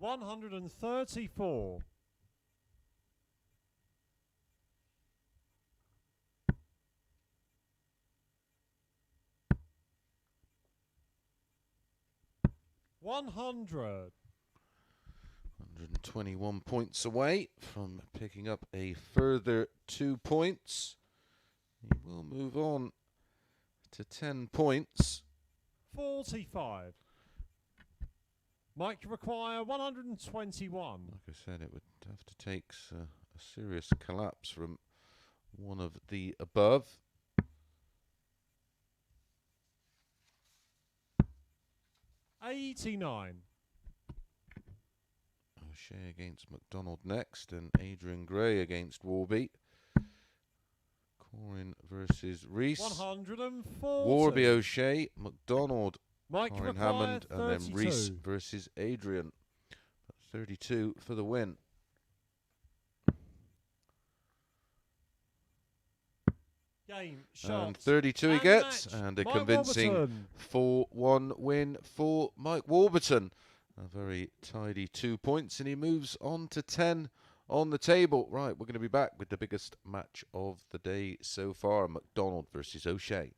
Speaker 2: 134. 100.
Speaker 1: 121 points away from picking up a further 2 points. He will move on to 10 points.
Speaker 2: 45. Mike require 121.
Speaker 1: Like I said, it would have to take a serious collapse from one of the above.
Speaker 2: 89.
Speaker 1: O'Shea against McDonald next, and Adrian Gray against Warby. Corrine versus Reece.
Speaker 2: 140.
Speaker 1: Warby, O'Shea, McDonald,
Speaker 2: Mike
Speaker 1: Corrine
Speaker 2: require
Speaker 1: Hammond, and then
Speaker 2: 32.
Speaker 1: Reece versus Adrian. 32 for the win.
Speaker 2: Game,
Speaker 1: And
Speaker 2: shot,
Speaker 1: 32 he
Speaker 2: and
Speaker 1: gets,
Speaker 2: match.
Speaker 1: and a
Speaker 2: Mike
Speaker 1: convincing
Speaker 2: Warburton.
Speaker 1: 4-1 win for Mike Warburton. A very tidy 2 points, and he moves on to 10 on the table. Right, we're going to be back with the biggest match of the day so far, McDonald versus O'Shea.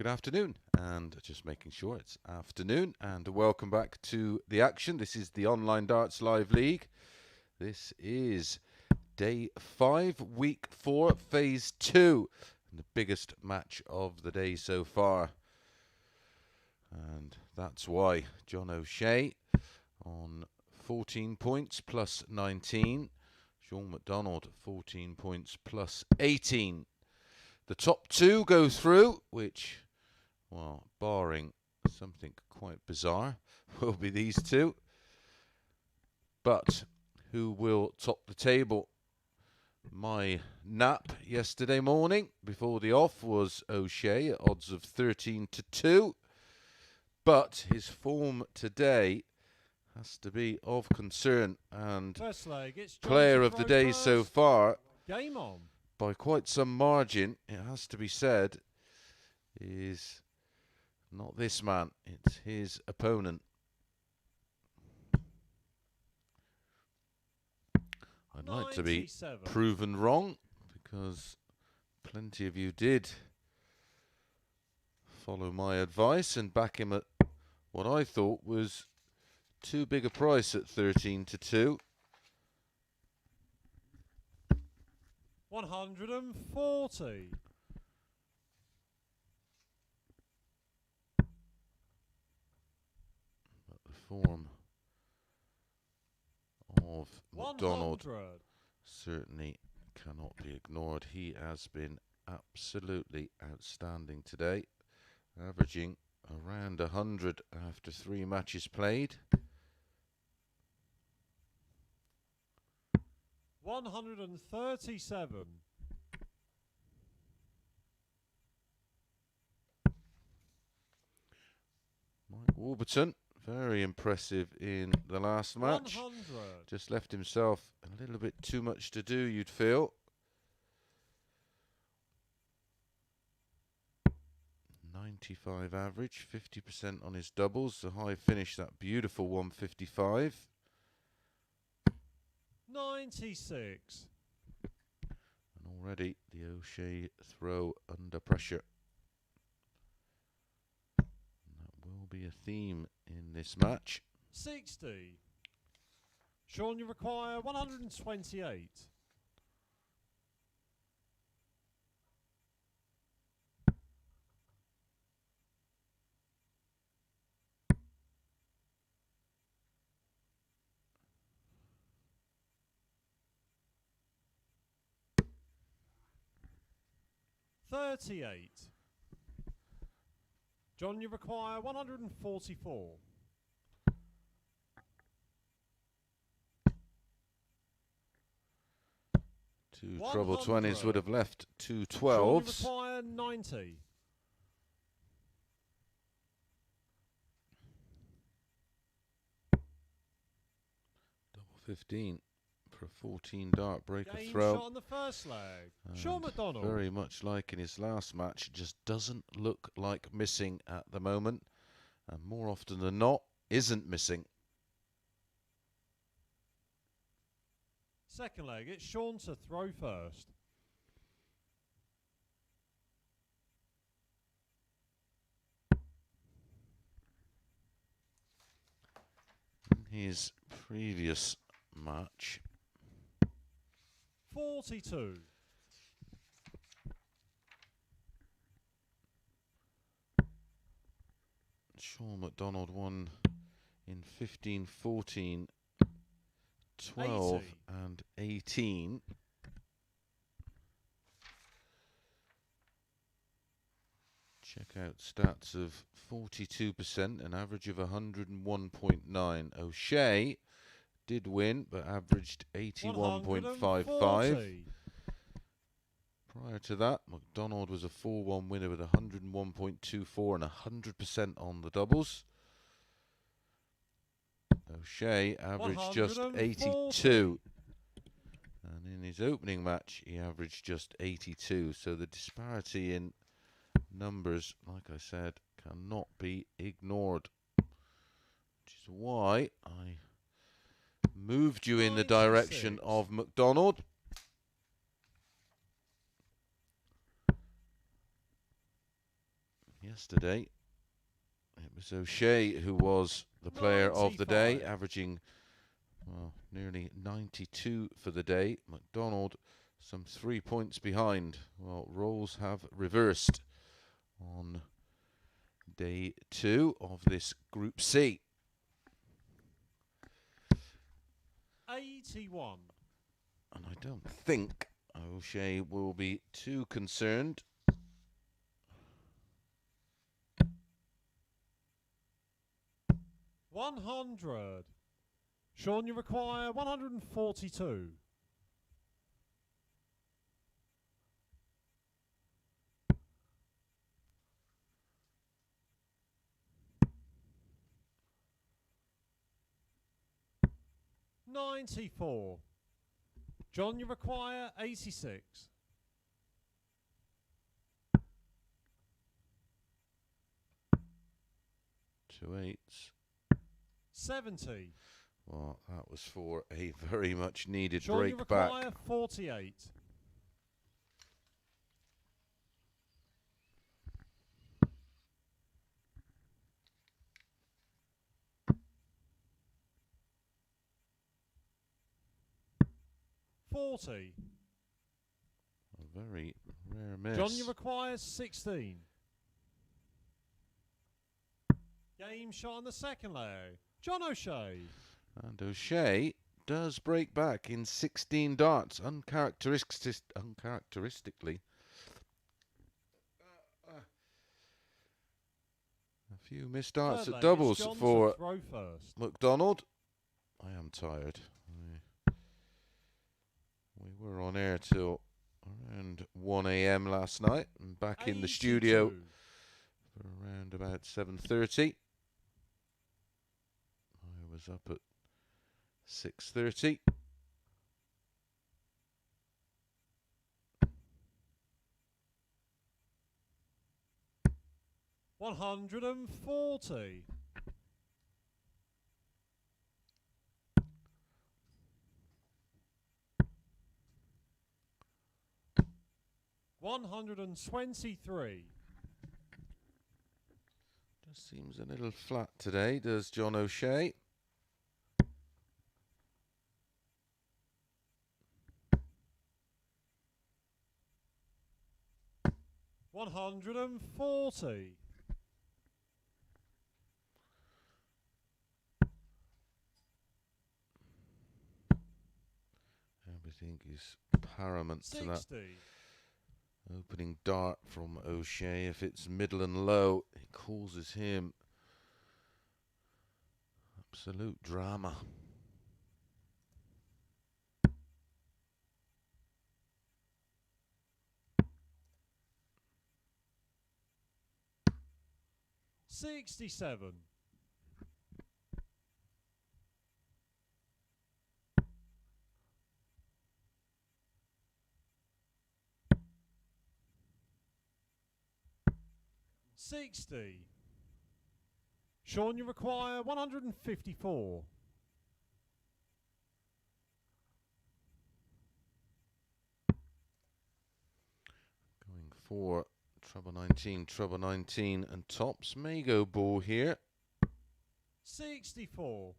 Speaker 1: Good afternoon, and just making sure it's afternoon, and welcome back to the action. This is the Online Darts Live League. This is day 5, week 4, phase 2, and the biggest match of the day so far. And that's why John O'Shea on 14 points plus 19. Shaun McDonald 14 points plus 18. The top 2 go through, which, well, barring something quite bizarre, will be these two. But who will top the table? My nap yesterday morning before the off was O'Shea at odds of 13-2. But his form today has to be of concern, and
Speaker 2: First leg, it's
Speaker 1: player of the day so far,
Speaker 2: Game on.
Speaker 1: by quite some margin, it has to be said, is not this man, it's his opponent. I'd like to be
Speaker 2: 97.
Speaker 1: proven wrong, because plenty of you did follow my advice and back him at what I thought was too big a price at 13-2.
Speaker 2: 140.
Speaker 1: But the form of McDonald
Speaker 2: 100.
Speaker 1: certainly cannot be ignored. He has been absolutely outstanding today, averaging around 100 after 3 matches played.
Speaker 2: 137.
Speaker 1: Mike Warburton, very impressive in the last match.
Speaker 2: 100.
Speaker 1: Just left himself a little bit too much to do, you'd feel. 95 average, 50% on his doubles. The high finish, that beautiful 155.
Speaker 2: 96.
Speaker 1: And already the O'Shea throw under pressure. And that will be a theme in this match.
Speaker 2: 60. Shaun, you require 128. $38. John, you require 144.
Speaker 1: Two treble 20s would have left 2 12s.
Speaker 2: Shaun, you require 90.
Speaker 1: Double 15 for a 14 dart breaker
Speaker 2: Game
Speaker 1: throw.
Speaker 2: shot on the first leg. Shaun McDonald.
Speaker 1: Very much like in his last match, just doesn't look like missing at the moment, and more often than not isn't missing.
Speaker 2: Second leg, it's Shaun to throw first.
Speaker 1: In his previous match,
Speaker 2: 42.
Speaker 1: Shaun McDonald won in 15, 14, 12
Speaker 2: 80.
Speaker 1: and 18. Check out stats of 42%, an average of 101.9. O'Shea did win, but averaged 81.55.
Speaker 2: 140.
Speaker 1: Prior to that, McDonald was a 4-1 winner with 101.24 and 100% on the doubles. O'Shea averaged just 82. And in his opening match, he averaged just 82. So the disparity in numbers, like I said, cannot be ignored. Which is why I moved you in the direction
Speaker 2: 96.
Speaker 1: of McDonald. yesterday. It was O'Shea who was the player of the day,
Speaker 2: 95.
Speaker 1: averaging nearly 92 for the day. McDonald some 3 points behind. Well, roles have reversed on day 2 of this Group C.
Speaker 2: 81.
Speaker 1: And I don't think O'Shea will be too concerned.
Speaker 2: $100. Shaun, you require 142. $94. John, you require 86.
Speaker 1: Two eights.
Speaker 2: 70.
Speaker 1: Well, that was for a very much needed
Speaker 2: Shaun, you
Speaker 1: break back.
Speaker 2: require 48. $40.
Speaker 1: A very rare miss.
Speaker 2: John, you require 16. Game shot on the second leg. John O'Shea.
Speaker 1: And O'Shea does break back in 16 darts, uncharacteristically. A few missed darts
Speaker 2: Third
Speaker 1: at
Speaker 2: leg, it's
Speaker 1: doubles
Speaker 2: John
Speaker 1: for
Speaker 2: to throw first.
Speaker 1: McDonald. I am tired. We were on air till around 1 a.m. last night and back in the studio
Speaker 2: 82.
Speaker 1: for around about 7:30. I was up at 6:30.
Speaker 2: $140. $123.
Speaker 1: Just seems a little flat today, does John O'Shea.
Speaker 2: $140.
Speaker 1: Everything is paramount to that
Speaker 2: 60.
Speaker 1: opening dart from O'Shea. If it's middle and low, it causes him absolute drama.
Speaker 2: $67. $60. Shaun, you require 154.
Speaker 1: Going for treble 19 and tops. May go ball here.
Speaker 2: 64.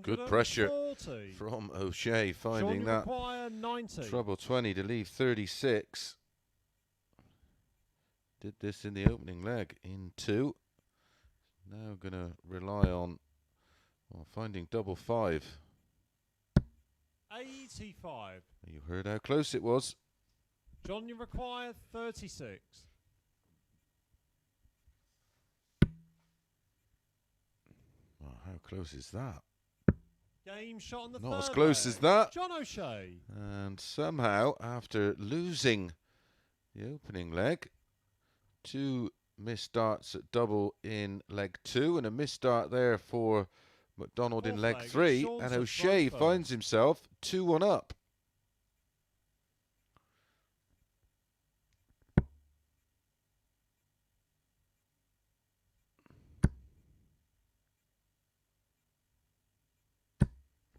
Speaker 1: Good pressure from O'Shea, finding that treble 20 to leave 36. Did this in the opening leg in 2. Now going to rely on finding double 5.
Speaker 2: 85.
Speaker 1: You heard how close it was.
Speaker 2: John, you require 36.
Speaker 1: Well, how close is that?
Speaker 2: Game shot on the
Speaker 1: Not as
Speaker 2: third
Speaker 1: close
Speaker 2: leg.
Speaker 1: as that.
Speaker 2: John O'Shea.
Speaker 1: And somehow, after losing the opening leg, 2 missed darts at double in leg 2 and a missed dart there for McDonald in leg 3, and O'Shea finds himself 2-1 up.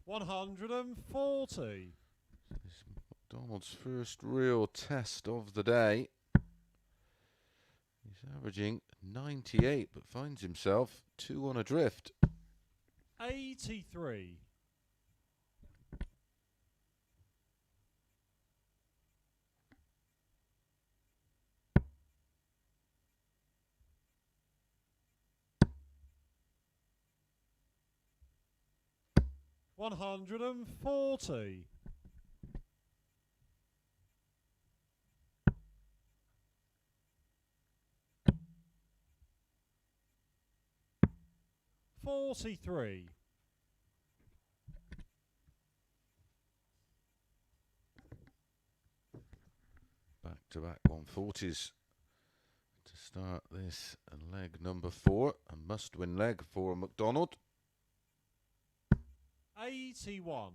Speaker 2: 140.
Speaker 1: This is McDonald's first real test of the day. He's averaging 98, but finds himself 2 on adrift.
Speaker 2: 83. 140. 43.
Speaker 1: 'Back-to-back 140s to start this leg number 4. A must-win leg for McDonald.
Speaker 2: 81.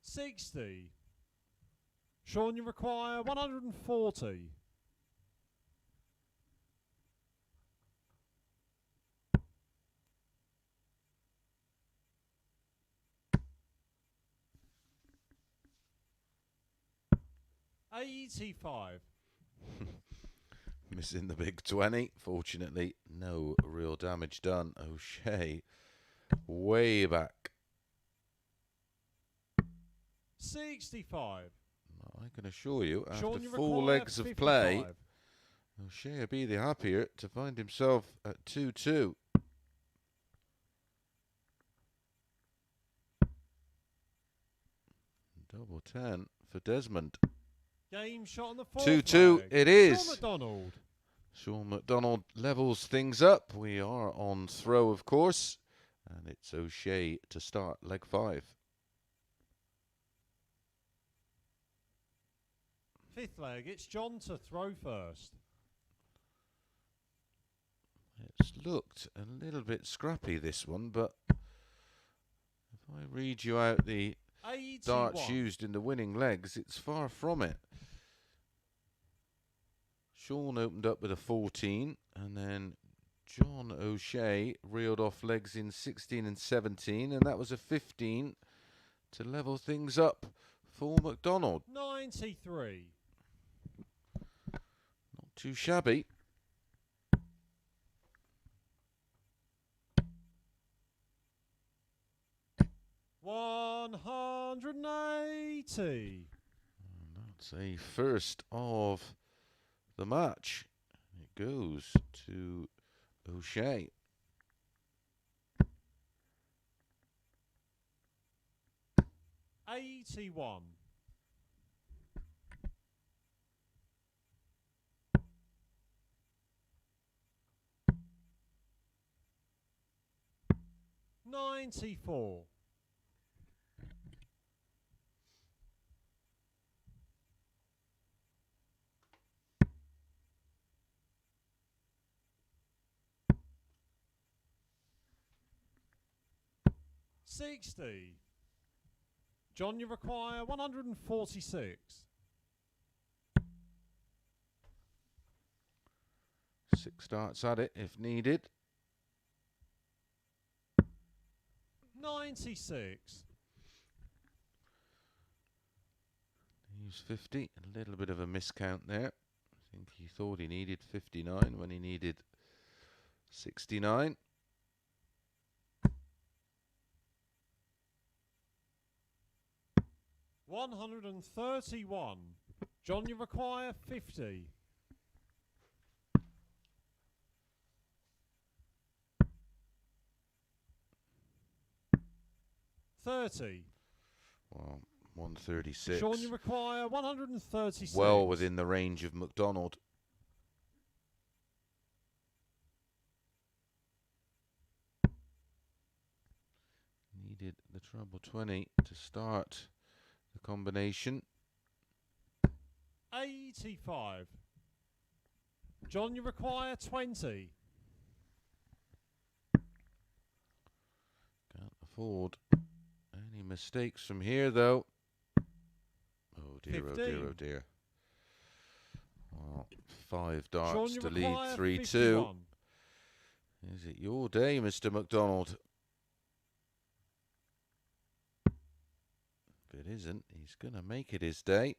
Speaker 2: 60. Shaun, you require 140. 85.
Speaker 1: Missing the big 20. Fortunately, no real damage done. O'Shea way back.
Speaker 2: 65.
Speaker 1: I can assure you, after
Speaker 2: Shaun, you
Speaker 1: 4
Speaker 2: require
Speaker 1: legs of
Speaker 2: 55.
Speaker 1: play, O'Shea will be the happier to find himself at 2-2. Double 10 for Desmond.
Speaker 2: Game shot on the 4th
Speaker 1: 2-2
Speaker 2: leg.
Speaker 1: it is.
Speaker 2: Shaun McDonald.
Speaker 1: Shaun McDonald levels things up. We are on throw, of course. And it's O'Shea to start leg 5.
Speaker 2: 5th leg, it's John to throw first.
Speaker 1: It's looked a little bit scrappy, this one, but if I read you out the
Speaker 2: 81.
Speaker 1: darts used in the winning legs, it's far from it. Shaun opened up with a 14, and then John O'Shea reeled off legs in 16 and 17, and that was a 15 to level things up for McDonald.
Speaker 2: 93.
Speaker 1: Not too shabby.
Speaker 2: 180.
Speaker 1: And that's a first of the match. It goes to O'Shea.
Speaker 2: 81. 94. 60. John, you require 146.
Speaker 1: 6 starts at it if needed.
Speaker 2: 96.
Speaker 1: He's 50. A little bit of a miscount there. I think he thought he needed 59 when he needed 69.
Speaker 2: 131. John, you require 50. 30.
Speaker 1: Well, 136.
Speaker 2: Shaun, you require 136.
Speaker 1: Well within the range of McDonald. Needed the treble 20 to start the combination.
Speaker 2: 85. John, you require 20.
Speaker 1: Can't afford any mistakes from here, though. Oh dear,
Speaker 2: 15.
Speaker 1: oh dear, oh dear. 5
Speaker 2: Shaun,
Speaker 1: darts
Speaker 2: you
Speaker 1: to lead
Speaker 2: require
Speaker 1: 3-2.
Speaker 2: 51.
Speaker 1: Is it your day, Mr. McDonald? If it isn't, he's going to make it his day.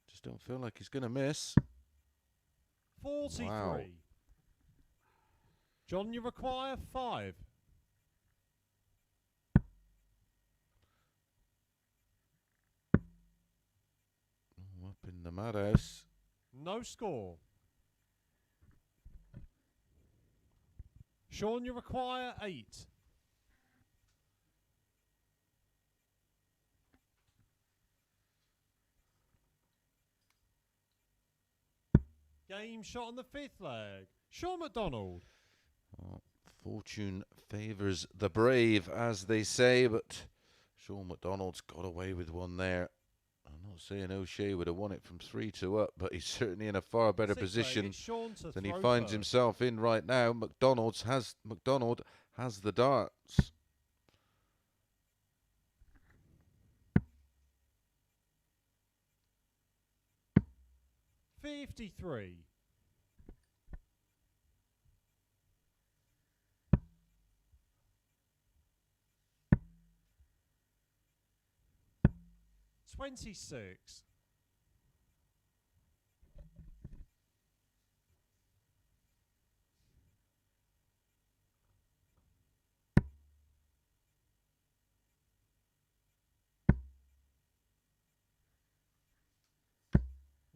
Speaker 1: Just don't feel like he's going to miss.
Speaker 2: 43.
Speaker 1: Wow.
Speaker 2: John, you require 5.
Speaker 1: Up in the madhouse.
Speaker 2: No score. Shaun, you require 8. Game shot on the 5th leg. Shaun McDonald.
Speaker 1: Oh, fortune favours the brave, as they say, but Shaun McDonald's got away with one there. I'm not saying O'Shea would have won it from 3-2 up, but he's certainly in a far better
Speaker 2: 6th
Speaker 1: position
Speaker 2: leg, it's Shaun to
Speaker 1: than he
Speaker 2: throw
Speaker 1: finds
Speaker 2: first.
Speaker 1: himself in right now. McDonald has the darts.
Speaker 2: $53. $26.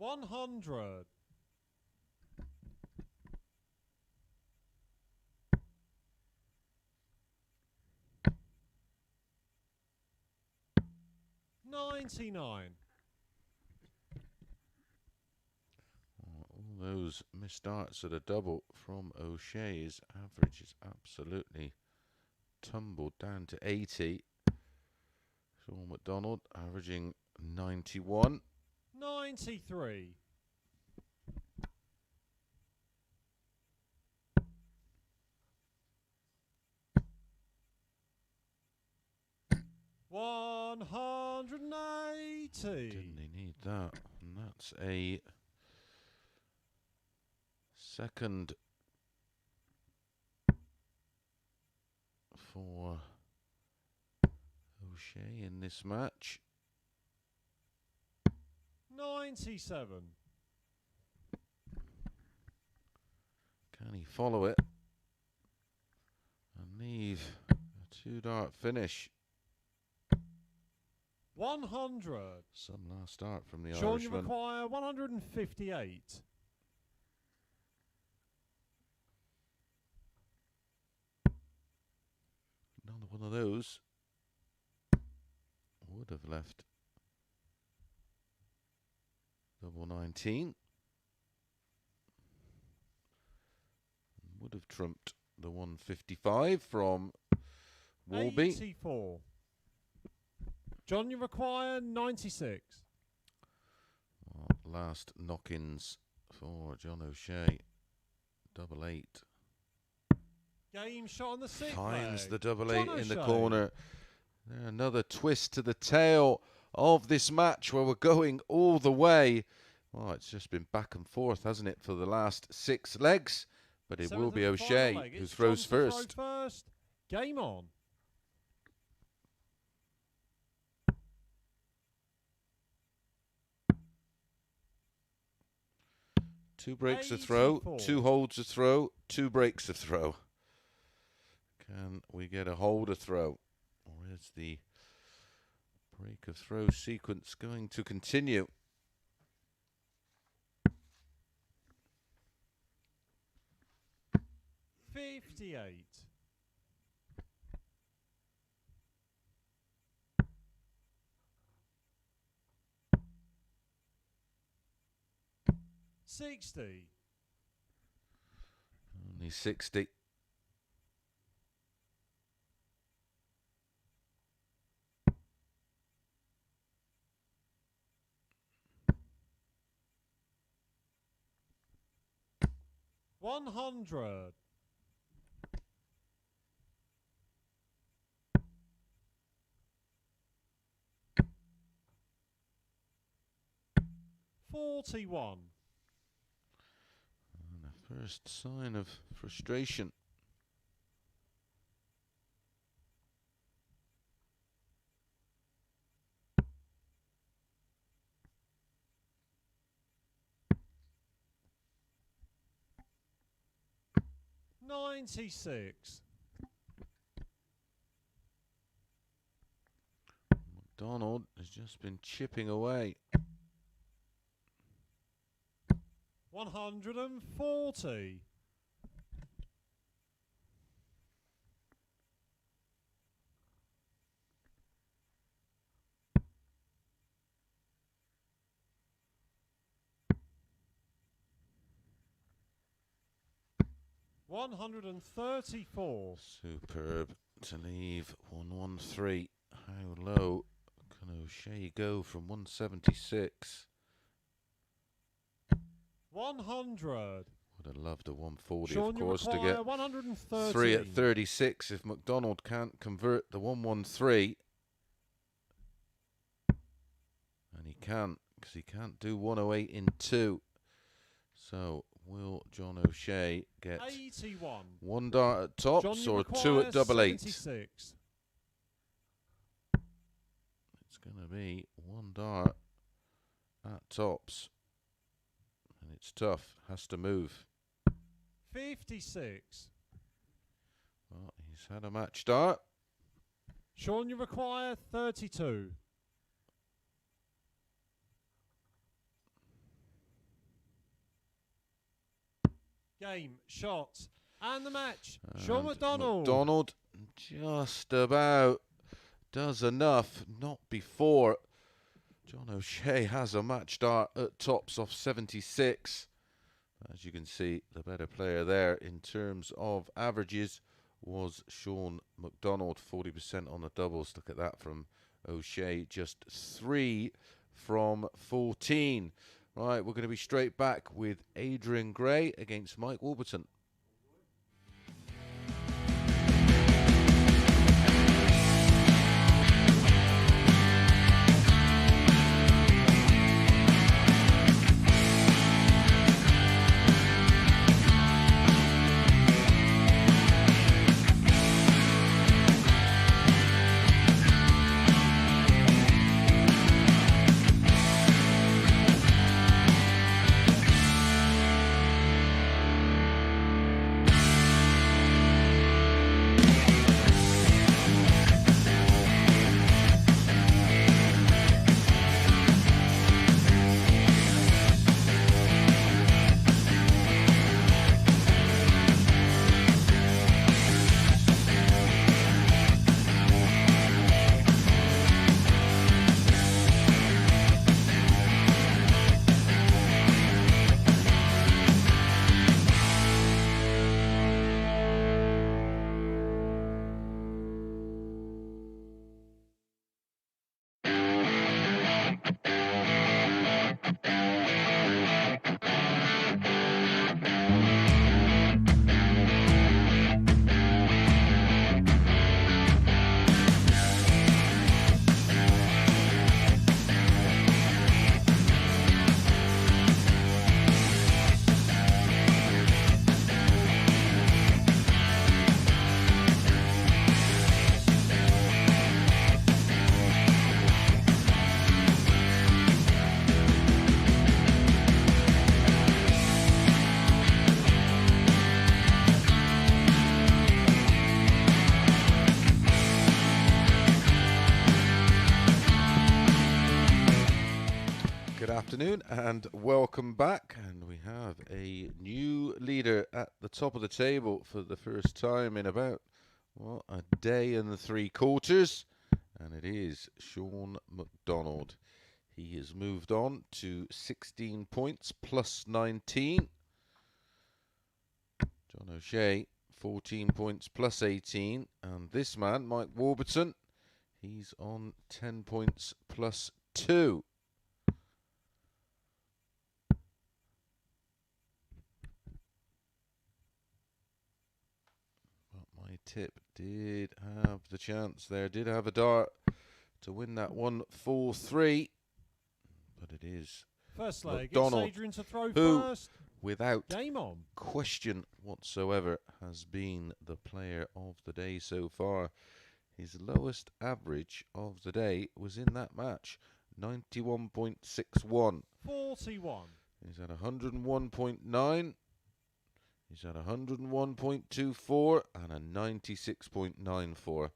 Speaker 2: $100. $99.
Speaker 1: All those missed darts at a double from O'Shea's average is absolutely tumbled down to 80. Shaun McDonald averaging 91.
Speaker 2: 93. $180.
Speaker 1: Didn't he need that? And that's a second for O'Shea in this match.
Speaker 2: 97.
Speaker 1: Can he follow it and leave a 2-dart finish?
Speaker 2: 100.
Speaker 1: Some last start from the
Speaker 2: Shaun, you
Speaker 1: Irishman.
Speaker 2: require 158.
Speaker 1: Another one of those would have left double 19. Would have trumped the 155 from Warby.
Speaker 2: 84. John, you require 96.
Speaker 1: Well, last knock-ins for John O'Shea. Double 8.
Speaker 2: Game shot on the 6th
Speaker 1: Finds
Speaker 2: leg.
Speaker 1: the double
Speaker 2: John
Speaker 1: 8 in the
Speaker 2: O'Shea.
Speaker 1: corner. There, another twist to the tail of this match where we're going all the way. Well, it's just been back and forth, hasn't it, for the last 6 legs? But it will
Speaker 2: 7th
Speaker 1: be
Speaker 2: and final
Speaker 1: O'Shea
Speaker 2: leg.
Speaker 1: who
Speaker 2: It's
Speaker 1: throws
Speaker 2: John to
Speaker 1: first.
Speaker 2: throw first. Game on.
Speaker 1: Two breaks a throw,
Speaker 2: 84.
Speaker 1: 2 holds a throw, 2 breaks a throw. Can we get a hold a throw? Or is the break of throw sequence going to continue?
Speaker 2: $58. $60.
Speaker 1: Only 60.
Speaker 2: $100. 41.
Speaker 1: And the first sign of frustration.
Speaker 2: $96.
Speaker 1: McDonald has just been chipping away.
Speaker 2: 140. $134.
Speaker 1: Superb to leave 113. How low can O'Shea go from 176?
Speaker 2: 100.
Speaker 1: Would have loved a 140,
Speaker 2: Shaun,
Speaker 1: of course, to
Speaker 2: you
Speaker 1: get
Speaker 2: require 113.
Speaker 1: 3 at 36 if McDonald can't convert the 113. And he can't, because he can't do 108 in 2. So will John O'Shea get
Speaker 2: 81.
Speaker 1: 1 dart at tops
Speaker 2: John,
Speaker 1: or 2 at double 8?
Speaker 2: 76.
Speaker 1: It's going to be 1 dart at tops. And it's tough, has to move.
Speaker 2: 56.
Speaker 1: Well, he's had a match dart.
Speaker 2: Shaun, you require 32. Game, shot, and the match. Shaun
Speaker 1: And
Speaker 2: McDonald.
Speaker 1: McDonald just about does enough, not before. John O'Shea has a match dart at tops off 76. As you can see, the better player there in terms of averages was Shaun McDonald, 40% on the doubles. Look at that from O'Shea, just 3 from 14. Right, we're going to be straight back with Adrian Gray against Mike Warburton. Good afternoon and welcome back, and we have a new leader at the top of the table for the first time in about a day and 3/4, and it is Shaun McDonald. He has moved on to 16 points plus 19. John O'Shea 14 points plus 18, and this man Mike Warburton, he's on 10 points plus 2. My tip did have the chance there, did have a dart to win that one 4-3, but it is
Speaker 2: First leg,
Speaker 1: McDonald,
Speaker 2: it's Adrian to throw
Speaker 1: who,
Speaker 2: first.
Speaker 1: without
Speaker 2: Game on.
Speaker 1: question whatsoever, has been the player of the day so far. His lowest average of the day was in that match, 91.61.
Speaker 2: 41.
Speaker 1: He's at 101.9. He's at 101.24 and a 96.94.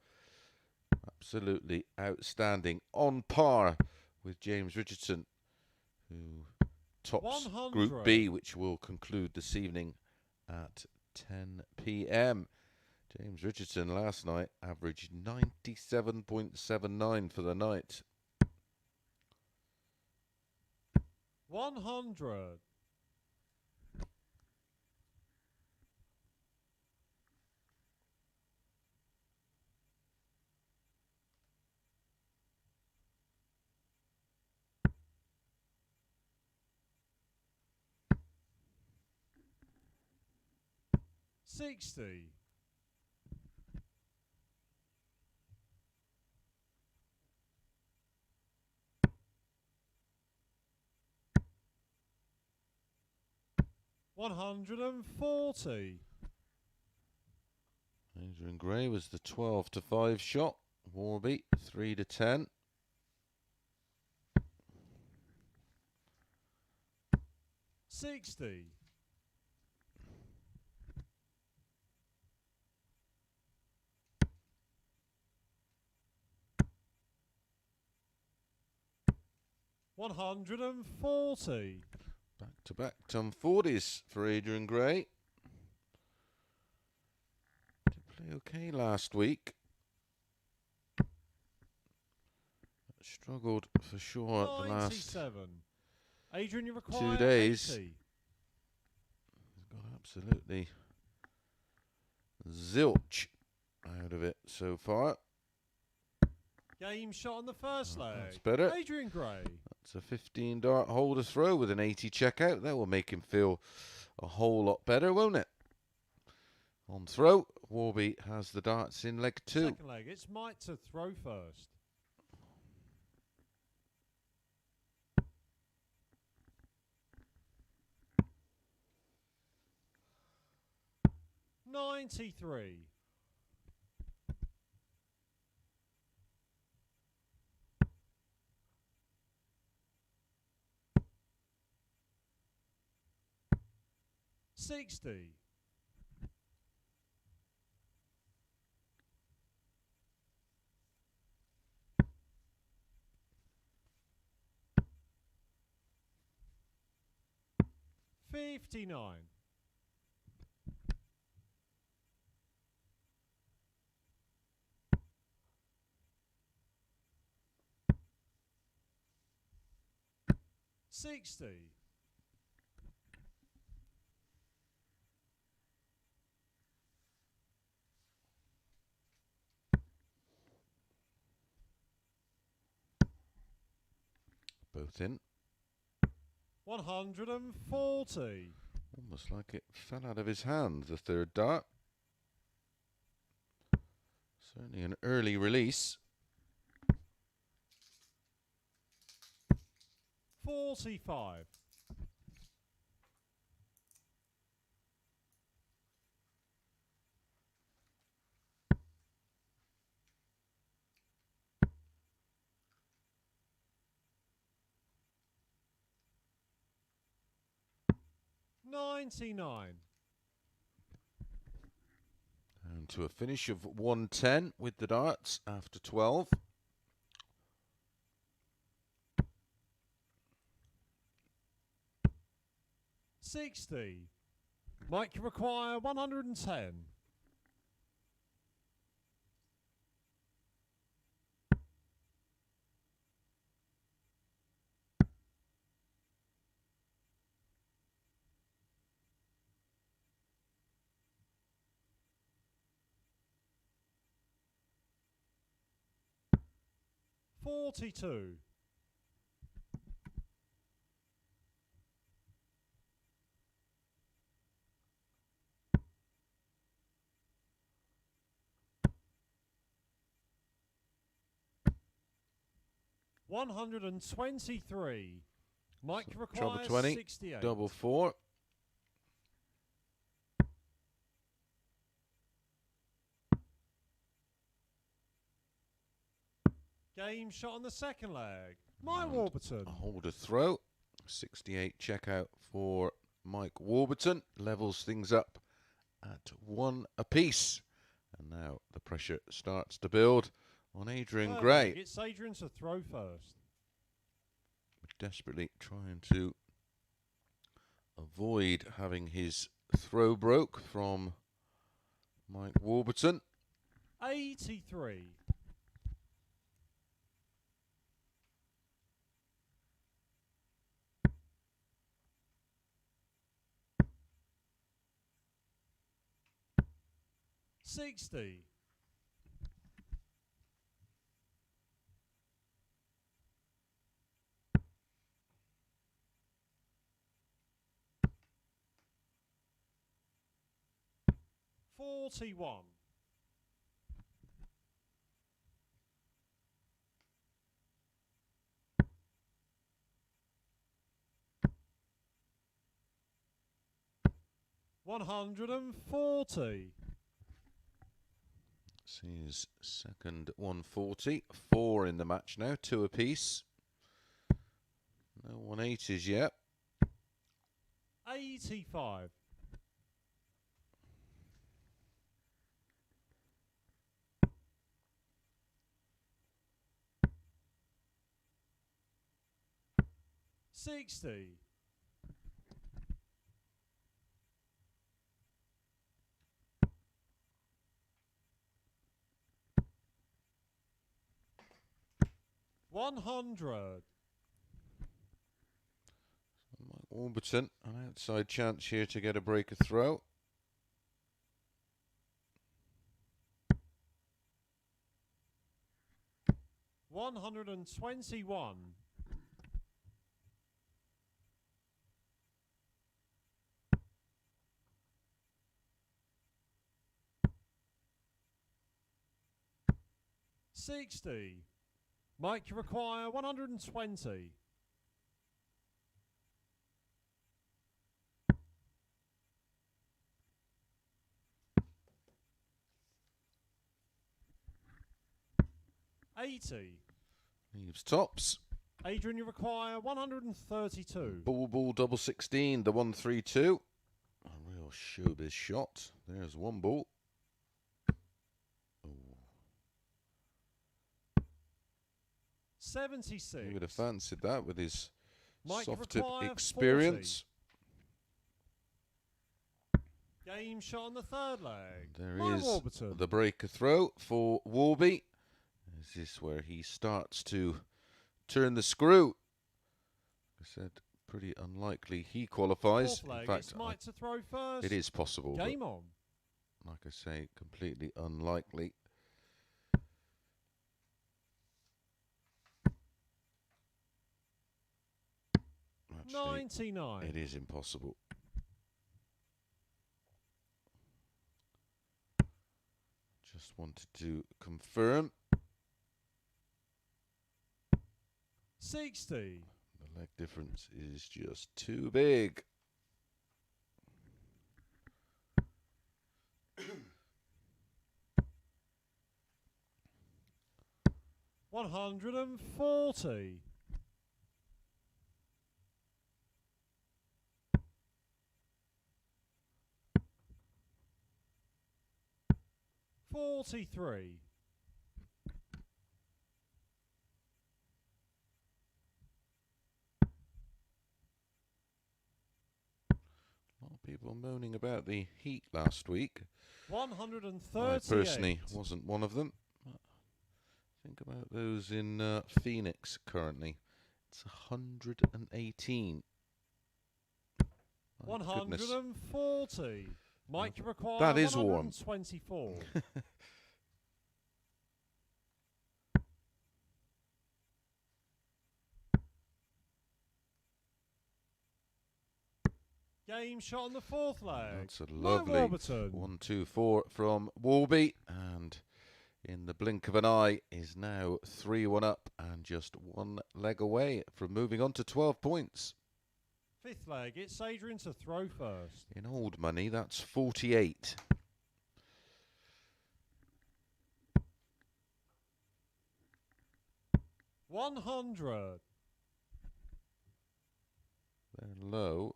Speaker 1: Absolutely outstanding. On par with James Richardson, who tops
Speaker 2: 100.
Speaker 1: Group B, which will conclude this evening at 10 p.m. James Richardson last night averaged 97.79 for the night.
Speaker 2: 100. 60. 140.
Speaker 1: Adrian Gray was the 12-5 shot. Warby 3-10.
Speaker 2: 60. 140.
Speaker 1: Back-to-back ton 40s for Adrian Gray. Did play okay last week. Struggled for sure the last
Speaker 2: 97. Adrian, you require
Speaker 1: 2 days.
Speaker 2: 80.
Speaker 1: He's got absolutely zilch out of it so far.
Speaker 2: Game shot on the first leg.
Speaker 1: That's better.
Speaker 2: Adrian Gray.
Speaker 1: That's a 15 dart hole to throw with an 80 checkout. That will make him feel a whole lot better, won't it? On throw, Warby has the darts in leg 2.
Speaker 2: Second leg, it's Mike to throw first. $93. 60. 59. 60.
Speaker 1: 'Both in.
Speaker 2: 140.
Speaker 1: Almost like it fell out of his hand, the third dart. Certainly an early release.
Speaker 2: 45. 99.
Speaker 1: And to a finish of 110 with the darts after 12.
Speaker 2: $60. Mike, you require 110. $42. 123. Mike
Speaker 1: So
Speaker 2: requires
Speaker 1: treble 20,
Speaker 2: 68.
Speaker 1: double 4.
Speaker 2: Game shot on the second leg. Mike Warburton.
Speaker 1: A holder throw. 68 checkout for Mike Warburton. Levels things up at 1 apiece. And now the pressure starts to build on Adrian
Speaker 2: Third
Speaker 1: Gray.
Speaker 2: leg, it's Adrian to throw first.
Speaker 1: Desperately trying to avoid having his throw broke from Mike Warburton.
Speaker 2: 83. $60. $41. $140.
Speaker 1: It's his second 140. 4 in the match now, 2 apiece. No 180s yet.
Speaker 2: 85. $60. $100.
Speaker 1: Mike Warburton, an outside chance here to get a breaker throw.
Speaker 2: $121. $60. Mike, you require 120. $80.
Speaker 1: Leaves tops.
Speaker 2: Adrian, you require 132.
Speaker 1: Ball double 16, the 132. A real showbiz shot. There's one ball. Oh,
Speaker 2: 76.
Speaker 1: he would have fancied that with his
Speaker 2: Mike,
Speaker 1: soft tip
Speaker 2: require
Speaker 1: experience.
Speaker 2: 40. Game shot on the third leg.
Speaker 1: There
Speaker 2: Mike
Speaker 1: is
Speaker 2: Warburton.
Speaker 1: the breaker throw for Warby. Is this where he starts to turn the screw? I said pretty unlikely he qualifies.
Speaker 2: Fourth leg,
Speaker 1: In fact,
Speaker 2: it's Mike to throw first.
Speaker 1: it is possible.
Speaker 2: Game on.
Speaker 1: Like I say, completely unlikely. Actually,
Speaker 2: 99.
Speaker 1: it is impossible. Just wanted to confirm.
Speaker 2: 60.
Speaker 1: The leg difference is just too big.
Speaker 2: $140. $43.
Speaker 1: A lot of people moaning about the heat last week.
Speaker 2: 138.
Speaker 1: I personally wasn't one of them. Think about those in Phoenix currently. It's 118. My goodness.
Speaker 2: 140. Mike, you require
Speaker 1: That is warm.
Speaker 2: 124. Game shot on the fourth leg.
Speaker 1: That's a
Speaker 2: Mike
Speaker 1: lovely
Speaker 2: Warburton.
Speaker 1: 1-2-4 from Warby, and in the blink of an eye, is now 3-1 up and just one leg away from moving on to 12 points.
Speaker 2: Fifth leg, it's Adrian to throw first.
Speaker 1: In old money, that's 48.
Speaker 2: $100.
Speaker 1: Then low,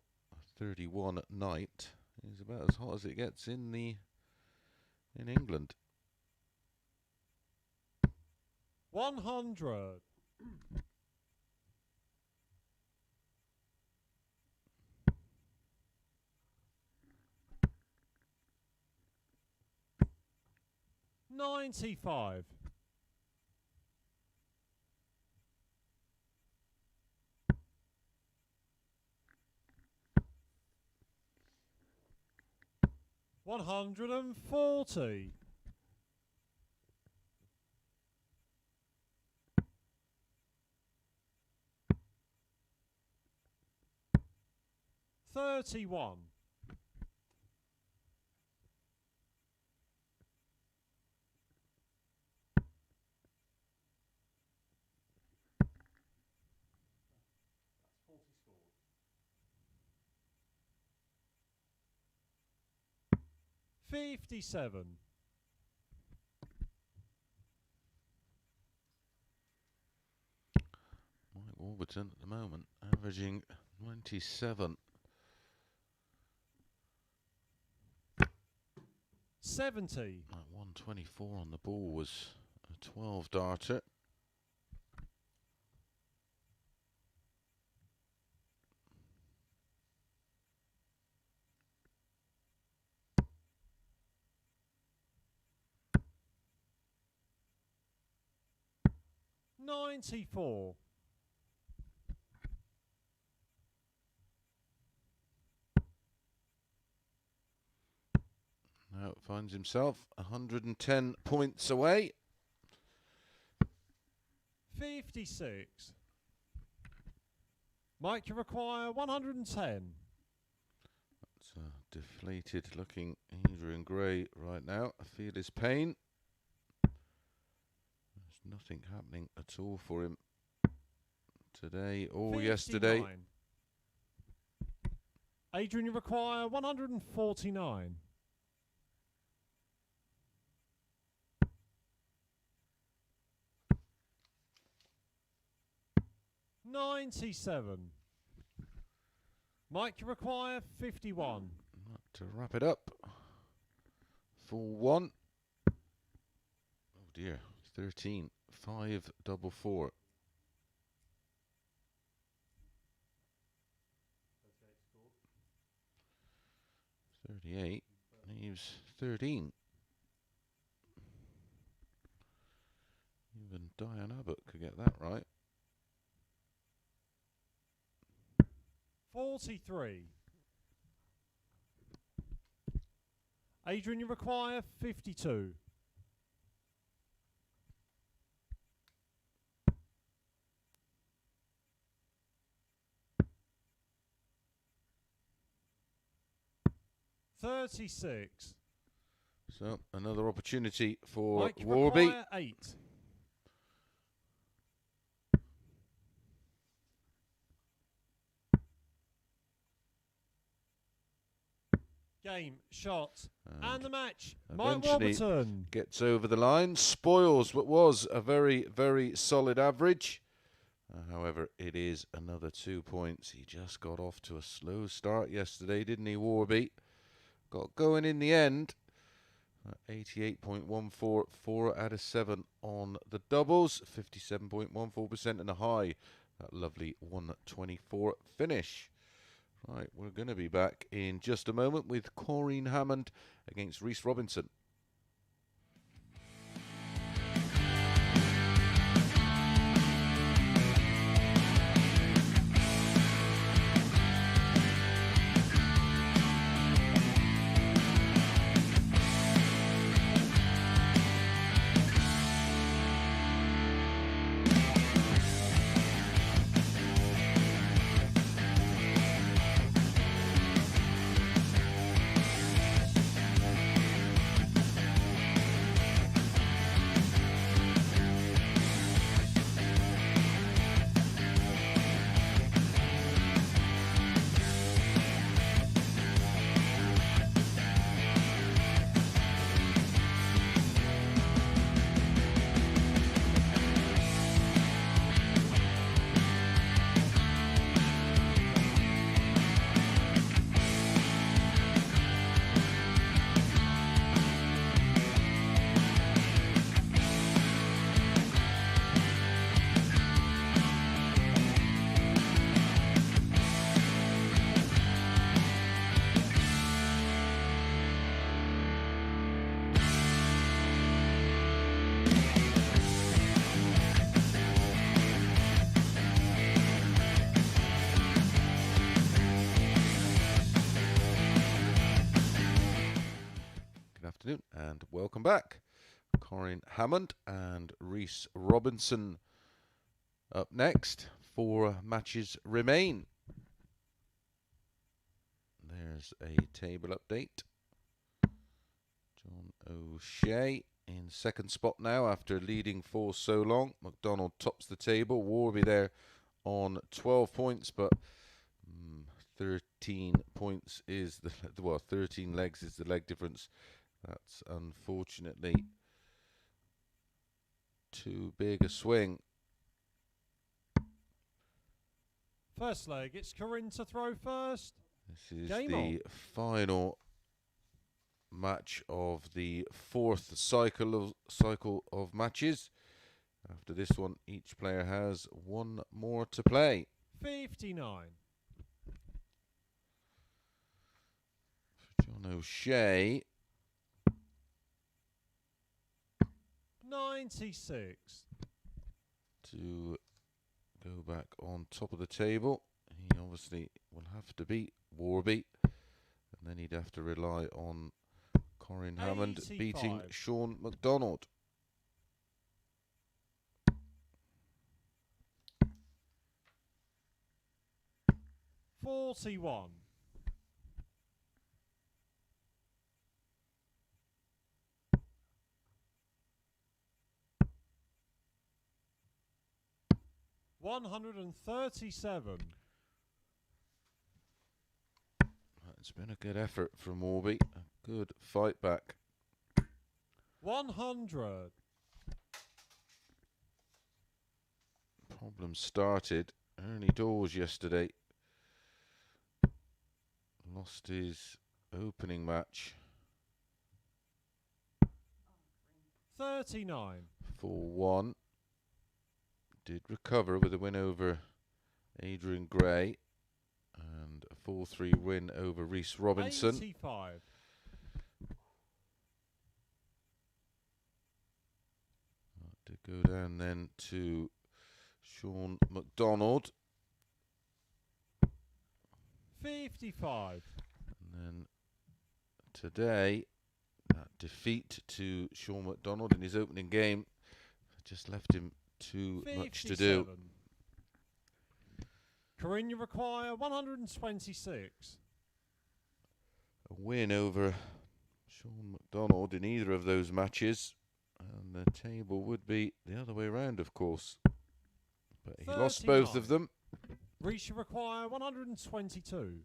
Speaker 1: 31 at night, is about as hot as it gets in England.
Speaker 2: 100. $95. $140. $31. $57.
Speaker 1: Mike Warburton at the moment, averaging 97.
Speaker 2: 70.
Speaker 1: That 124 on the ball was a 12 darter.
Speaker 2: $94.
Speaker 1: Now finds himself 110 points away.
Speaker 2: 56. Mike, you require 110.
Speaker 1: That's a deflated looking Adrian Gray right now. I feel his pain. There's nothing happening at all for him today or
Speaker 2: 59.
Speaker 1: yesterday.
Speaker 2: Adrian, you require 149. $97. Mike, you require 51.
Speaker 1: To wrap it up, full one. Oh dear, 13, 544. $38 leaves 13. Even Diane Abbott could get that right.
Speaker 2: 43. Adrian, you require 52. $36.
Speaker 1: So another opportunity for
Speaker 2: Mike, you
Speaker 1: Warby.
Speaker 2: require 8. Game, shot, and the match. Mike
Speaker 1: Eventually
Speaker 2: Warburton
Speaker 1: gets over the line, spoils what was a very, very solid average. However, it is another 2 points. He just got off to a slow start yesterday, didn't he, Warby? Got going in the end. 88.14, 4 out of 7 on the doubles, 57.14% and a high. That lovely 124 finish. Right, we're going to be back in just a moment with Corrine Hammond against Reece Robinson. and welcome back. Corrine Hammond and Reece Robinson up next. 4 matches remain. There's a table update. John O'Shea in second spot now after leading for so long. McDonald tops the table. Warby there on 12 points, but 13 points is the 13 legs is the leg difference. That's unfortunately too big a swing.
Speaker 2: First leg, it's Corrine to throw first.
Speaker 1: This is
Speaker 2: Game
Speaker 1: the
Speaker 2: on.
Speaker 1: final match of the 4th cycle of matches. After this one, each player has 1 more to play.
Speaker 2: 59.
Speaker 1: For John O'Shea,
Speaker 2: 96.
Speaker 1: to go back on top of the table, he obviously will have to beat Warby, and then he'd have to rely on Corrine Hammond
Speaker 2: 85.
Speaker 1: beating Shaun McDonald.
Speaker 2: $41. $137.
Speaker 1: It's been a good effort from Warby. A good fight back.
Speaker 2: 100.
Speaker 1: Problems started early doors yesterday. Lost his opening match
Speaker 2: 39.
Speaker 1: 4-1. Did recover with a win over Adrian Gray and a 4-3 win over Reece Robinson.
Speaker 2: 85.
Speaker 1: Did go down then to Shaun McDonald.
Speaker 2: 55.
Speaker 1: And then today, that defeat to Shaun McDonald in his opening game just left him too much to do.
Speaker 2: 57. Corrine, you require 126.
Speaker 1: A win over Shaun McDonald in either of those matches, and the table would be the other way around, of course. But he lost both of them.
Speaker 2: Reece, you require 122.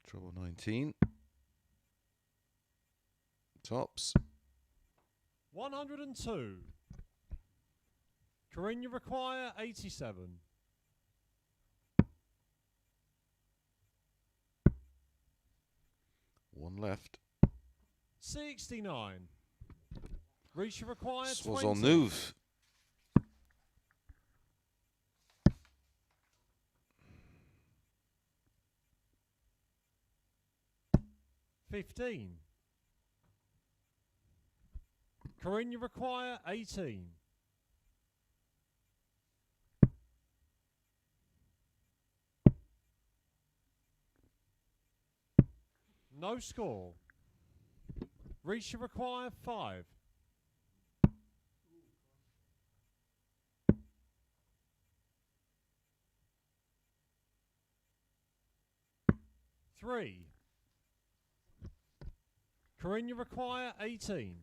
Speaker 1: Trouble 19. Tops.
Speaker 2: 102. Corrine, you require 87.
Speaker 1: One left.
Speaker 2: 69. Reece, you require
Speaker 1: This
Speaker 2: 20.
Speaker 1: was on move.
Speaker 2: $15. Corrine, you require 18. No score. Reece, you require 5. $3. Corrine, you require 18.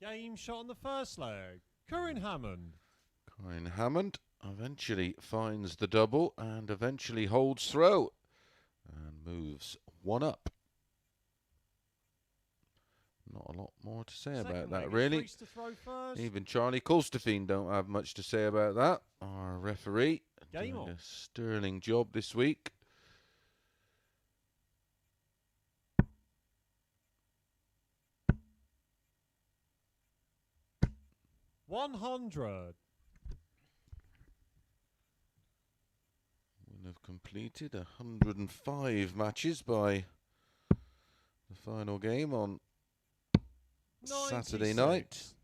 Speaker 2: Game shot on the first leg. Corrine Hammond.
Speaker 1: Corrine Hammond eventually finds the double and eventually holds throw and moves 1 up. Not a lot more to say about that, really.
Speaker 2: Reece to throw first.
Speaker 1: Even Charlie Colstefine don't have much to say about that. Our referee
Speaker 2: Game
Speaker 1: doing
Speaker 2: on.
Speaker 1: a sterling job this week.
Speaker 2: $100.
Speaker 1: We'll have completed 105 matches by the final game on Saturday
Speaker 2: 96.
Speaker 1: night.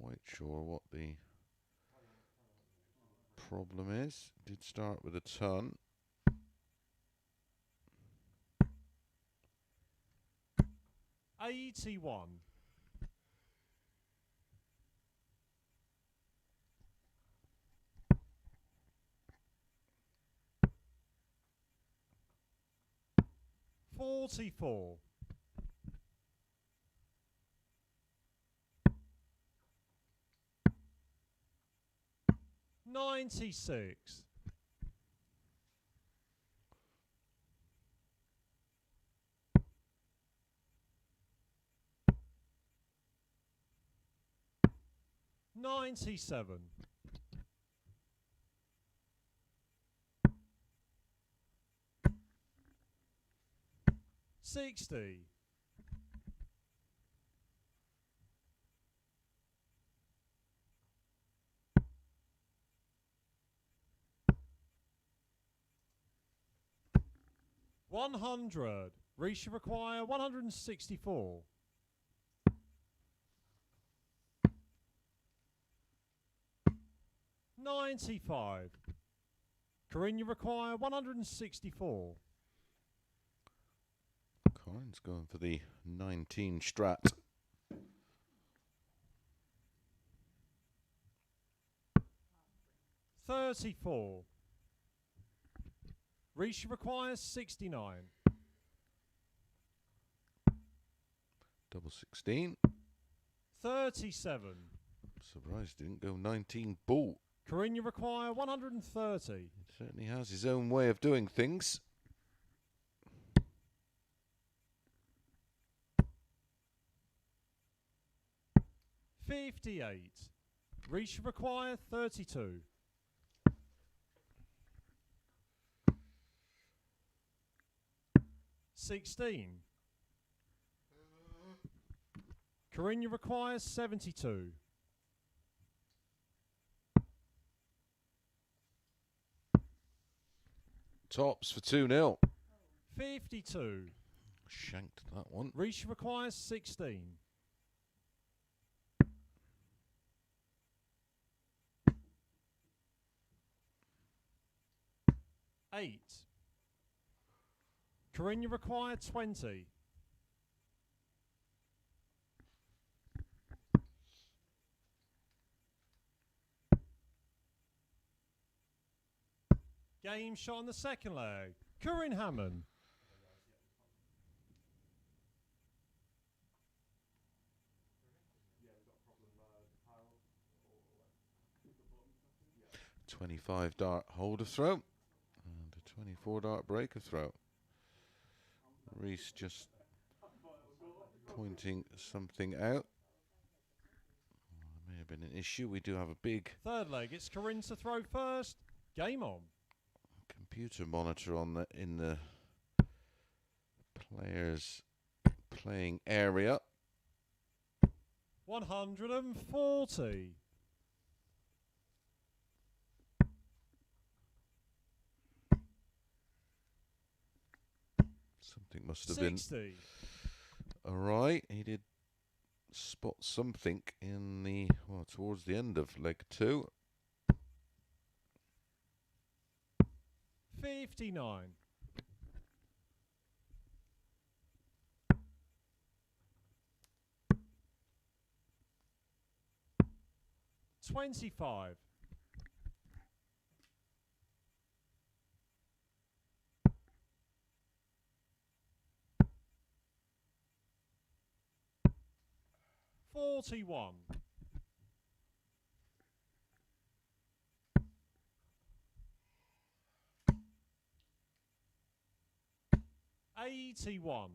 Speaker 1: quite sure what the problem is. Did start with a ton.
Speaker 2: $81. $44. $96. $97. $60. $100. Reece require $164. $95. Corrine require $164.
Speaker 1: Corrine's going for the 19 strat.
Speaker 2: $34. Reece requires $69.
Speaker 1: Double 16.
Speaker 2: $37.
Speaker 1: Surprised didn't go 19 ball.
Speaker 2: Corrine require $130.
Speaker 1: He certainly has his own way of doing things.
Speaker 2: $58. Reece require $32. $16. Corrine requires $72.
Speaker 1: Tops for 2-0.
Speaker 2: $52.
Speaker 1: Shanked that one.
Speaker 2: Reece requires $16. $8. Corrine require $20. Game shot on the second leg. Corrine Hammond.
Speaker 1: Yeah, 25 dart hold of throw and a 24 dart break of throw. Reece just pointing something out. There may have been an issue. We do have a big
Speaker 2: Third leg. It's Corrine to throw first. Game on.
Speaker 1: computer monitor on the in the players playing area.
Speaker 2: 140.
Speaker 1: Something must have
Speaker 2: 60.
Speaker 1: been alright. He did spot something in the towards the end of leg 2.
Speaker 2: 59. $25. $41. $81.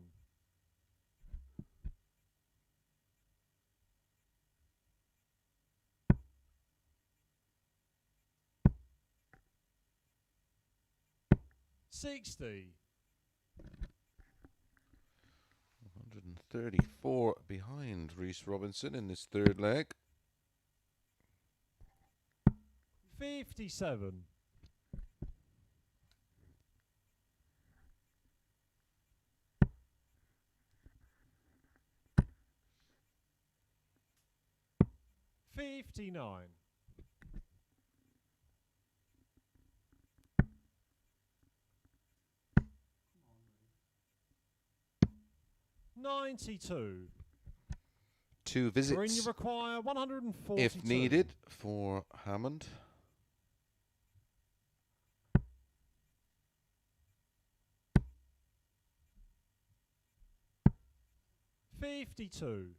Speaker 2: $60.
Speaker 1: 134 behind Reece Robinson in this third leg.
Speaker 2: 57. 59. 92.
Speaker 1: 2
Speaker 2: Corrine, you
Speaker 1: visits,
Speaker 2: require 142.
Speaker 1: if needed, for Hammond.
Speaker 2: $52.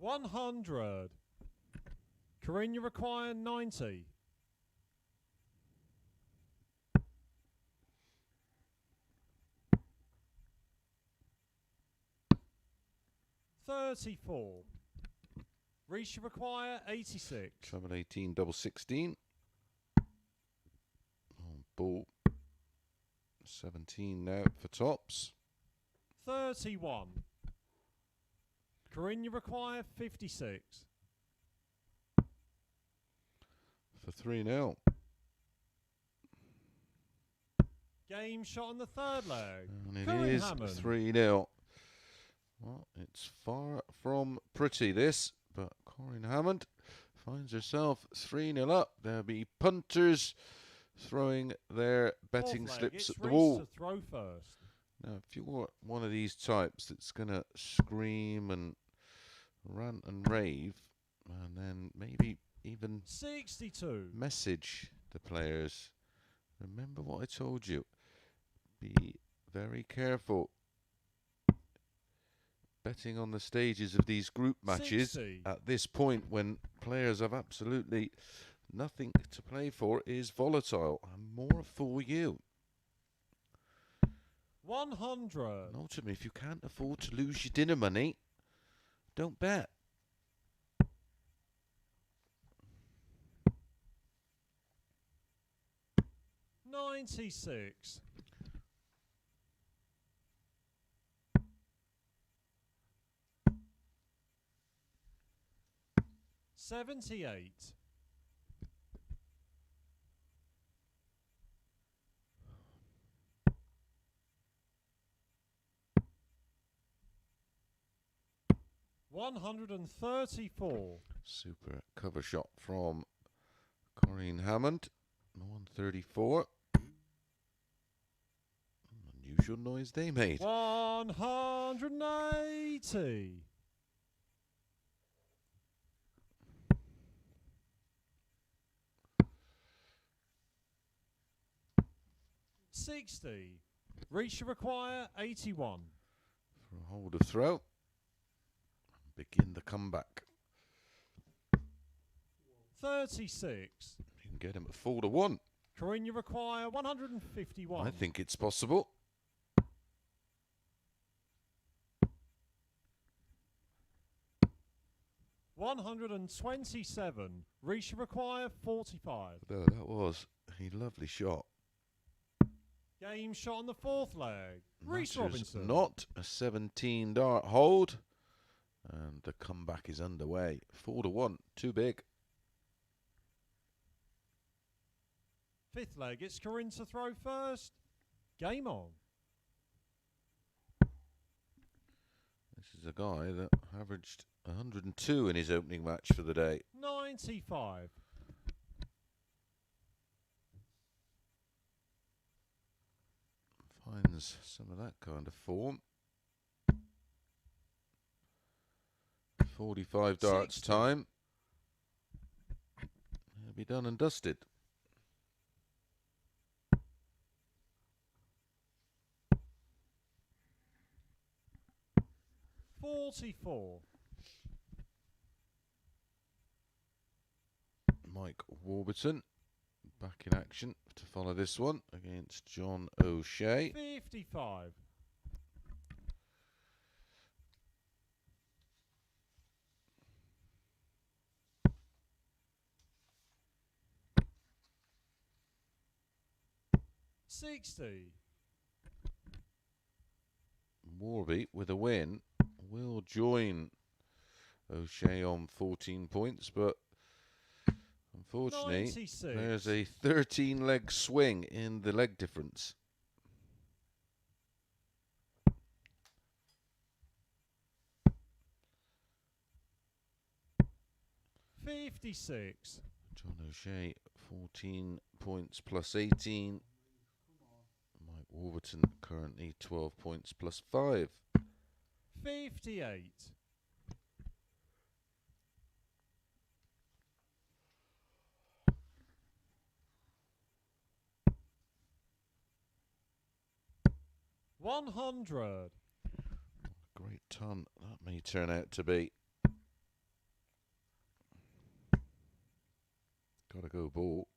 Speaker 2: 100. Corrine, you require 90. 34. Reece, you require 86.
Speaker 1: Treble 18, double 16. On ball. 17 now for tops.
Speaker 2: 31. Corrine, you require 56.
Speaker 1: For 3-0.
Speaker 2: Game shot on the third leg.
Speaker 1: And it
Speaker 2: Corrine
Speaker 1: is
Speaker 2: Hammond.
Speaker 1: 3-0. Well, it's far from pretty, this, but Corrine Hammond finds herself 3-0 up. There'll be punters throwing their betting
Speaker 2: Fourth leg,
Speaker 1: slips
Speaker 2: it's
Speaker 1: at the
Speaker 2: Reece
Speaker 1: wall.
Speaker 2: to throw first.
Speaker 1: Now, if you're one of these types that's going to scream and rant and rave, and then maybe even
Speaker 2: 62.
Speaker 1: message the players, remember what I told you. Be very careful. Betting on the stages of these group matches
Speaker 2: 60.
Speaker 1: at this point when players have absolutely nothing to play for is volatile. And more for you.
Speaker 2: 100.
Speaker 1: And ultimately, if you can't afford to lose your dinner money, don't bet.
Speaker 2: $96. 78. 134.
Speaker 1: Super cover shot from Corrine Hammond. 134. Unusual noise they made.
Speaker 2: 180. 60. Reece, you require 81.
Speaker 1: For a hold of throw. Begin the comeback.
Speaker 2: 36.
Speaker 1: You can get him at 4-1.
Speaker 2: Corrine, you require 151.
Speaker 1: I think it's possible.
Speaker 2: 127. Reece, you require 45.
Speaker 1: There, that was a lovely shot.
Speaker 2: Game shot on the fourth leg. Reece
Speaker 1: Matters
Speaker 2: Robinson.
Speaker 1: not a 17 dart hold. And the comeback is underway. 4-1. Too big.
Speaker 2: Fifth leg, it's Corrine to throw first. Game on.
Speaker 1: This is a guy that averaged 102 in his opening match for the day.
Speaker 2: 95.
Speaker 1: Finds some of that kind of form. 45 darts
Speaker 2: 60.
Speaker 1: time. He'll be done and dusted.
Speaker 2: $44.
Speaker 1: Mike Warburton back in action to follow this one against John O'Shea.
Speaker 2: 55. $60.
Speaker 1: Warby with a win will join O'Shea on 14 points, but unfortunately
Speaker 2: 96.
Speaker 1: there's a 13 leg swing in the leg difference.
Speaker 2: 56.
Speaker 1: John O'Shea, 14 points plus 18. Mike Warburton currently 12 points plus 5.
Speaker 2: 58. $100.
Speaker 1: Great ton that may turn out to be. Gotta go ball.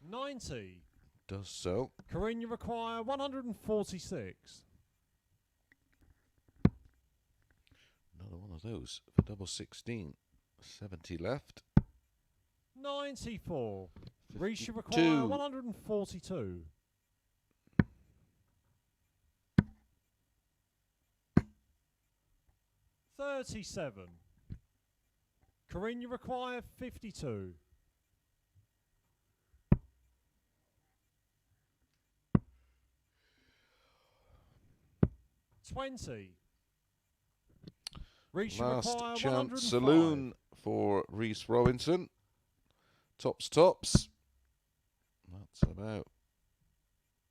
Speaker 2: 90.
Speaker 1: Does so.
Speaker 2: Corrine, you require 146.
Speaker 1: Another one of those for double 16. 70 left.
Speaker 2: 94. Reece, you
Speaker 1: 52.
Speaker 2: require 142. 37. Corrine, you require 52. 20. Reece, you
Speaker 1: Last
Speaker 2: require
Speaker 1: chance
Speaker 2: 105.
Speaker 1: saloon for Reece Robinson. Tops. That's about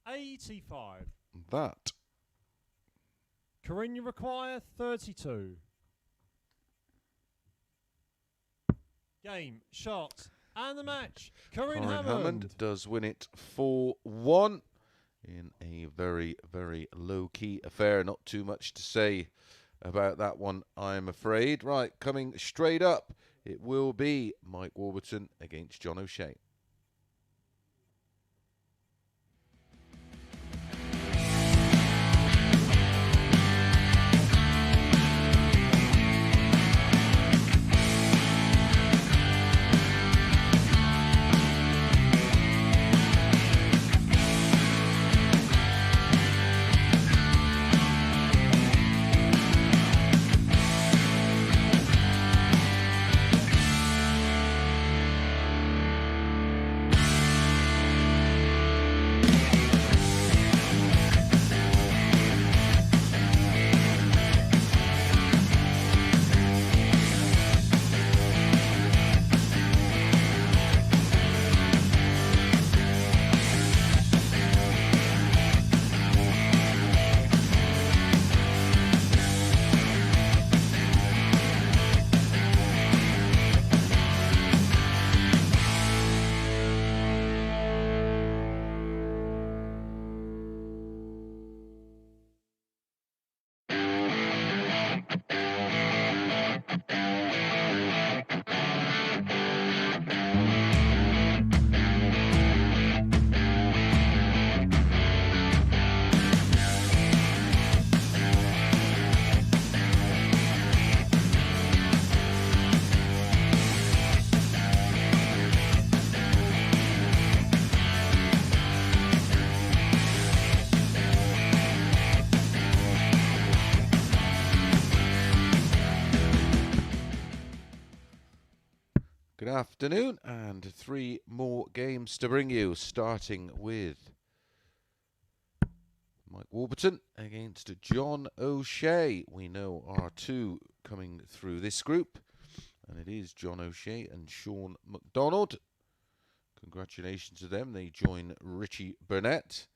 Speaker 2: 85.
Speaker 1: that.
Speaker 2: Corrine, you require 32. Game, shot, and the match. Corrine Hammond.
Speaker 1: Does win it 4-1 in a very, very low-key affair. Not too much to say about that one, I'm afraid. Right, coming straight up, it will be Mike Warburton against John O'Shea. Good afternoon, and 3 more games to bring you, starting with Mike Warburton against John O'Shea. We know our 2 coming through this group, and it is John O'Shea and Shaun McDonald. Congratulations to them. They join Richie Burnett.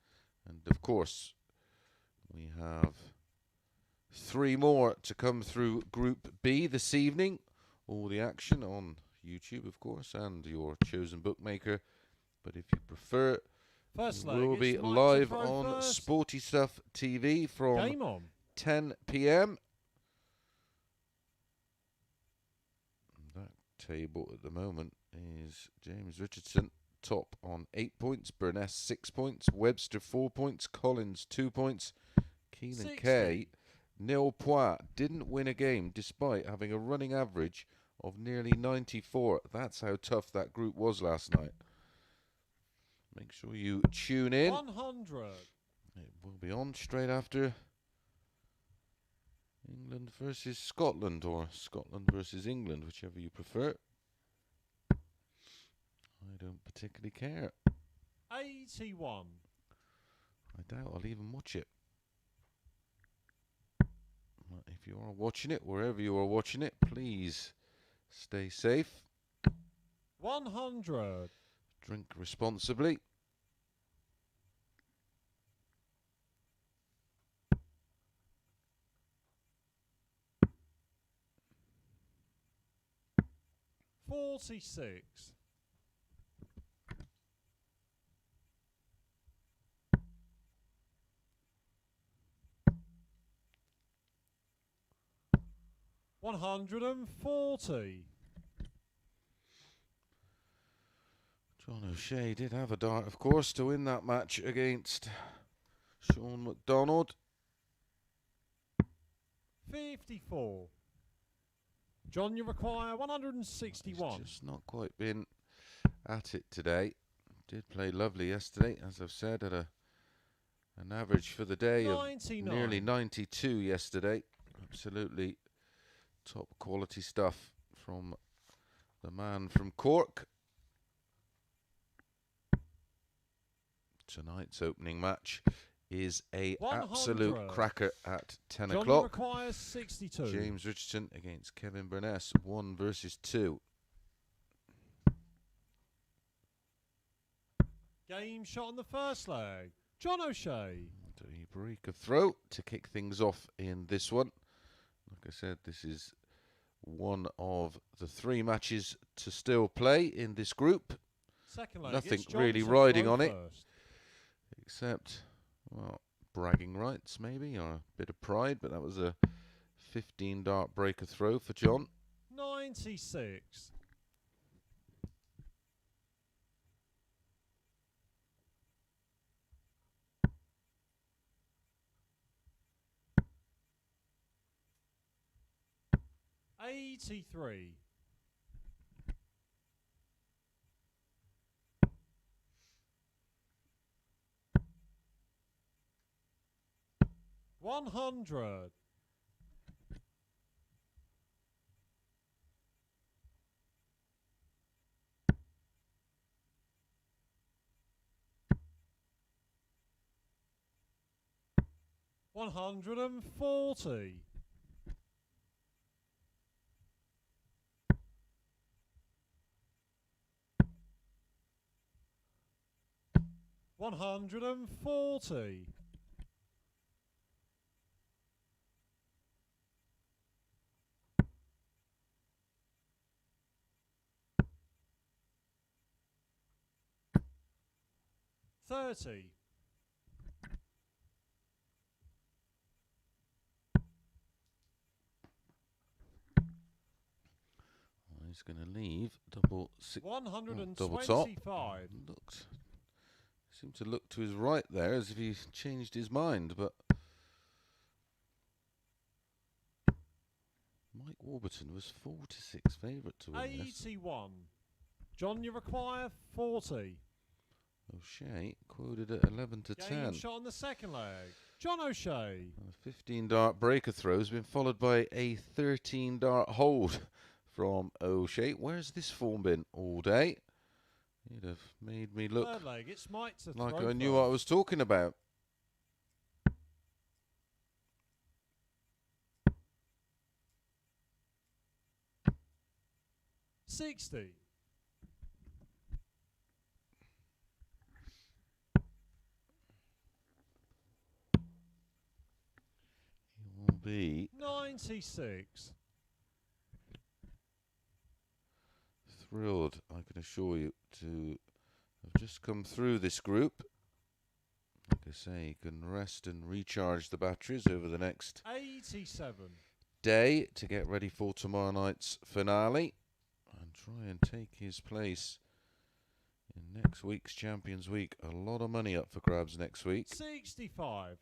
Speaker 1: And of course, we have 3 more to come through Group B this evening. All the action on YouTube, of course, and your chosen bookmaker. But if you prefer,
Speaker 2: First
Speaker 1: we
Speaker 2: leg,
Speaker 1: will be
Speaker 2: it's Mike to
Speaker 1: live
Speaker 2: throw
Speaker 1: on
Speaker 2: first.
Speaker 1: Sporty Stuff TV from
Speaker 2: Game on.
Speaker 1: 10 p.m. That table at the moment is James Richardson top on 8 points, Burness 6 points, Webster 4 points, Collins 2 points, Keelan Kay 0 points. Didn't win a game despite having a running average of nearly 94. That's how tough that group was last night. Make sure you tune in.
Speaker 2: 100.
Speaker 1: It will be on straight after England versus Scotland, or Scotland versus England, whichever you prefer. I don't particularly care.
Speaker 2: 81.
Speaker 1: I doubt I'll even watch it. But if you are watching it, wherever you are watching it, please Stay safe.
Speaker 2: 100.
Speaker 1: Drink responsibly.
Speaker 2: $46. 140.
Speaker 1: John O'Shea did have a dart, of course, to win that match against Shaun McDonald.
Speaker 2: 54. John, you require 161.
Speaker 1: He's just not quite been at it today. Did play lovely yesterday, as I've said, at an average for the day
Speaker 2: 99.
Speaker 1: of nearly 92 yesterday. Absolutely top quality stuff from the man from Cork. Tonight's opening match is a
Speaker 2: 100.
Speaker 1: absolute cracker at 10
Speaker 2: John
Speaker 1: o'clock.
Speaker 2: requires 62.
Speaker 1: James Richardson against Kevin Burness, 1 versus 2.
Speaker 2: Game shot on the first leg. John O'Shea.
Speaker 1: A break of throw to kick things off in this one. Like I said, this is one of the 3 matches to still play in this group.
Speaker 2: Second leg.
Speaker 1: Nothing
Speaker 2: It's John
Speaker 1: really
Speaker 2: to
Speaker 1: riding
Speaker 2: throw
Speaker 1: on it.
Speaker 2: first.
Speaker 1: Except, well, bragging rights maybe, or a bit of pride, but that was a 15 dart breaker throw for John.
Speaker 2: 96. 83. 100. 140. 140. 30.
Speaker 1: He's going to leave double top.
Speaker 2: 125.
Speaker 1: Seemed to look to his right there as if he changed his mind, but Mike Warburton was 4-6 favourite to win this.
Speaker 2: 81. John, you require 40.
Speaker 1: O'Shea quoted at 11 to 10.
Speaker 2: Game shot on the second leg. John O'Shea.
Speaker 1: A 15 dart breaker throw has been followed by a 13 dart hold from O'Shea. Where's this form been all day? He'd have made me look
Speaker 2: Third leg. It's Mike to
Speaker 1: like
Speaker 2: throw
Speaker 1: I knew what I was talking about.
Speaker 2: 60.
Speaker 1: He will be
Speaker 2: 96.
Speaker 1: thrilled, I can assure you, to have just come through this group. Like I say, you can rest and recharge the batteries over the next
Speaker 2: 87.
Speaker 1: day to get ready for tomorrow night's finale and try and take his place in next week's Champions Week. A lot of money up for grabs next week.
Speaker 2: 65.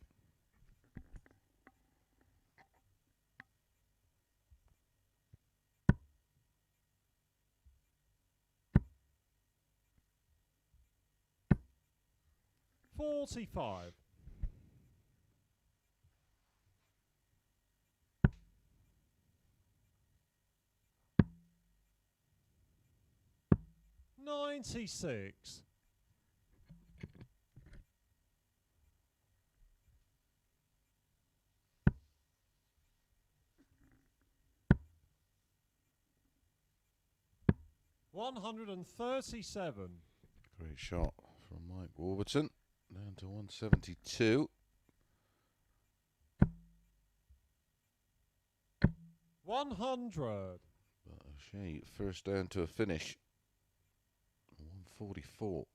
Speaker 2: 45. 96. 100. 137.
Speaker 1: Great shot from Mike Warburton. Down to 172.
Speaker 2: 100.
Speaker 1: But O'Shea first down to a finish. 144.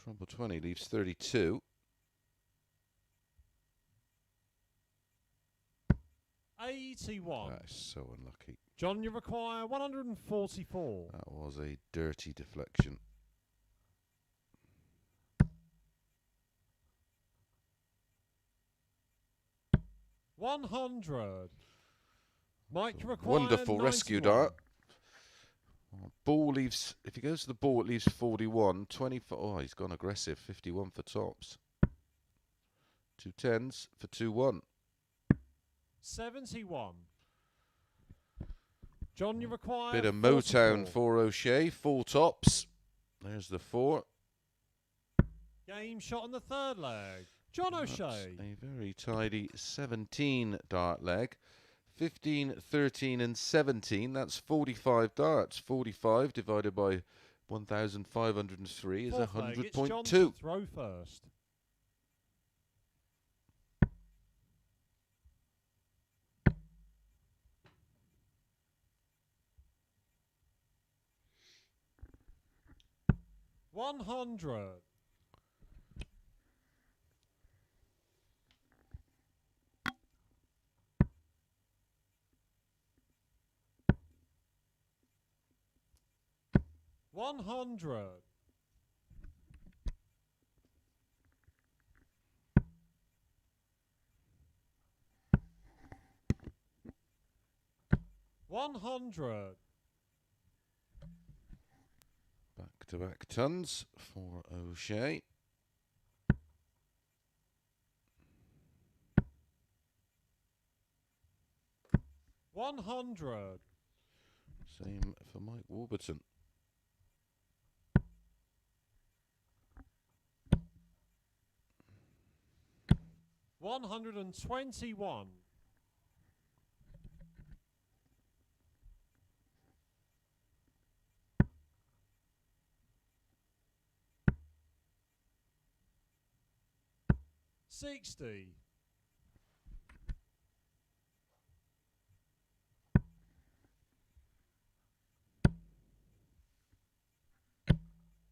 Speaker 1: Trumple 20 leaves 32.
Speaker 2: 81.
Speaker 1: That is so unlucky.
Speaker 2: John, you require 144.
Speaker 1: That was a dirty deflection.
Speaker 2: $100. Mike, you require
Speaker 1: Wonderful
Speaker 2: 91.
Speaker 1: rescue dart. Ball leaves, if he goes to the ball, it leaves 41. 24. Oh, he's gone aggressive. 51 for tops. 2 10s for 2-1.
Speaker 2: 71. John, you require
Speaker 1: Bit of
Speaker 2: 44.
Speaker 1: Motown for O'Shea. 4 tops. There's the 4.
Speaker 2: Game shot on the third leg. John O'Shea.
Speaker 1: A very tidy 17 dart leg. 15, 13 and 17. That's 45 darts. 45 divided by 1,503 is
Speaker 2: Fourth leg, it's John
Speaker 1: 100.2.
Speaker 2: to throw first. $100. $100. $100.
Speaker 1: Back-to-back tons for O'Shea.
Speaker 2: $100.
Speaker 1: Same for Mike Warburton.
Speaker 2: $121. $60.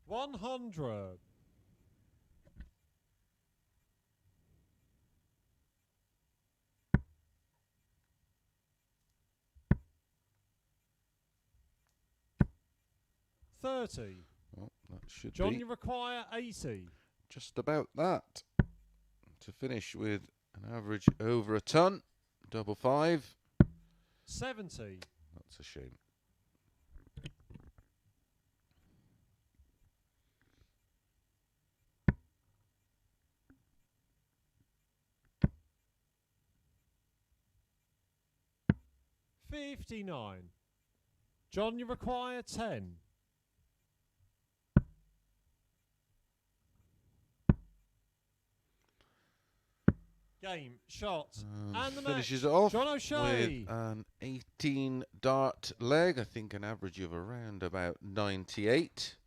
Speaker 2: $100. $30.
Speaker 1: Well, that should
Speaker 2: John,
Speaker 1: be
Speaker 2: you require 80.
Speaker 1: just about that. To finish with an average over a ton. Double 5.
Speaker 2: 70.
Speaker 1: That's a shame.
Speaker 2: $59. John, you require 10. Game, shot, and the
Speaker 1: finishes
Speaker 2: match.
Speaker 1: it off
Speaker 2: John O'Shea.
Speaker 1: with an 18 dart leg. I think an average of around about 98.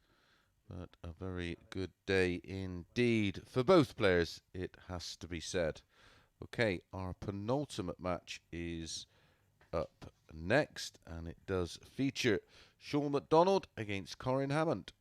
Speaker 1: But a very good day indeed for both players, it has to be said. Okay, our penultimate match is up next, and it does feature Shaun McDonald against Corrine Hammond.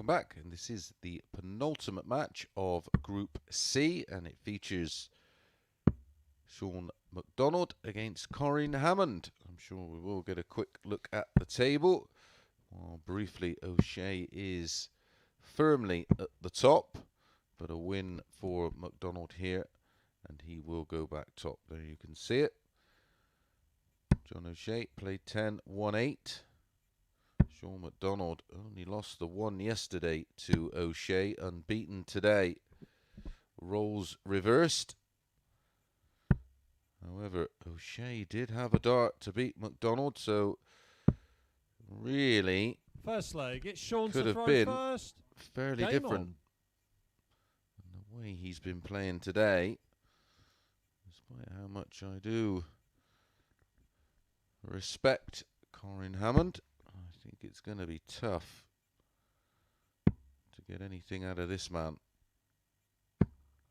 Speaker 1: welcome back. And this is the penultimate match of Group C, and it features Shaun McDonald against Corrine Hammond. I'm sure we will get a quick look at the table. While briefly, O'Shea is firmly at the top, but a win for McDonald here, and he will go back top. There you can see it. John O'Shea played 10, won 8. Shaun McDonald only lost the one yesterday to O'Shea, unbeaten today. Roles reversed. However, O'Shea did have a dart to beat McDonald, so really
Speaker 2: First leg, it's Shaun
Speaker 1: could
Speaker 2: to
Speaker 1: have
Speaker 2: throw
Speaker 1: been
Speaker 2: first.
Speaker 1: fairly
Speaker 2: Game
Speaker 1: different.
Speaker 2: on.
Speaker 1: And the way he's been playing today, despite how much I do respect Corrine Hammond, I think it's going to be tough to get anything out of this man.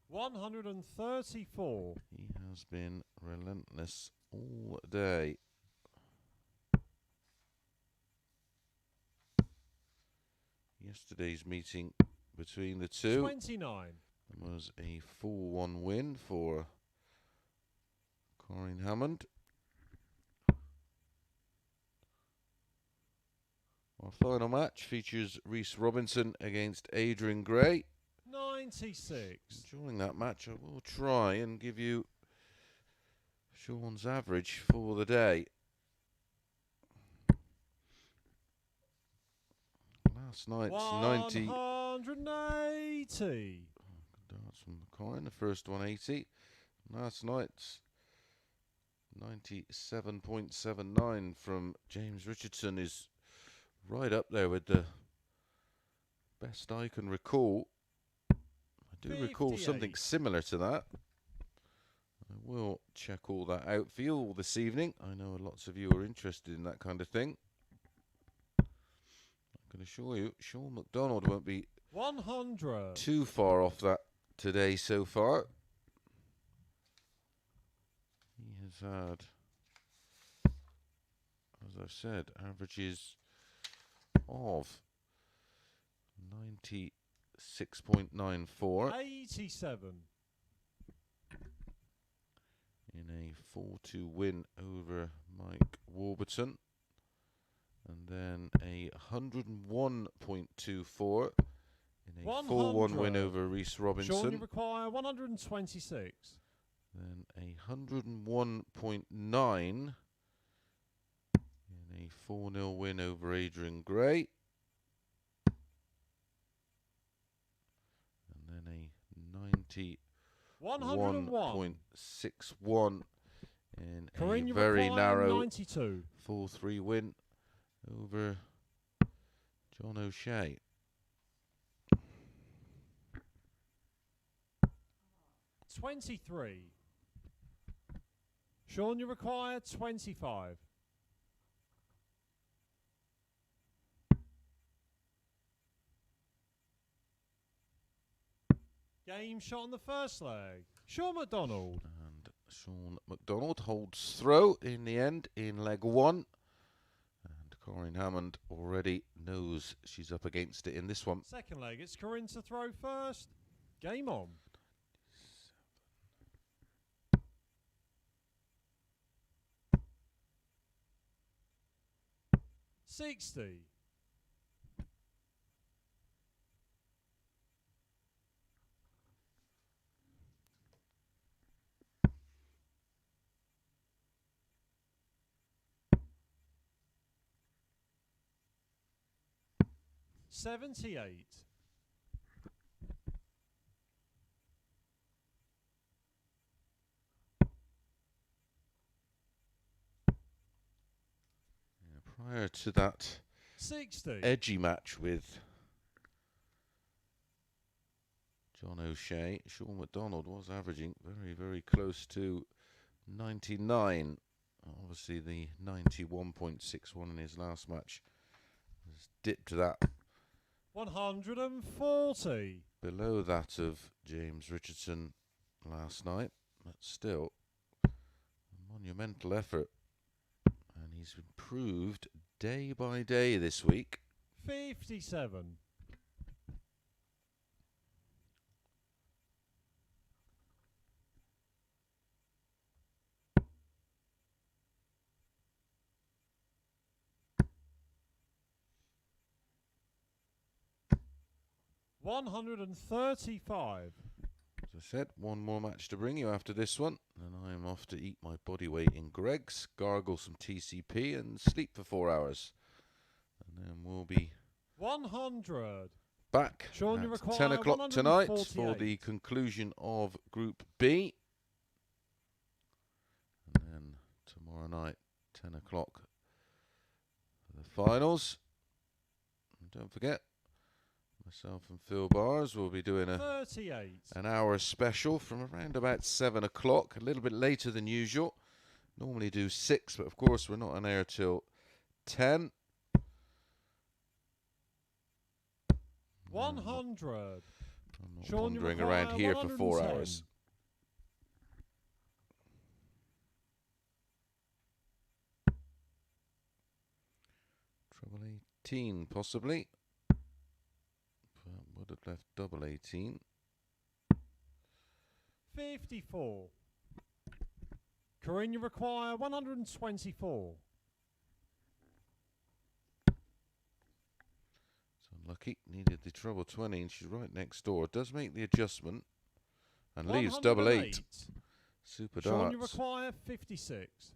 Speaker 2: 134.
Speaker 1: He has been relentless all day. Yesterday's meeting between the two
Speaker 2: 29.
Speaker 1: was a 4-1 win for Corrine Hammond. Our final match features Reece Robinson against Adrian Gray.
Speaker 2: 96.
Speaker 1: During that match, I will try and give you Shaun's average for the day. Last night's 90.
Speaker 2: 180.
Speaker 1: Darts from the coin. The first one 80. Last night's 97.79 from James Richardson is right up there with the best I can recall. I do recall something similar to that. I will check all that out for you all this evening. I know lots of you are interested in that kind of thing. I can assure you, Shaun McDonald won't be
Speaker 2: 100.
Speaker 1: too far off that today so far. He has had, as I've said, averages of 96.94
Speaker 2: 87.
Speaker 1: in a 4-2 win over Mike Warburton, and then a 101.24 in a 4-1 win over Reece Robinson.
Speaker 2: Shaun, you require 126.
Speaker 1: Then a 101.9 in a 4-0 win over Adrian Gray. And then a 91.61 in
Speaker 2: Corrine,
Speaker 1: a very narrow
Speaker 2: 92.
Speaker 1: 4-3 win over John O'Shea.
Speaker 2: $23. Shaun, you require 25. Game shot on the first leg. Shaun McDonald.
Speaker 1: And Shaun McDonald holds throw in the end in leg 1. And Corrine Hammond already knows she's up against it in this one.
Speaker 2: Second leg, it's Corrine to throw first. Game on. 60. $78.
Speaker 1: Prior to that
Speaker 2: 60.
Speaker 1: edgy match with John O'Shea, Shaun McDonald was averaging very, very close to 99. Obviously, the 91.61 in his last match has dipped to that
Speaker 2: 140.
Speaker 1: below that of James Richardson last night, but still a monumental effort. And he's improved day by day this week.
Speaker 2: 57. 135.
Speaker 1: As I said, one more match to bring you after this one, and I'm off to eat my body weight in Greggs, gargle some TCP, and sleep for 4 hours. And then we'll be
Speaker 2: 100.
Speaker 1: back
Speaker 2: Shaun, you
Speaker 1: at
Speaker 2: require
Speaker 1: 10 o'clock tonight for
Speaker 2: 148.
Speaker 1: the conclusion of Group B. And then tomorrow night, 10 o'clock, for the finals. And don't forget, myself and Phil Bars will be doing
Speaker 2: 38.
Speaker 1: an hour special from around about 7 o'clock, a little bit later than usual. Normally do 6, but of course we're not on air till 10.
Speaker 2: 100.
Speaker 1: I'm not
Speaker 2: Shaun, you
Speaker 1: wandering
Speaker 2: require
Speaker 1: around here for 4
Speaker 2: 110.
Speaker 1: hours. Treble 18, possibly. Would have left double 18.
Speaker 2: 54. Corrine, you require 124.
Speaker 1: It's unlucky. Needed the treble 20, and she's right next door. Does make the adjustment and leaves double 8. Super
Speaker 2: Shaun, you
Speaker 1: darts.
Speaker 2: require 56.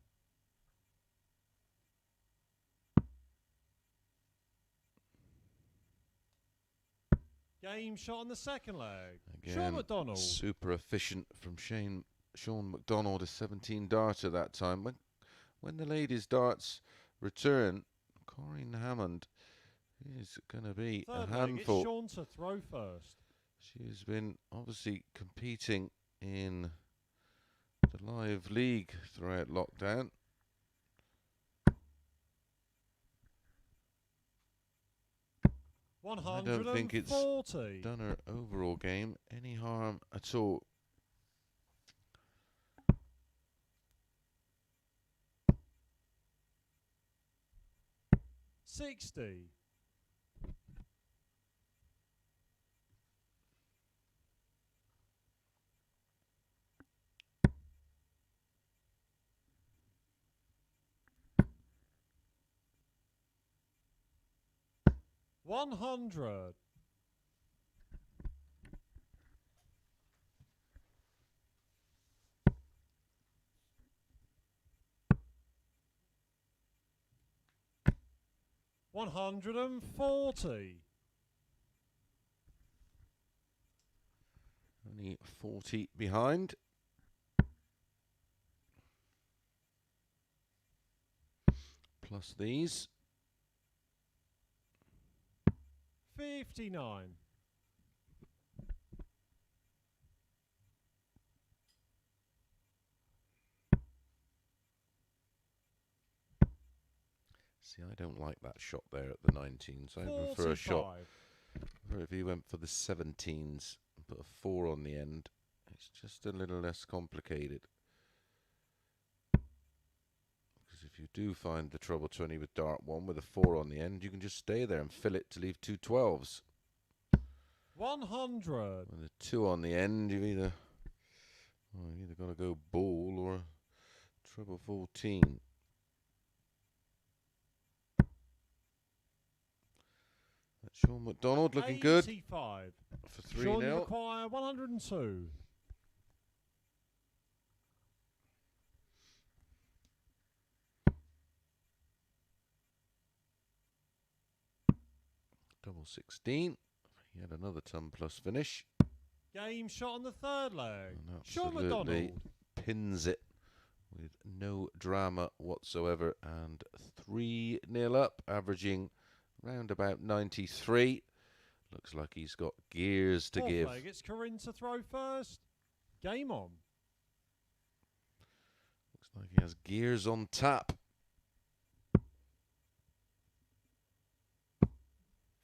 Speaker 2: Game shot on the second leg. Shaun
Speaker 1: Again,
Speaker 2: McDonald.
Speaker 1: super efficient from Shaun McDonald, a 17 darter that time. When the ladies' darts return, Corrine Hammond is going to be
Speaker 2: Third
Speaker 1: a
Speaker 2: leg,
Speaker 1: handful.
Speaker 2: it's Shaun to throw first.
Speaker 1: She's been obviously competing in the live league throughout lockdown. I don't think it's
Speaker 2: 140.
Speaker 1: done her overall game any harm at all.
Speaker 2: $60. $100. $140.
Speaker 1: Only 40 behind. Plus these.
Speaker 2: 59.
Speaker 1: See, I don't like that shot there at the 19s. I prefer a shot.
Speaker 2: 45.
Speaker 1: If he went for the 17s and put a 4 on the end, it's just a little less complicated. Because if you do find the treble 20 with dart 1 with a 4 on the end, you can just stay there and fill it to leave 2 12s.
Speaker 2: 100.
Speaker 1: With a 2 on the end, you've either got to go ball or treble 14. That's Shaun McDonald looking good
Speaker 2: 85.
Speaker 1: for 3-0.
Speaker 2: Shaun, you require 102.
Speaker 1: Double 16. He had another ton plus finish.
Speaker 2: Game shot on the third leg.
Speaker 1: And
Speaker 2: Shaun
Speaker 1: absolutely
Speaker 2: McDonald.
Speaker 1: pins it with no drama whatsoever. And 3-0 up, averaging round about 93. Looks like he's got gears to
Speaker 2: Fourth
Speaker 1: give.
Speaker 2: leg, it's Corrine to throw first. Game on.
Speaker 1: Looks like he has gears on tap.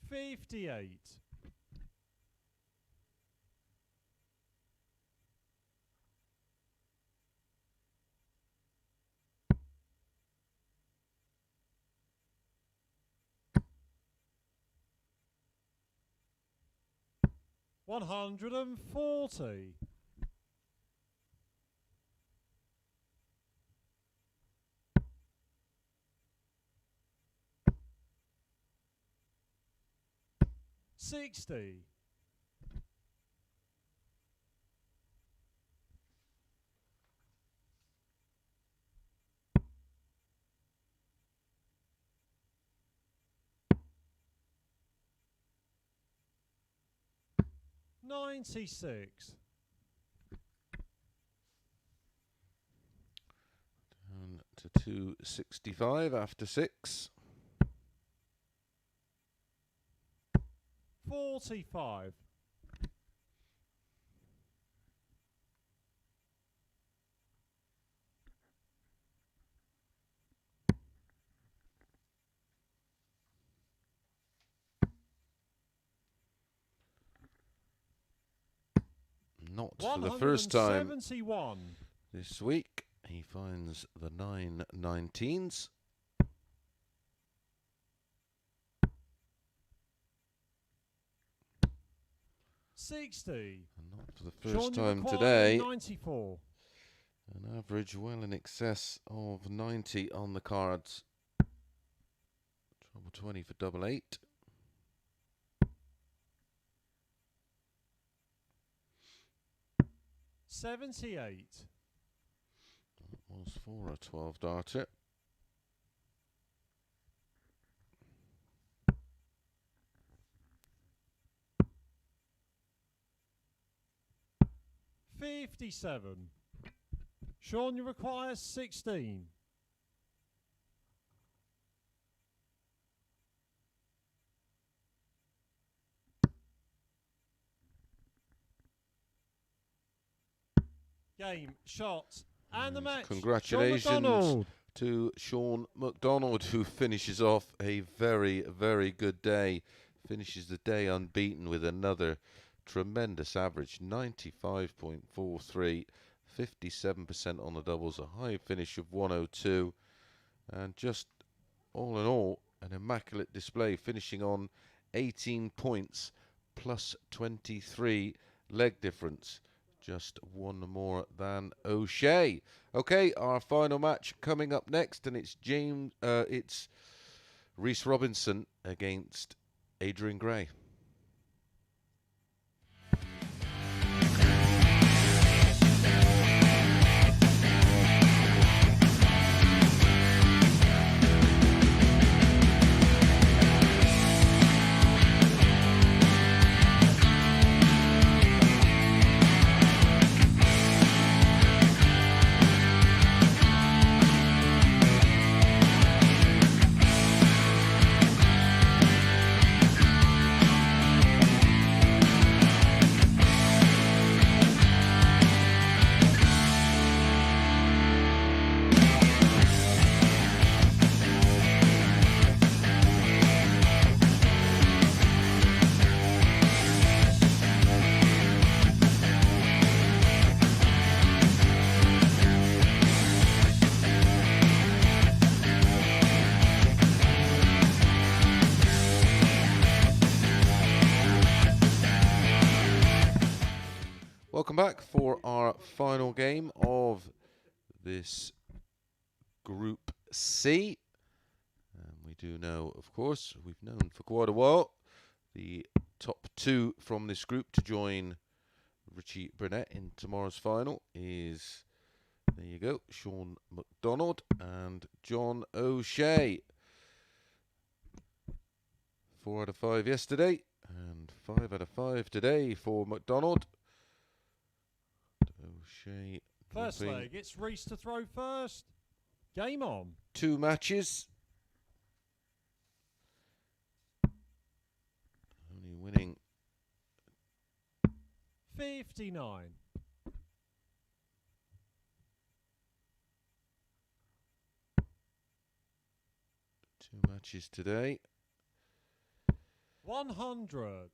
Speaker 2: 58. $140. $60. 96.
Speaker 1: Down to 265 after 6.
Speaker 2: 45.
Speaker 1: Not for the first time
Speaker 2: 171.
Speaker 1: this week. He finds the 9/19s.
Speaker 2: $60.
Speaker 1: And not for the
Speaker 2: Shaun,
Speaker 1: first
Speaker 2: you
Speaker 1: time
Speaker 2: require
Speaker 1: today.
Speaker 2: 94.
Speaker 1: An average well in excess of 90 on the cards. Trouble 20 for double 8.
Speaker 2: $78.
Speaker 1: That was for a 12 darter.
Speaker 2: $57. Shaun, you require 16. Game, shot, and the match.
Speaker 1: Congratulations
Speaker 2: Shaun McDonald.
Speaker 1: to Shaun McDonald, who finishes off a very, very good day. Finishes the day unbeaten with another tremendous average, 95.43, 57% on the doubles, a high finish of 102, and just all in all, an immaculate display, finishing on 18 points plus 23 leg difference. Just one more than O'Shea. Okay, our final match coming up next, and it's it's Reece Robinson against Adrian Gray. Welcome back for our final game of this Group C. And we do know, of course, we've known for quite a while, the top two from this group to join Richie Burnett in tomorrow's final is, there you go, Shaun McDonald and John O'Shea. 4 out of 5 yesterday and 5 out of 5 today for McDonald. O'Shea
Speaker 2: First leg, it's Reece to throw first. Game on.
Speaker 1: 2 matches. Only winning
Speaker 2: 59.
Speaker 1: 2 matches today.
Speaker 2: 100.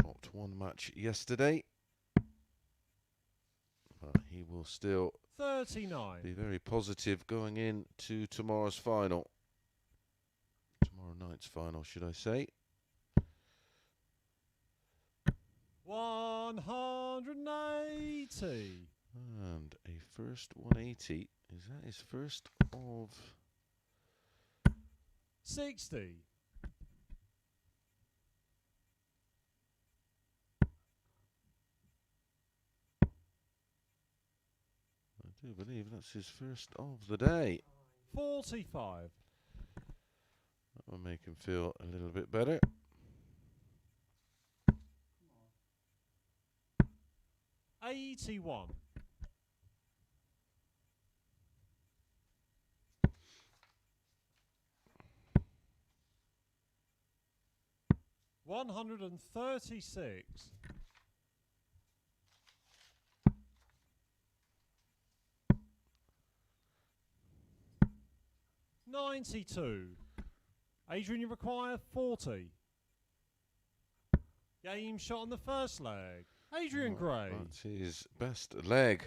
Speaker 1: Dropped 1 match yesterday, but he will still
Speaker 2: 39.
Speaker 1: be very positive going into tomorrow's final. Tomorrow night's final, should I say.
Speaker 2: 180.
Speaker 1: And a first 180. Is that his first of
Speaker 2: 60.
Speaker 1: I do believe that's his first of the day.
Speaker 2: 45.
Speaker 1: That will make him feel a little bit better.
Speaker 2: 81. 136. 92. Adrian, you require 40. Game shot on the first leg. Adrian Gray.
Speaker 1: That's his best leg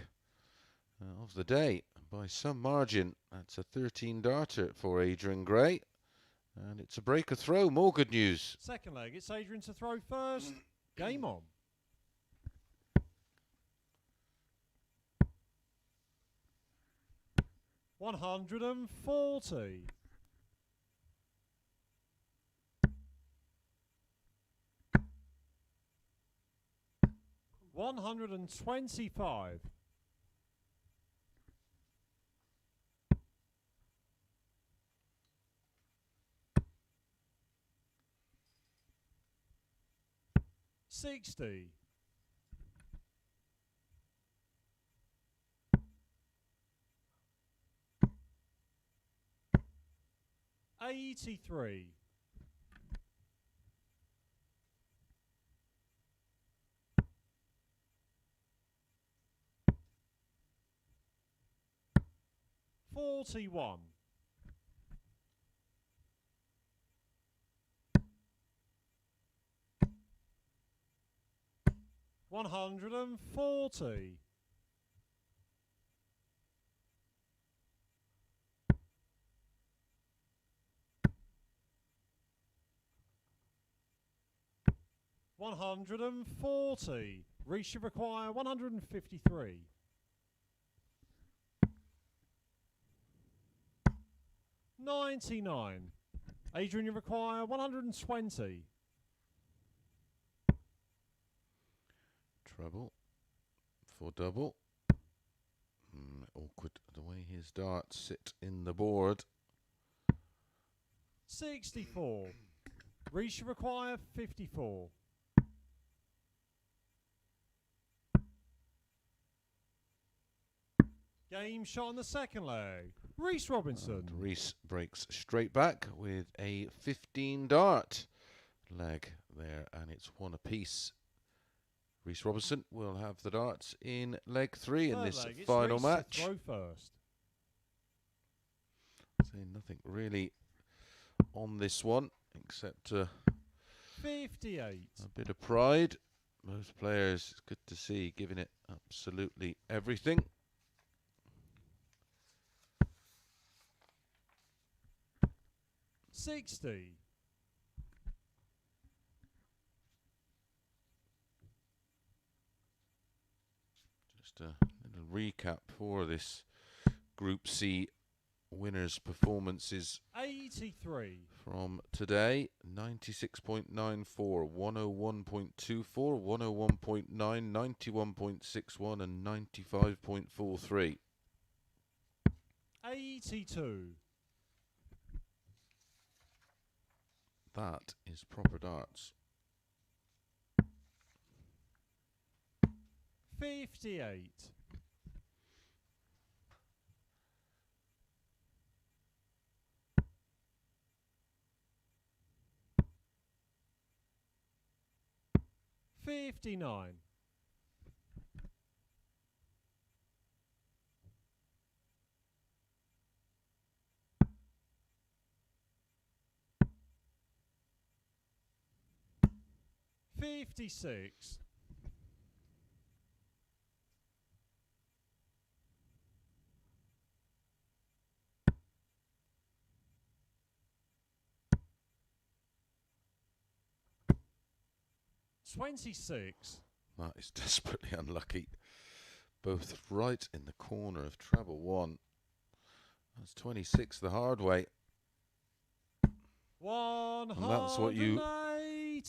Speaker 1: of the day by some margin. That's a 13 darter for Adrian Gray. And it's a breaker throw. More good news.
Speaker 2: Second leg, it's Adrian to throw first. Game on. $140. 125. 60. 83. 41. 140. 140. Reece, you require 153. 99. Adrian, you require 120.
Speaker 1: Treble for double. Awkward the way his darts sit in the board.
Speaker 2: 64. Reece, you require 54. Game shot on the second leg. Reece Robinson.
Speaker 1: And Reece breaks straight back with a 15 dart leg there, and it's one apiece. Reece Robinson will have the darts in leg 3 in this final match.
Speaker 2: Throw first.
Speaker 1: Saying nothing really on this one except
Speaker 2: 58.
Speaker 1: a bit of pride. Most players, it's good to see, giving it absolutely everything.
Speaker 2: 60.
Speaker 1: 'A little recap for this Group C winners' performances
Speaker 2: 83.
Speaker 1: from today. 96.94, 101.24, 101.9, 91.61 and 95.43.
Speaker 2: 82.
Speaker 1: That is proper darts.
Speaker 2: 58. 59. 56. 26.
Speaker 1: That is desperately unlucky. Both right in the corner of treble 1. That's 26 the hard way.
Speaker 2: 180.
Speaker 1: And that's what you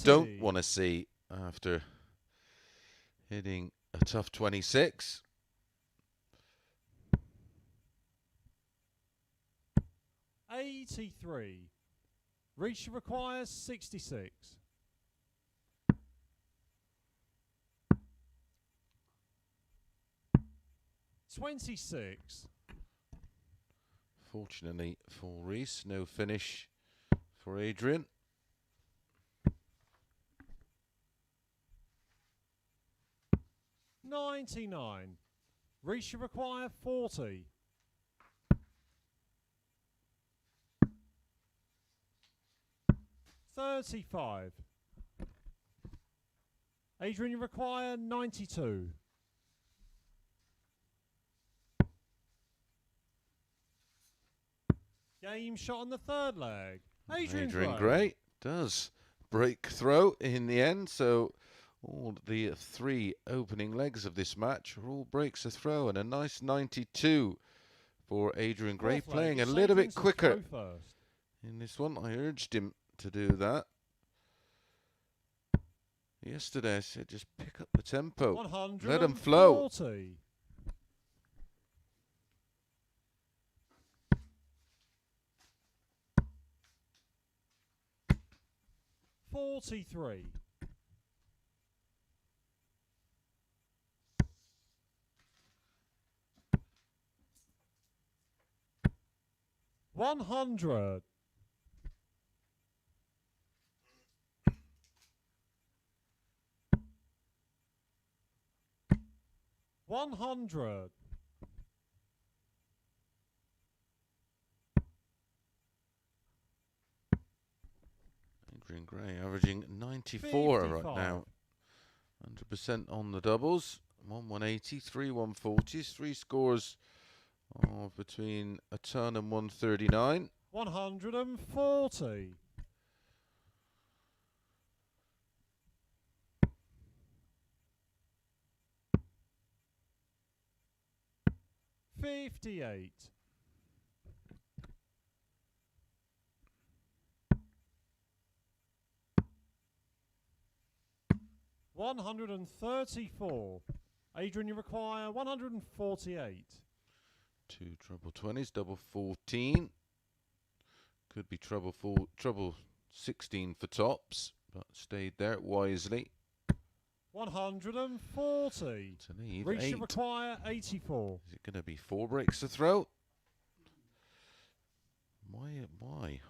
Speaker 1: don't want to see after hitting a tough 26.
Speaker 2: 83. Reece requires 66. 26.
Speaker 1: Fortunately for Reece, no finish for Adrian.
Speaker 2: $99. Reece, you require 40. $35. Adrian, you require 92. Game shot on the third leg. Adrian
Speaker 1: Gray does break throw in the end, so all the three opening legs of this match are all breaks a throw, and a nice 92 for Adrian Gray, playing a little bit quicker in this one. I urged him to do that yesterday. I said just pick up the tempo, let him flow.
Speaker 2: 43. $100. $100.
Speaker 1: Adrian Gray averaging 94
Speaker 2: 55.
Speaker 1: right now. 100% on the doubles. 180, 3 140s, 3 scores of between a ton and 139.
Speaker 2: 140. $58. $134. Adrian, you require 148.
Speaker 1: 2 treble 20s, double 14. Could be treble 16 for tops, but stayed there wisely.
Speaker 2: 140.
Speaker 1: To leave
Speaker 2: Reece,
Speaker 1: 8.
Speaker 2: you require 84.
Speaker 1: Is it going to be 4 breaks to throw? Why?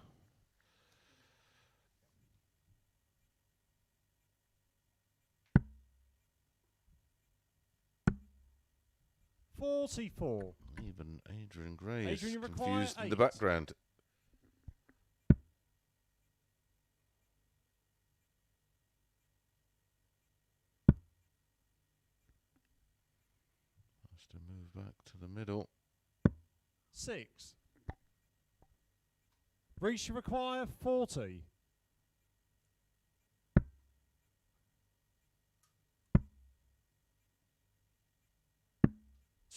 Speaker 2: 44.
Speaker 1: Even Adrian Gray
Speaker 2: Adrian,
Speaker 1: is
Speaker 2: you
Speaker 1: confused in the
Speaker 2: require 8.
Speaker 1: background. Has to move back to the middle.
Speaker 2: 6. Reece, you require 40.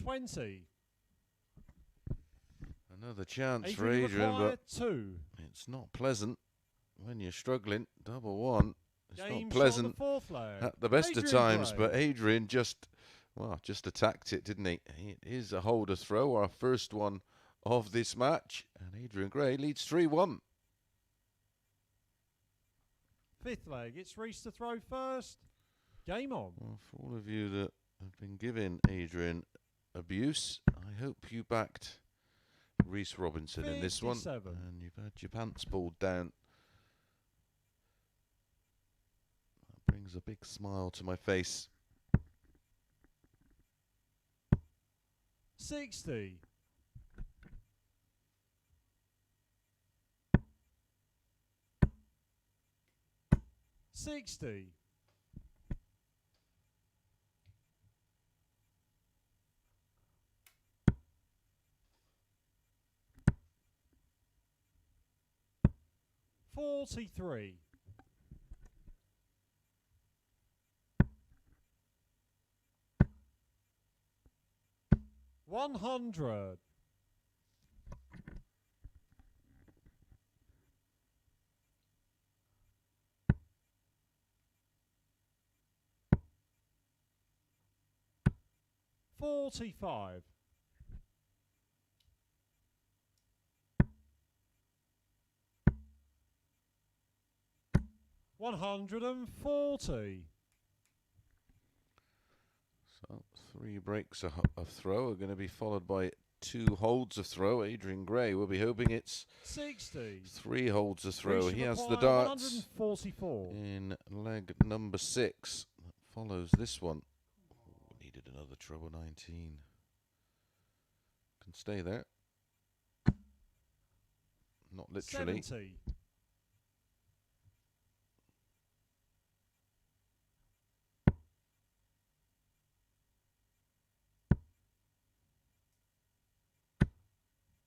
Speaker 2: $20.
Speaker 1: Another chance
Speaker 2: Adrian,
Speaker 1: for Adrian, but
Speaker 2: 2.
Speaker 1: it's not pleasant when you're struggling. Double 1. It's
Speaker 2: Game
Speaker 1: not pleasant
Speaker 2: shot on the 4th leg.
Speaker 1: at the best
Speaker 2: Adrian
Speaker 1: of times,
Speaker 2: Gray.
Speaker 1: but Adrian just attacked it, didn't he? It is a holder throw, our first one of this match, and Adrian Gray leads 3-1.
Speaker 2: 5th leg. It's Reece to throw first. Game on.
Speaker 1: Well, for all of you that have been giving Adrian abuse, I hope you backed Reece Robinson in this one,
Speaker 2: 57.
Speaker 1: and you've had your pants pulled down. That brings a big smile to my face.
Speaker 2: 60. $60. $43. $100. $45. $140.
Speaker 1: So 3 breaks of throw are going to be followed by 2 holds of throw. Adrian Gray will be hoping it's
Speaker 2: 60.
Speaker 1: 3 holds of throw.
Speaker 2: Reece
Speaker 1: He has the
Speaker 2: require
Speaker 1: darts
Speaker 2: 144.
Speaker 1: in leg number 6. That follows this one. Ooh, needed another treble 19. Can stay there. Not literally.
Speaker 2: 70.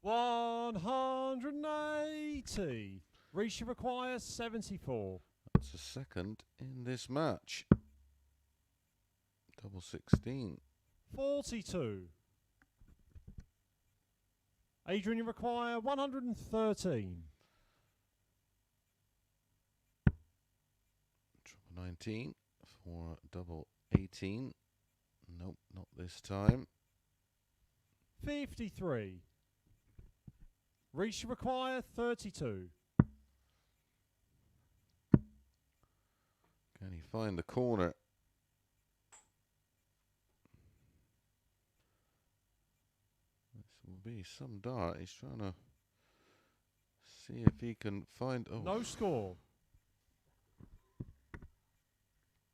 Speaker 2: $180. Reece require 74.
Speaker 1: That's a second in this match. Double 16.
Speaker 2: 42. Adrian, you require 113.
Speaker 1: Treble 19 for double 18. Nope, not this time.
Speaker 2: 53. Reece require 32.
Speaker 1: Can he find the corner? This will be some dart. He's trying to see if he can find... Oh.
Speaker 2: No score.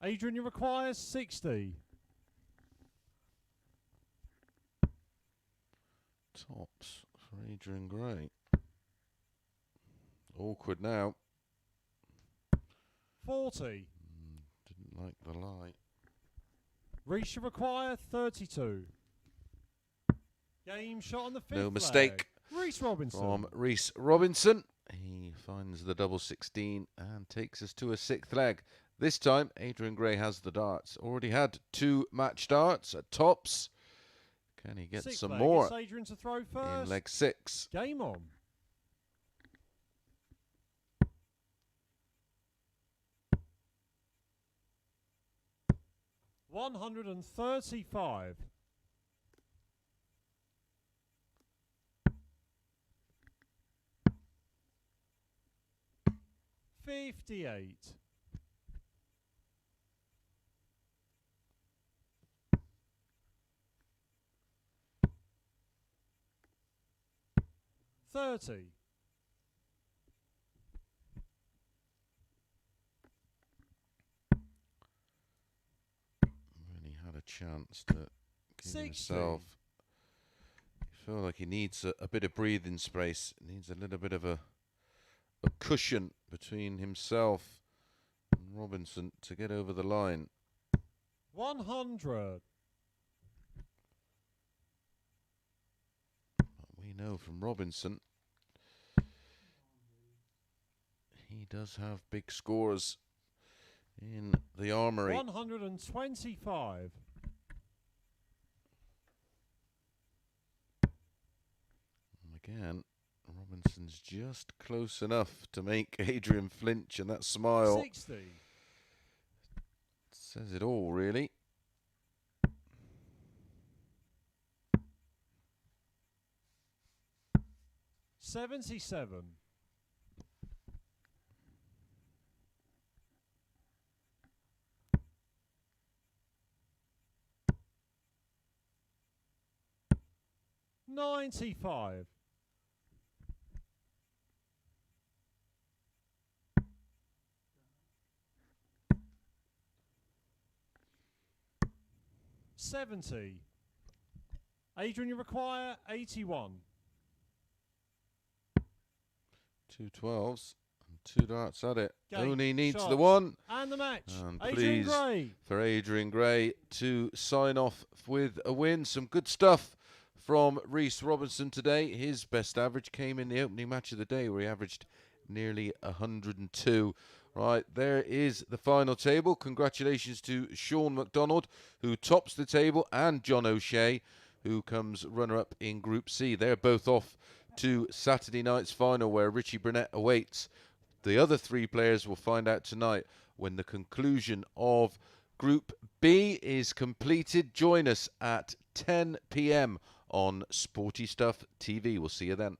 Speaker 2: Adrian, you require 60.
Speaker 1: Tops for Adrian Gray. Awkward now.
Speaker 2: 40.
Speaker 1: Didn't like the lie.
Speaker 2: Reece require 32. Game shot on the 5th.
Speaker 1: No mistake.
Speaker 2: Reece Robinson.
Speaker 1: From Reece Robinson. He finds the double 16 and takes us to a 6th leg. This time, Adrian Gray has the darts. Already had 2 match darts at tops. Can he get
Speaker 2: 6th
Speaker 1: some
Speaker 2: leg.
Speaker 1: more
Speaker 2: It's Adrian to throw first.
Speaker 1: in leg 6?
Speaker 2: Game on. $135. $58. $30.
Speaker 1: Really had a chance to give
Speaker 2: 60.
Speaker 1: himself. I feel like he needs a bit of breathing space. Needs a little bit of a cushion between himself and Robinson to get over the line.
Speaker 2: 100.
Speaker 1: We know from Robinson he does have big scores in the armory.
Speaker 2: 125.
Speaker 1: Again, Robinson's just close enough to make Adrian flinch, and that smile
Speaker 2: 60.
Speaker 1: says it all, really.
Speaker 2: $77. $95. $70. Adrian, you require 81.
Speaker 1: 2 12s and 2 darts at it.
Speaker 2: Game,
Speaker 1: Only needs
Speaker 2: shot,
Speaker 1: the one.
Speaker 2: and the match.
Speaker 1: And
Speaker 2: Adrian
Speaker 1: please,
Speaker 2: Gray.
Speaker 1: for Adrian Gray to sign off with a win. Some good stuff from Reece Robinson today. His best average came in the opening match of the day, where he averaged nearly 102. Right, there is the final table. Congratulations to Shaun McDonald, who tops the table, and John O'Shea, who comes runner-up in Group C. They're both off to Saturday night's final, where Richie Burnett awaits. The other 3 players will find out tonight when the conclusion of Group B is completed. Join us at 10 p.m. on Sporty Stuff TV. We'll see you then.